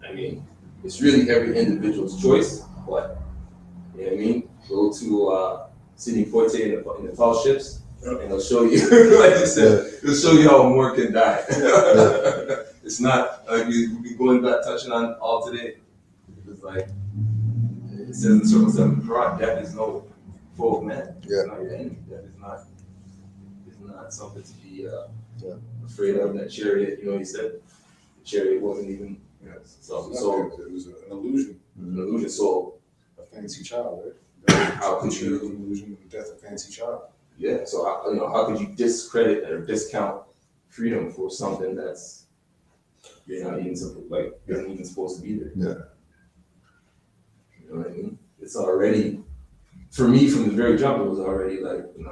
I mean, it's really every individual's choice, but you know what I mean? Go to Sidney Poitier in the tall ships, and they'll show you, like you said, it'll show you how more can die. It's not like we've been going back, touching on all today. It's like it says in Circle 7, death is no foe of man. Yeah. It's not your enemy. Death is not something to be afraid of. That chariot, he said the chariot wasn't even. So It was an illusion, an illusion. So a fancy child, right? how could you? An illusion of the death of a fancy child. Yeah. So how could you discredit or discount freedom for something that's you're not even isn't even supposed to be there? Yeah. You know what I mean? It's already for me from the very jump. It was already like I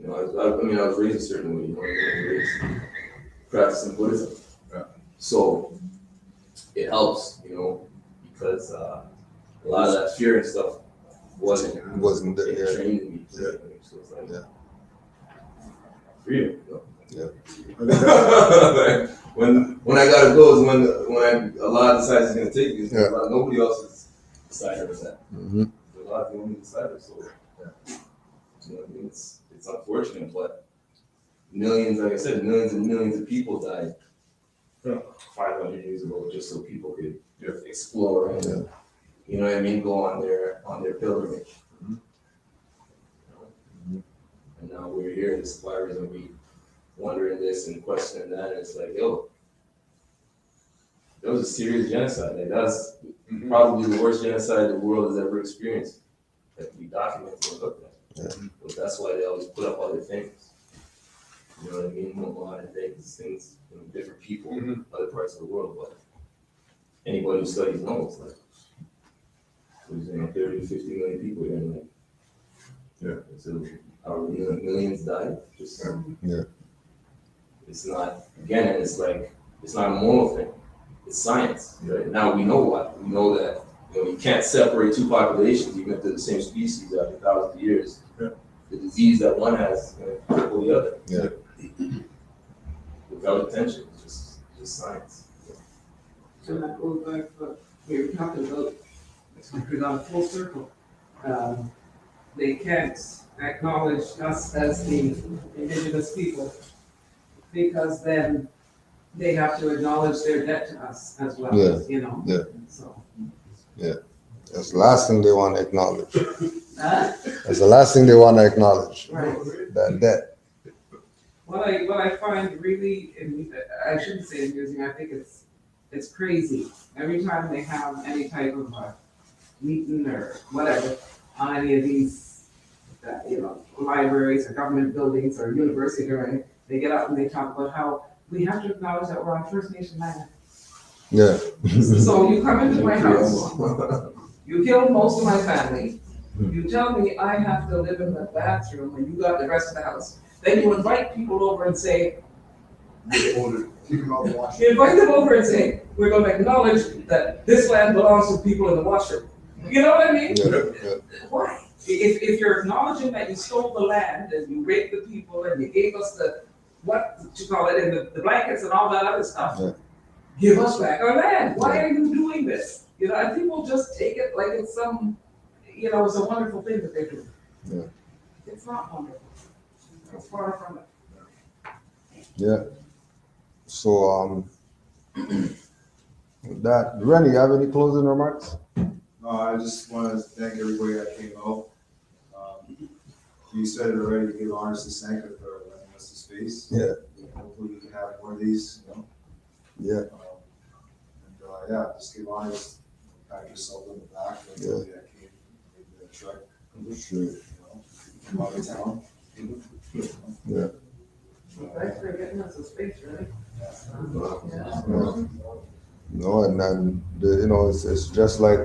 was raised a certain way. I was raised practicing Buddhism. Yeah. So it helps, because a lot of that fear and stuff wasn't there. Yeah. trained in me. Yeah. So it's like Yeah. freedom. When I gotta go is when Allah decides he's gonna take me. Yeah. Nobody else is decided of that. Mm-hmm. Allah's the only decider. So it's unfortunate, but millions, like I said, millions and millions of people died 500 years ago just so people could explore and you know what I mean, go on their pilgrimage. And now we're here, the survivors, and we wondering this and questioning that, and it's like, that was a serious genocide. Like that's probably the worst genocide the world has ever experienced. That we documented and looked at. Yeah. But that's why they always put up other things. You know what I mean? A lot of things, different people, Mhm. other parts of the world, but anybody who studies knows, like, there's 30 to 50 million people here, and like, so our millions died. Just Yeah. It's not again, and it's like it's not a moral thing. It's science. Right? Now we know what we know that you can't separate two populations even if they're the same species after thousands of years. Yeah. The disease that one has is going to cripple the other. Yeah. Without attention, it's just science. And that goes back to what we were talking about, we've gone full circle. They can't acknowledge us as the indigenous people because then they have to acknowledge their debt to us as well, Yeah. Yeah. So. That's the last thing they want to acknowledge. Huh? That's the last thing they want to acknowledge. Right. That debt. What I find really, I shouldn't say amusing, I think it's crazy. Every time they have any type of meeting or whatever on any of these, libraries or government buildings or university or anything, they get up and they talk about how we have to acknowledge that we're on First Nation land. Yeah. So you come into my house, you killed most of my family, you tell me I have to live in the bathroom and you got the rest of the house. Then you invite people over and say, you invite them over and say, we're going to acknowledge that this land belongs to people in the washroom. You know what I mean? Yeah. Why? If you're acknowledging that you stole the land and you raped the people and you gave us the, what you call it, and the blankets and all that other stuff, Yeah. give us back our land. Why are you doing this? And people just take it like it's some, it's a wonderful thing that they're doing. Yeah. It's not wonderful. It's far from it. Yeah. So with that, Rennie, you have any closing remarks? I just want to thank everybody that came out. You said it already, give honors to Sanka for letting us the space. Yeah. Hopefully we can have more of these, Yeah. Just give honors, pat yourself on the back for Yeah. everybody that came, maybe the truck, Sure. from out of town. Yeah. Thanks for getting us a space, really. Yeah. No, and then it's just like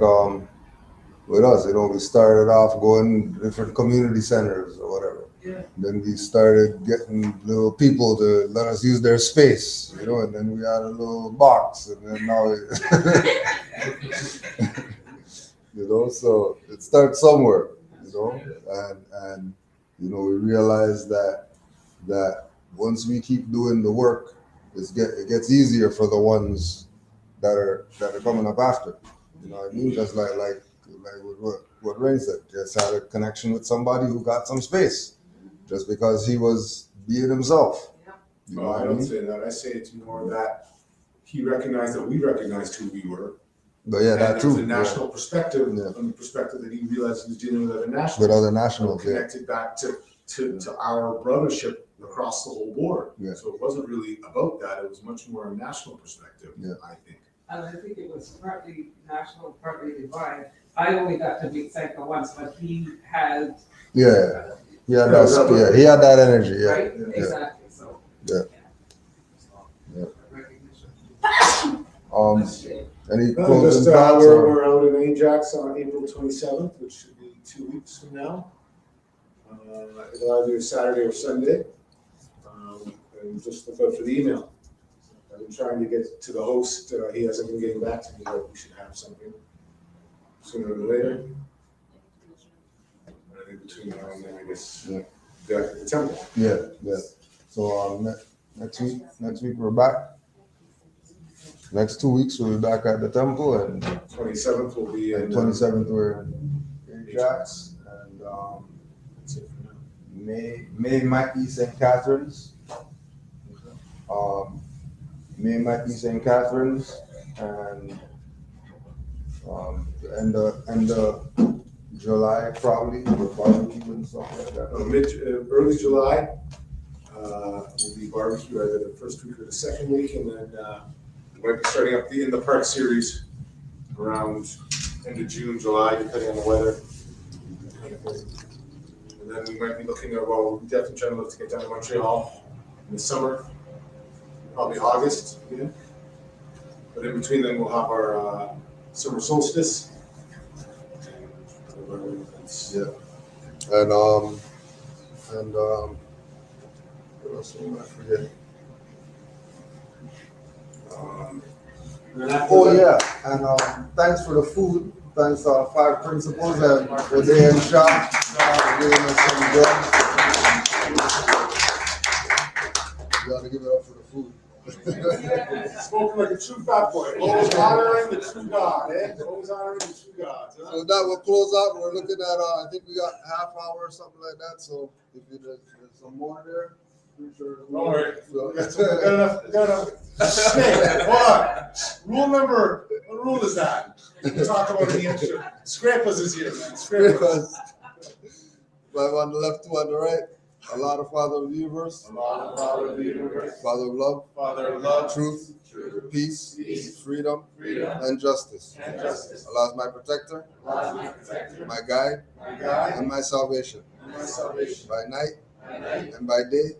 with us, we started off going to different community centers or whatever. Yeah. Then we started getting little people to let us use their space, and then we had a little box, and then now, so it starts somewhere, and we realize that once we keep doing the work, it gets easier for the ones that are coming up after. You know what I mean? Just like what Ray said, just had a connection with somebody who got some space, just because he was being himself. You know Oh, what I I don't mean? say that. I say it's more that he recognized that we recognized who we were. But yeah, that And too. there's a national perspective, Yeah. from the perspective that he realized he was dealing with other With nationals. other nationals, yeah. Connected back to our brothership across the whole board. Yeah. So it wasn't really about that. It was much more a national perspective, Yeah. I think. And I think it was partly national, partly divine. I only got to meet Sanka once, but he had. Yeah. He had that energy, yeah. Right? Yeah. Exactly, so. Yeah. Yeah. Recognition. Any No, closing just, thoughts? we're out in Ajax on April 27th, which should be 2 weeks from now. It'll either be Saturday or Sunday. And just look out for the email. I've been trying to get to the host. He hasn't been getting back to me, but we should have something sooner than later. And I think between now and then, I guess, Yeah. back at the temple. Yeah. So next week we're back. Next 2 weeks we'll be back at the temple, and 27th will be in. 27th we're in Ajax, and That's it for now. May might be St. Catherine's. May might be St. Catherine's, and the end of July probably with barbecue and stuff like that. Early July will be barbecue, either the first week or the second week, and then we might be starting up the In the Park series around end of June, July, depending on the weather. And then we might be looking at, we definitely trying to look to get down to Montreal in the summer, probably August, but in between then we'll have our summer solstice. Yeah. And what else did I forget? And thanks for the food. Thanks to our 5 principals and Jose and Shah for giving us some drugs. You gotta give it up for the food. Spoken like a true fat boy. Always honoring the true God, Always honoring the true God. So with that, we'll close out. We're looking at, I think we got half hour or something like that. So if there's some more there, pretty sure. Don't worry. We got enough. Snake, hold on. What rule is that? We talk about the intro. Scrapas is here, man. Scrapas. 5 on the left, 2 on the right. Allah, the Father of the universe. Allah, Father of the universe. Father of love. Father of love. Truth. Peace. Freedom. And justice. Allah is my protector. My guide. And my salvation. By night. And by day.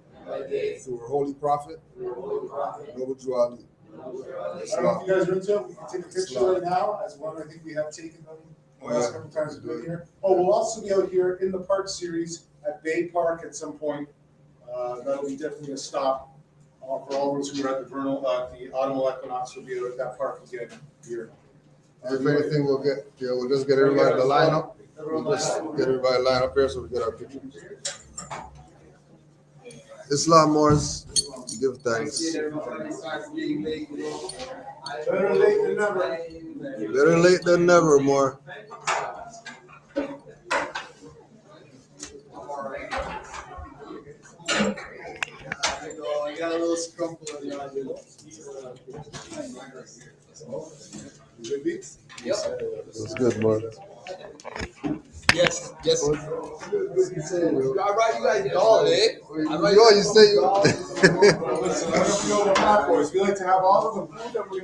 Through her holy prophet. Noble Drew Ali. I don't know if you guys are into it. We can take a picture right now, as one I think we have taken them the last couple times we've been here. Oh, we'll also be out here in the park series at Bay Park at some point. That'll be definitely a stop for all those who are at the autumnal equinox. We'll be at that park again here. If anything, we'll just get everybody to line up. We'll just get everybody to line up here so we get our pictures. Islam Moors, give thanks. Better late than never. Better late than never, more. I got a little scrumple in the Good beats? Yep. That's good, more. Yes. Good to see you. I brought you guys doll, eh? You say you. Listen, I don't know if you know about Fat Boys. We like to have all of the food that we're going to